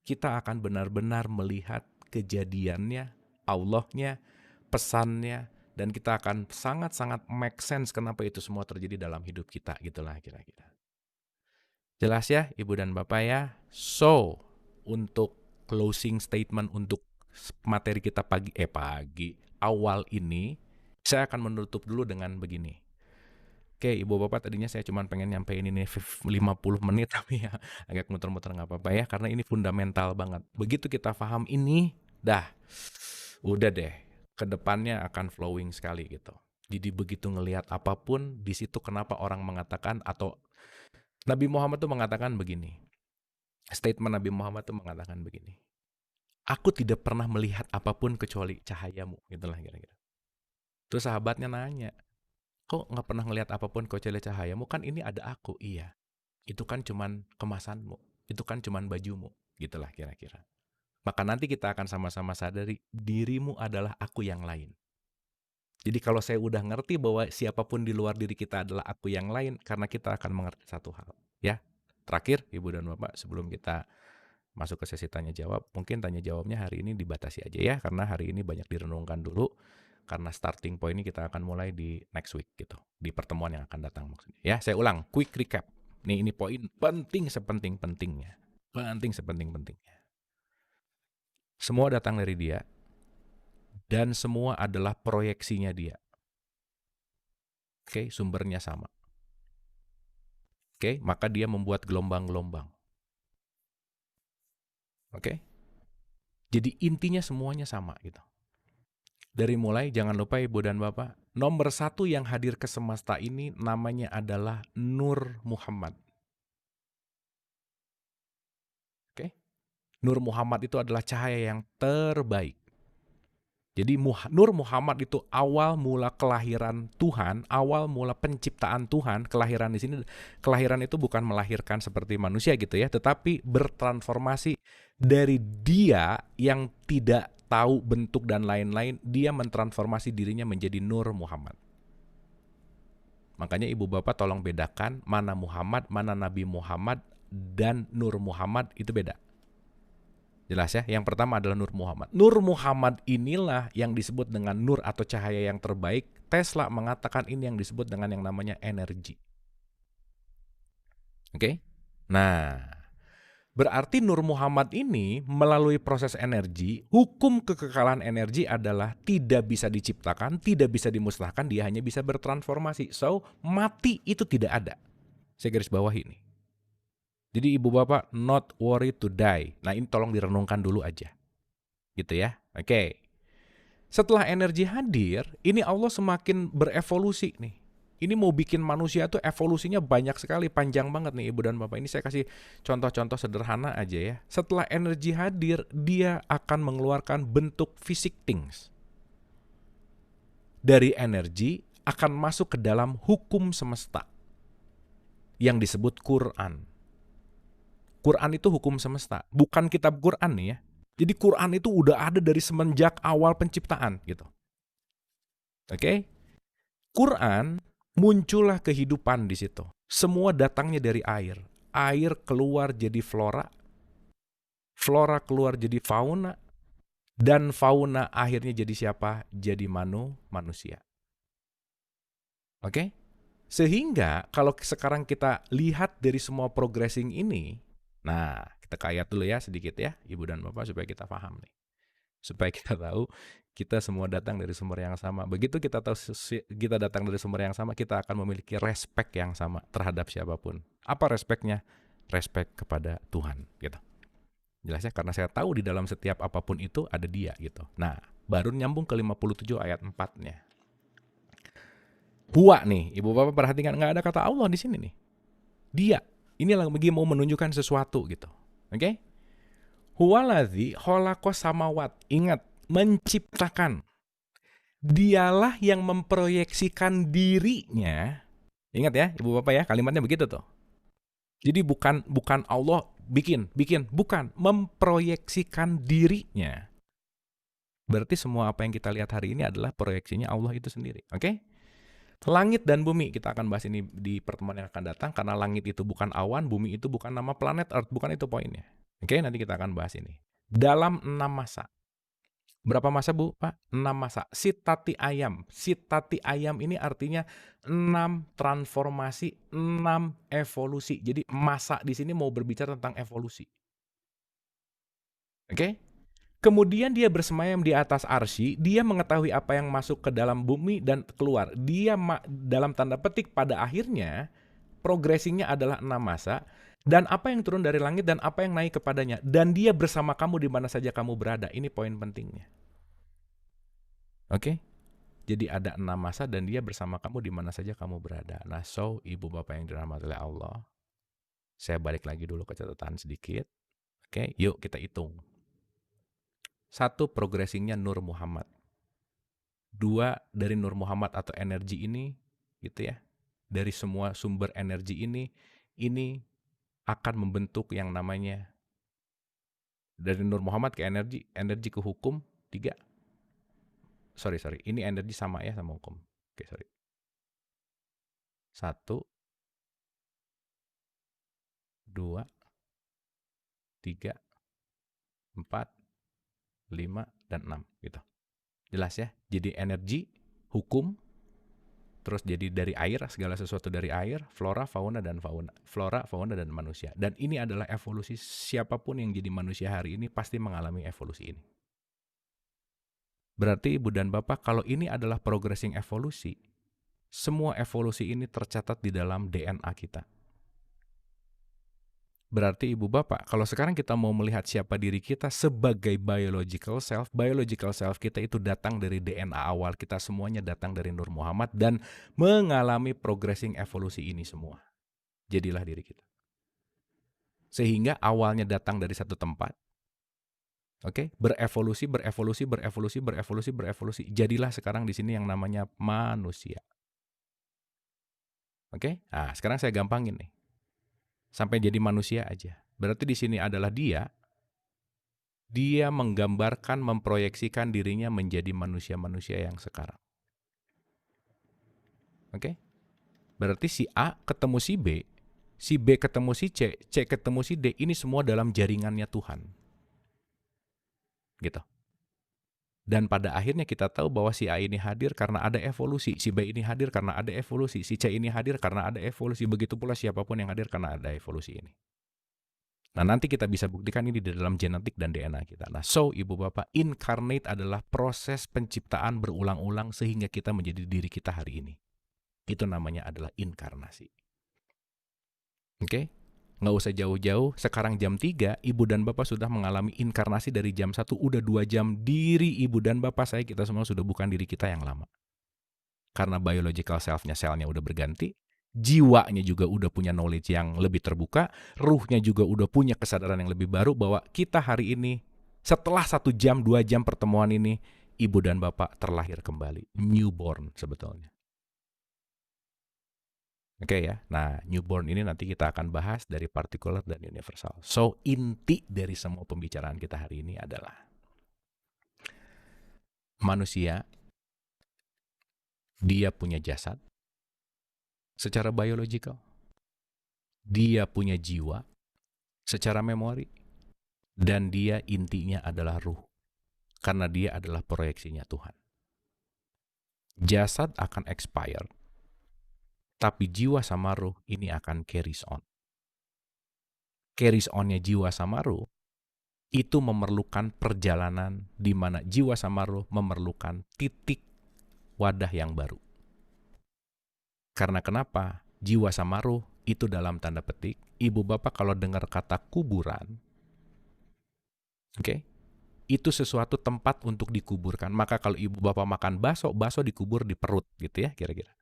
kita akan benar-benar melihat kejadiannya, Allahnya, pesannya, dan kita akan sangat-sangat make sense kenapa itu semua terjadi dalam hidup kita. Gitulah kira-kira. Jelas ya Ibu dan Bapak ya? So, untuk closing statement untuk materi kita pagi awal ini, saya akan menutup dulu dengan begini. Oke, Ibu Bapak tadinya saya cuma pengen nyampein ini 50 menit, tapi ya agak muter-muter nggak apa-apa ya, karena ini fundamental banget. Begitu kita paham ini, udah deh, kedepannya akan flowing sekali gitu. Jadi begitu ngelihat apapun, di situ kenapa orang mengatakan, atau Nabi Muhammad tuh mengatakan begini, statement Nabi Muhammad tuh mengatakan begini, aku tidak pernah melihat apapun kecuali cahayamu, gitulah kira-kira. Terus sahabatnya nanya, kok nggak pernah ngelihat apapun kecuali cahayamu? Kan ini ada aku. Iya, itu kan cuman kemasanmu, itu kan cuman bajumu, gitulah kira-kira. Maka nanti kita akan sama-sama sadari dirimu adalah aku yang lain. Jadi kalau saya udah ngerti bahwa siapapun di luar diri kita adalah aku yang lain, karena kita akan mengerti satu hal. Ya, terakhir Ibu dan Bapak, sebelum kita masuk ke sesi tanya jawab, mungkin tanya jawabnya hari ini dibatasi aja ya, karena hari ini banyak direnungkan dulu. Karena starting point ini kita akan mulai di next week gitu, di pertemuan yang akan datang maksudnya. Ya, saya ulang, quick recap. Ini poin penting sepenting-pentingnya. Penting sepenting-pentingnya. Semua datang dari dia, dan semua adalah proyeksinya dia. Oke, sumbernya sama. Oke, maka dia membuat gelombang-gelombang. Oke? Jadi intinya semuanya sama gitu. Dari mulai, jangan lupa Ibu dan Bapak, nomor 1 yang hadir ke semesta ini namanya adalah Nur Muhammad. Oke? Nur Muhammad itu adalah cahaya yang terbaik. Jadi Nur Muhammad itu awal mula kelahiran Tuhan, awal mula penciptaan Tuhan. Kelahiran di sini, kelahiran itu bukan melahirkan seperti manusia gitu ya, tetapi bertransformasi dari dia yang tidak tahu bentuk dan lain-lain, dia mentransformasi dirinya menjadi Nur Muhammad. Makanya Ibu Bapak tolong bedakan mana Muhammad, mana Nabi Muhammad, dan Nur Muhammad itu beda. Jelas ya, yang pertama adalah Nur Muhammad. Nur Muhammad inilah yang disebut dengan nur atau cahaya yang terbaik. Tesla mengatakan ini yang disebut dengan yang namanya energi. Oke? Nah, berarti Nur Muhammad ini melalui proses energi, hukum kekekalan energi adalah tidak bisa diciptakan, tidak bisa dimusnahkan, dia hanya bisa bertransformasi. So, mati itu tidak ada. Saya garis bawahi ini. Jadi ibu bapak, not worry to die. Nah ini tolong direnungkan dulu aja. Gitu ya. Oke. Setelah energi hadir, ini Allah semakin berevolusi nih. Ini mau bikin manusia tuh evolusinya banyak sekali, panjang banget nih ibu dan bapak. Ini saya kasih contoh-contoh sederhana aja ya. Setelah energi hadir, dia akan mengeluarkan bentuk fisik things. Dari energi akan masuk ke dalam hukum semesta yang disebut Quran. Quran itu hukum semesta, bukan kitab Quran nih ya. Jadi Quran itu udah ada dari semenjak awal penciptaan gitu. Oke? Quran muncullah kehidupan di situ. Semua datangnya dari air. Air keluar jadi flora, flora keluar jadi fauna, dan fauna akhirnya jadi siapa? Jadi manusia. Oke? Sehingga kalau sekarang kita lihat dari semua progressing ini, nah kita ke ayat dulu ya sedikit ya, ibu dan bapak supaya kita paham nih. Supaya kita tahu kita semua datang dari sumber yang sama. Begitu kita tahu kita datang dari sumber yang sama, kita akan memiliki respect yang sama terhadap siapapun. Apa respectnya? Respect kepada Tuhan gitu. Jelas ya, karena saya tahu di dalam setiap apapun itu ada dia gitu. Nah, baru nyambung ke 57 ayat 4-nya. Huwa nih, ibu bapak perhatikan, nggak ada kata Allah di sini nih. Dia, ini lagi mau menunjukkan sesuatu gitu. Oke? Huwaladzi khalaqas samawat. Ingat, menciptakan. Dialah yang memproyeksikan dirinya. Ingat ya, ibu bapak ya, kalimatnya begitu tuh. Jadi bukan Allah bikin, bukan, memproyeksikan dirinya. Berarti semua apa yang kita lihat hari ini adalah proyeksinya Allah itu sendiri. Oke? Langit dan bumi, kita akan bahas ini di pertemuan yang akan datang, karena langit itu bukan awan, bumi itu bukan nama planet Earth, bukan itu poinnya. Oke, nanti kita akan bahas ini. Dalam 6 masa. Berapa masa Bu? Pak? 6 masa. Sitati ayam. Sitati ayam ini artinya 6 transformasi, 6 evolusi. Jadi masa di sini mau berbicara tentang evolusi. Oke? Kemudian dia bersemayam di atas arsy, dia mengetahui apa yang masuk ke dalam bumi dan keluar. Dia dalam tanda petik pada akhirnya progressingnya adalah 6 masa, dan apa yang turun dari langit dan apa yang naik kepadanya, dan dia bersama kamu di mana saja kamu berada. Ini poin pentingnya. Oke? Jadi ada 6 masa dan dia bersama kamu di mana saja kamu berada. Nah, so ibu bapak yang dirahmati oleh Allah, saya balik lagi dulu ke catatan sedikit. Oke, yuk kita hitung. 1, progressingnya Nur Muhammad. 2, dari Nur Muhammad atau energi ini, gitu ya. Dari semua sumber energi ini akan membentuk yang namanya dari Nur Muhammad ke energi ke hukum. 3. Sorry, ini energi sama ya sama hukum. Oke, sorry. 1, 2, 3, 4, 5, dan 6 gitu. Jelas ya? Jadi energi, hukum, terus jadi dari air, segala sesuatu dari air, flora, fauna, dan manusia. Dan ini adalah evolusi siapapun yang jadi manusia hari ini pasti mengalami evolusi ini. Berarti ibu dan bapak, kalau ini adalah progressing evolusi, semua evolusi ini tercatat di dalam DNA kita. Berarti ibu bapak, kalau sekarang kita mau melihat siapa diri kita sebagai biological self kita itu datang dari DNA awal kita, semuanya datang dari Nur Muhammad dan mengalami progressing evolusi ini semua. Jadilah diri kita. Sehingga awalnya datang dari satu tempat, oke, berevolusi. Jadilah sekarang di sini yang namanya manusia. Oke, nah sekarang saya gampangin nih. Sampai jadi manusia aja. Berarti di sini adalah dia menggambarkan, memproyeksikan dirinya menjadi manusia-manusia yang sekarang. Oke? Berarti si A ketemu si B ketemu si C ketemu si D, ini semua dalam jaringannya Tuhan. Gitu. Dan pada akhirnya kita tahu bahwa si A ini hadir karena ada evolusi, si B ini hadir karena ada evolusi, si C ini hadir karena ada evolusi, begitu pula siapapun yang hadir karena ada evolusi ini. Nah, nanti kita bisa buktikan ini di dalam genetik dan DNA kita. Nah, so Ibu Bapak, incarnate adalah proses penciptaan berulang-ulang sehingga kita menjadi diri kita hari ini. Itu namanya adalah inkarnasi. Oke? Nggak usah jauh-jauh, sekarang jam 3, Ibu dan Bapak sudah mengalami inkarnasi dari jam 1, udah 2 jam, diri Ibu dan Bapak saya, kita semua sudah bukan diri kita yang lama. Karena biological self-nya, selnya udah berganti, jiwanya juga udah punya knowledge yang lebih terbuka, ruhnya juga udah punya kesadaran yang lebih baru bahwa kita hari ini, setelah 1 jam, 2 jam pertemuan ini, Ibu dan Bapak terlahir kembali. Newborn sebetulnya. Oke ya, nah newborn ini nanti kita akan bahas dari partikular dan universal. So, inti dari semua pembicaraan kita hari ini adalah manusia, dia punya jasad secara biological, dia punya jiwa secara memori, dan dia intinya adalah ruh, karena dia adalah proyeksinya Tuhan. Jasad akan expire, tapi jiwa sama ruh ini akan carries on. Carries on-nya jiwa sama ruh itu memerlukan perjalanan di mana jiwa sama ruh memerlukan titik wadah yang baru. Karena kenapa? Jiwa sama ruh itu dalam tanda petik, Ibu Bapak kalau dengar kata kuburan, oke, itu sesuatu tempat untuk dikuburkan. Maka kalau Ibu Bapak makan bakso, bakso dikubur di perut gitu ya kira-kira.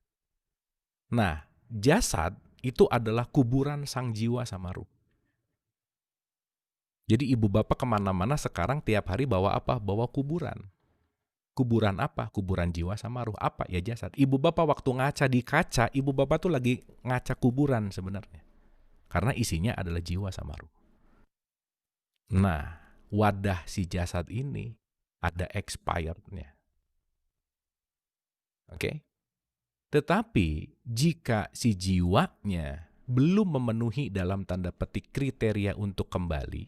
Nah, jasad itu adalah kuburan sang jiwa sama ruh. Jadi Ibu Bapak kemana-mana sekarang tiap hari bawa apa? Bawa kuburan. Kuburan apa? Kuburan jiwa sama ruh. Apa? Ya jasad. Ibu Bapak waktu ngaca di kaca, Ibu Bapak tuh lagi ngaca kuburan sebenarnya. Karena isinya adalah jiwa sama ruh. Nah, wadah si jasad ini ada expired-nya. Oke? Tetapi jika si jiwanya belum memenuhi dalam tanda petik kriteria untuk kembali,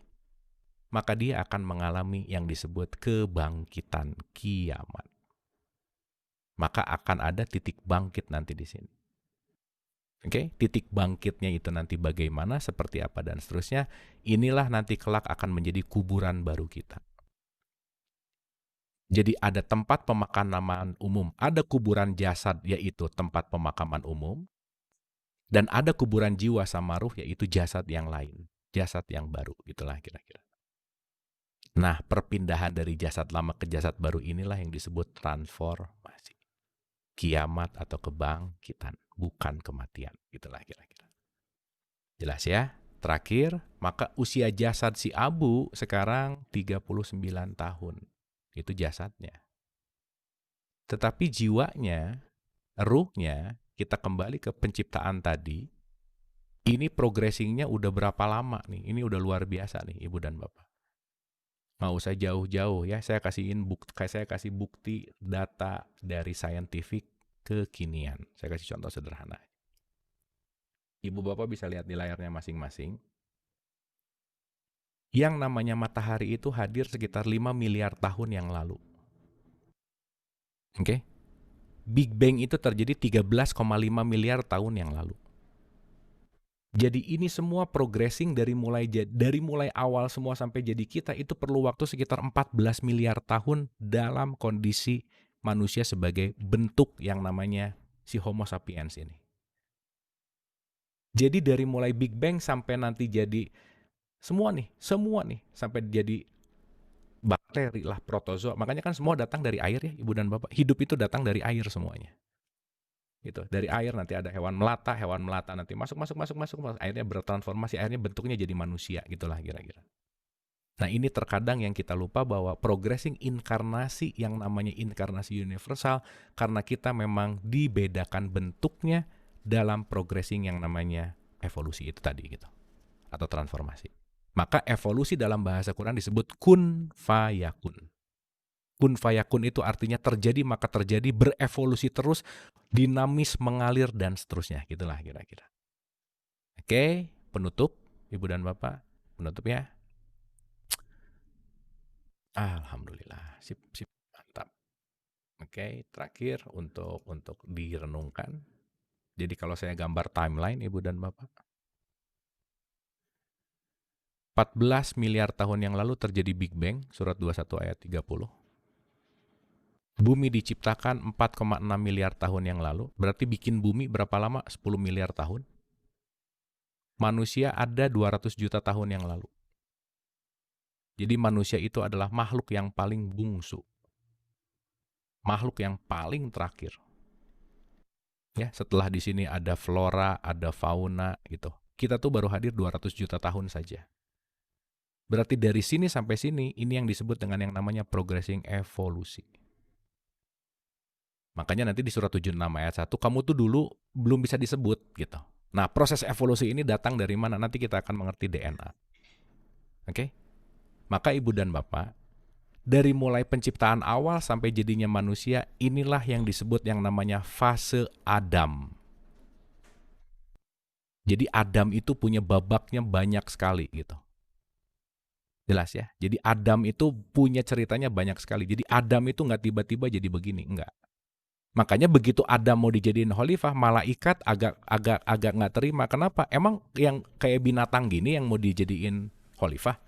maka dia akan mengalami yang disebut kebangkitan kiamat. Maka akan ada titik bangkit nanti di sini. Oke, titik bangkitnya itu nanti bagaimana, seperti apa, dan seterusnya. Inilah nanti kelak akan menjadi kuburan baru kita. Jadi ada tempat pemakaman umum, ada kuburan jasad yaitu tempat pemakaman umum, dan ada kuburan jiwa sama ruh yaitu jasad yang lain, jasad yang baru, itulah kira-kira. Nah, perpindahan dari jasad lama ke jasad baru inilah yang disebut transformasi. Kiamat atau kebangkitan, bukan kematian. Itulah kira-kira. Jelas ya? Terakhir, maka usia jasad si Abu sekarang 39 tahun. Itu jasadnya. Tetapi jiwanya, ruhnya, kita kembali ke penciptaan tadi, ini progressingnya udah berapa lama nih? Ini udah luar biasa nih, Ibu dan Bapak. Nggak usah jauh-jauh ya, saya kasih bukti data dari scientific kekinian. Saya kasih contoh sederhana. Ibu Bapak bisa lihat di layarnya masing-masing. Yang namanya matahari itu hadir sekitar 5 miliar tahun yang lalu. Oke? Big Bang itu terjadi 13,5 miliar tahun yang lalu. Jadi ini semua progressing dari mulai awal semua sampai jadi kita itu perlu waktu sekitar 14 miliar tahun dalam kondisi manusia sebagai bentuk yang namanya si Homo sapiens ini. Jadi dari mulai Big Bang sampai nanti jadi semua nih sampai jadi bakteri lah, protozoa. Makanya kan semua datang dari air ya, Ibu dan Bapak. Hidup itu datang dari air semuanya. Gitu. Dari air nanti ada hewan melata nanti masuk, akhirnya bertransformasi, akhirnya bentuknya jadi manusia, gitulah kira-kira. Nah, ini terkadang yang kita lupa bahwa progressing inkarnasi yang namanya inkarnasi universal karena kita memang dibedakan bentuknya dalam progressing yang namanya evolusi itu tadi gitu. Atau transformasi. Maka evolusi dalam bahasa Quran disebut kun fayakun. Kun fayakun itu artinya terjadi maka terjadi, berevolusi terus, dinamis, mengalir, dan seterusnya. Gitulah kira-kira. Oke, penutup, Ibu dan Bapak. Penutup ya. Alhamdulillah, sip, mantap. Oke, terakhir untuk direnungkan. Jadi kalau saya gambar timeline, Ibu dan Bapak. 14 miliar tahun yang lalu terjadi Big Bang, surat 21 ayat 30. Bumi diciptakan 4,6 miliar tahun yang lalu, berarti bikin bumi berapa lama? 10 miliar tahun. Manusia ada 200 juta tahun yang lalu. Jadi manusia itu adalah makhluk yang paling bungsu. Makhluk yang paling terakhir. Ya, setelah di sini ada flora, ada fauna gitu. Kita tuh baru hadir 200 juta tahun saja. Berarti dari sini sampai sini, ini yang disebut dengan yang namanya progressing evolusi. Makanya nanti di surat 76 ayat 1, kamu tuh dulu belum bisa disebut gitu. Nah, proses evolusi ini datang dari mana? Nanti kita akan mengerti DNA. Oke? Maka ibu dan bapak, dari mulai penciptaan awal sampai jadinya manusia, inilah yang disebut yang namanya fase Adam. Jadi Adam itu punya babaknya banyak sekali gitu. Jelas ya? Jadi Adam itu punya ceritanya banyak sekali. Jadi Adam itu nggak tiba-tiba jadi begini, enggak. Makanya begitu Adam mau dijadiin khalifah, malaikat agak nggak terima. Kenapa? Emang yang kayak binatang gini yang mau dijadiin khalifah?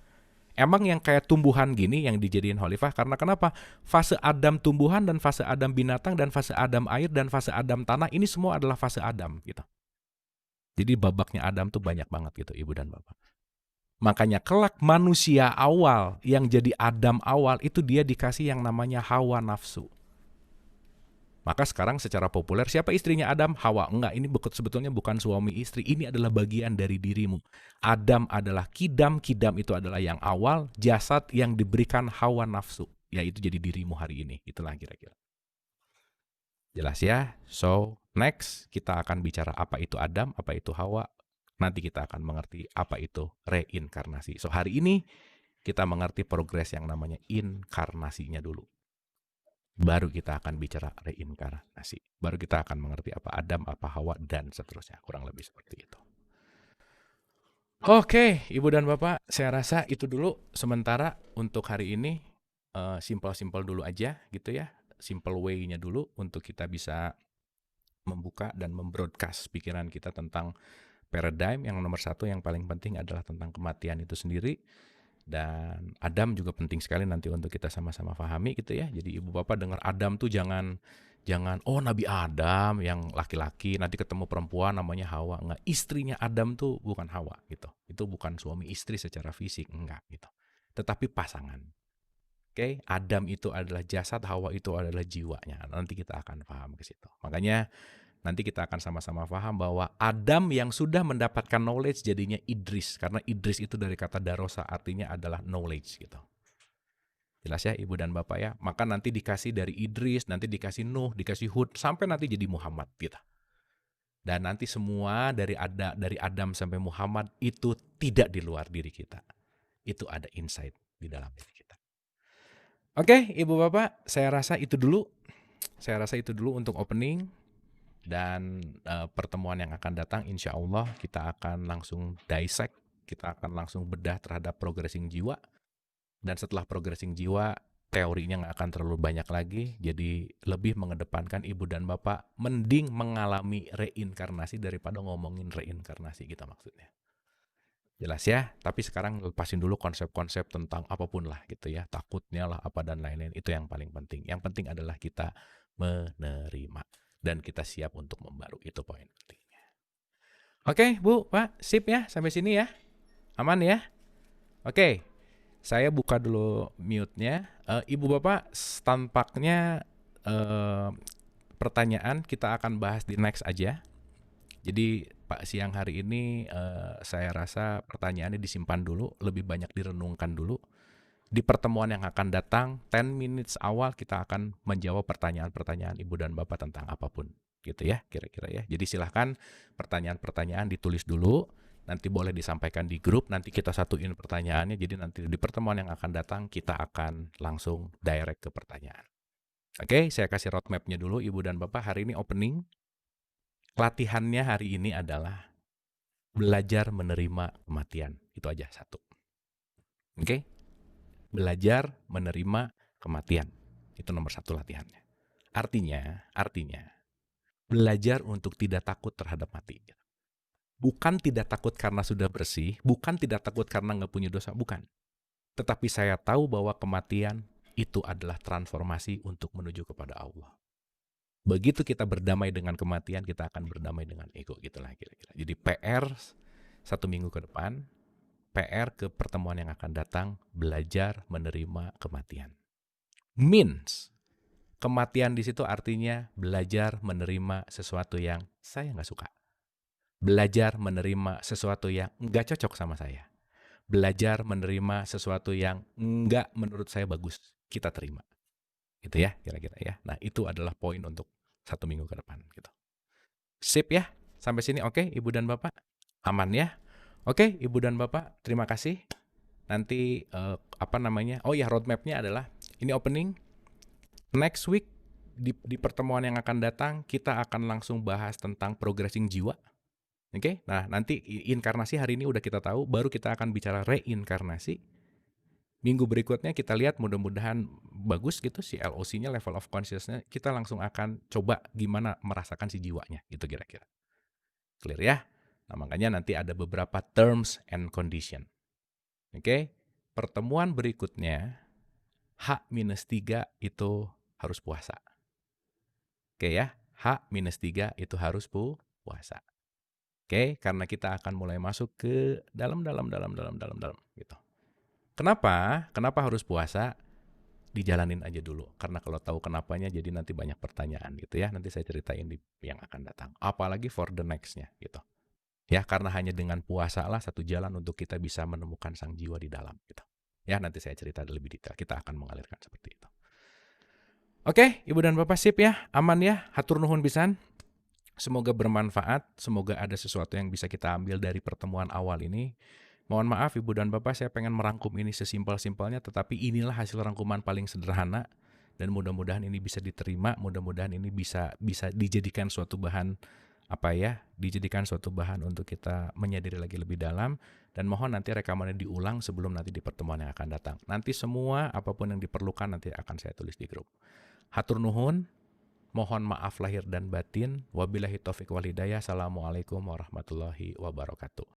Emang yang kayak tumbuhan gini yang dijadiin khalifah? Karena kenapa? Fase Adam tumbuhan dan fase Adam binatang dan fase Adam air dan fase Adam tanah, ini semua adalah fase Adam gitu. Jadi babaknya Adam tuh banyak banget gitu, ibu dan bapak. Makanya kelak manusia awal yang jadi Adam awal itu dia dikasih yang namanya hawa nafsu. Maka sekarang secara populer, siapa istrinya Adam? Hawa. Enggak, ini sebetulnya bukan suami istri, ini adalah bagian dari dirimu. Adam adalah kidam, kidam itu adalah yang awal, jasad yang diberikan hawa nafsu, yaitu jadi dirimu hari ini. Itulah kira-kira. Jelas ya? So, next kita akan bicara apa itu Adam, apa itu Hawa. Nanti kita akan mengerti apa itu reinkarnasi. So, hari ini kita mengerti progres yang namanya inkarnasinya dulu. Baru kita akan bicara reinkarnasi. Baru kita akan mengerti apa Adam, apa Hawa, dan seterusnya. Kurang lebih seperti itu. Oke, Ibu dan Bapak, saya rasa itu dulu sementara untuk hari ini. Simple-simple dulu aja gitu ya. Simple way-nya dulu untuk kita bisa membuka dan membroadcast pikiran kita tentang paradigm. Yang nomor satu yang paling penting adalah tentang kematian itu sendiri. Dan Adam juga penting sekali nanti untuk kita sama-sama pahami gitu ya. Jadi ibu bapak dengar Adam tuh jangan oh Nabi Adam yang laki-laki, nanti ketemu perempuan namanya Hawa. Enggak, istrinya Adam tuh bukan Hawa gitu. Itu bukan suami istri secara fisik, enggak gitu. Tetapi pasangan. Oke, Adam itu adalah jasad, Hawa itu adalah jiwanya. Nanti kita akan paham ke situ. Makanya nanti kita akan sama-sama paham bahwa Adam yang sudah mendapatkan knowledge jadinya Idris. Karena Idris itu dari kata darosa, artinya adalah knowledge gitu. Jelas ya Ibu dan Bapak ya. Maka nanti dikasih dari Idris, nanti dikasih Nuh, dikasih Hud, sampai nanti jadi Muhammad gitu. Dan nanti semua dari Adam sampai Muhammad itu tidak di luar diri kita. Itu ada insight di dalam diri kita. Oke, Ibu Bapak, saya rasa itu dulu. Saya rasa itu dulu untuk opening. Dan pertemuan yang akan datang insya Allah kita akan langsung dissect, kita akan langsung bedah terhadap progressing jiwa. Dan setelah progressing jiwa, teorinya nggak akan terlalu banyak lagi. Jadi lebih mengedepankan ibu dan bapak mending mengalami reinkarnasi daripada ngomongin reinkarnasi kita maksudnya. Jelas ya, tapi sekarang lepasin dulu konsep-konsep tentang apapun lah gitu ya. Takutnya lah apa dan lain-lain, itu yang paling penting. Yang penting adalah kita menerima. Dan kita siap untuk membaru, itu poin pentingnya. Oke, Bu, Pak, sip ya, sampai sini ya. Aman ya? Oke, saya buka dulu mute-nya. Ibu Bapak, tampaknya pertanyaan kita akan bahas di next aja. Jadi Pak siang hari ini saya rasa pertanyaannya disimpan dulu, lebih banyak direnungkan dulu. Di pertemuan yang akan datang, 10 minutes awal kita akan menjawab pertanyaan-pertanyaan Ibu dan Bapak tentang apapun. Gitu ya, kira-kira ya. Jadi silahkan pertanyaan-pertanyaan ditulis dulu, nanti boleh disampaikan di grup, nanti kita satuin pertanyaannya, jadi nanti di pertemuan yang akan datang kita akan langsung direct ke pertanyaan. Oke, saya kasih roadmap-nya dulu Ibu dan Bapak, hari ini opening. Latihannya hari ini adalah belajar menerima kematian. Itu aja satu. Oke? Belajar menerima kematian. Itu nomor satu latihannya. Artinya, belajar untuk tidak takut terhadap mati. Bukan tidak takut karena sudah bersih, bukan tidak takut karena nggak punya dosa, bukan. Tetapi saya tahu bahwa kematian itu adalah transformasi untuk menuju kepada Allah. Begitu kita berdamai dengan kematian, kita akan berdamai dengan ego, gitulah kira-kira. Jadi PR 1 minggu ke depan, PR ke pertemuan yang akan datang, belajar menerima kematian. Means, kematian di situ artinya belajar menerima sesuatu yang saya nggak suka. Belajar menerima sesuatu yang nggak cocok sama saya. Belajar menerima sesuatu yang nggak menurut saya bagus. Kita terima. Gitu ya, kira-kira ya. Nah, itu adalah poin untuk 1 minggu ke depan. Gitu. Sip ya, sampai sini oke, Ibu dan Bapak? Aman ya? Oke, Ibu dan Bapak, terima kasih. Nanti, oh ya, roadmap-nya adalah, ini opening. Next week, di pertemuan yang akan datang, kita akan langsung bahas tentang progressing jiwa. Oke, nah nanti inkarnasi hari ini udah kita tahu, baru kita akan bicara reinkarnasi. Minggu berikutnya kita lihat mudah-mudahan bagus gitu si LOC-nya, level of consciousness-nya, kita langsung akan coba gimana merasakan si jiwanya gitu kira-kira. Clear ya? Nah makanya nanti ada beberapa terms and condition. Oke, pertemuan berikutnya H-3 itu harus puasa. Oke ya, H-3 itu harus puasa. Oke, karena kita akan mulai masuk ke dalam gitu. Kenapa? Kenapa harus puasa? Dijalanin aja dulu. Karena kalau tahu kenapanya jadi nanti banyak pertanyaan gitu ya. Nanti saya ceritain di yang akan datang. Apalagi for the next-nya gitu. Ya, karena hanya dengan puasa lah satu jalan untuk kita bisa menemukan sang jiwa di dalam gitu. Ya, nanti saya cerita lebih detail. Kita akan mengalirkan seperti itu. Oke, Ibu dan Bapak sip ya? Aman ya? Hatur nuhun pisan. Semoga bermanfaat, semoga ada sesuatu yang bisa kita ambil dari pertemuan awal ini. Mohon maaf Ibu dan Bapak, saya pengen merangkum ini sesimpel-simpelnya, tetapi inilah hasil rangkuman paling sederhana, dan mudah-mudahan ini bisa diterima, mudah-mudahan ini bisa dijadikan suatu bahan, dijadikan suatu bahan untuk kita menyadari lagi lebih dalam, dan mohon nanti rekamannya diulang sebelum nanti di pertemuan yang akan datang. Nanti semua, apapun yang diperlukan nanti akan saya tulis di grup. Hatur nuhun. Mohon maaf lahir dan batin. Wabillahi taufiq wal hidayah. Assalamualaikum warahmatullahi wabarakatuh.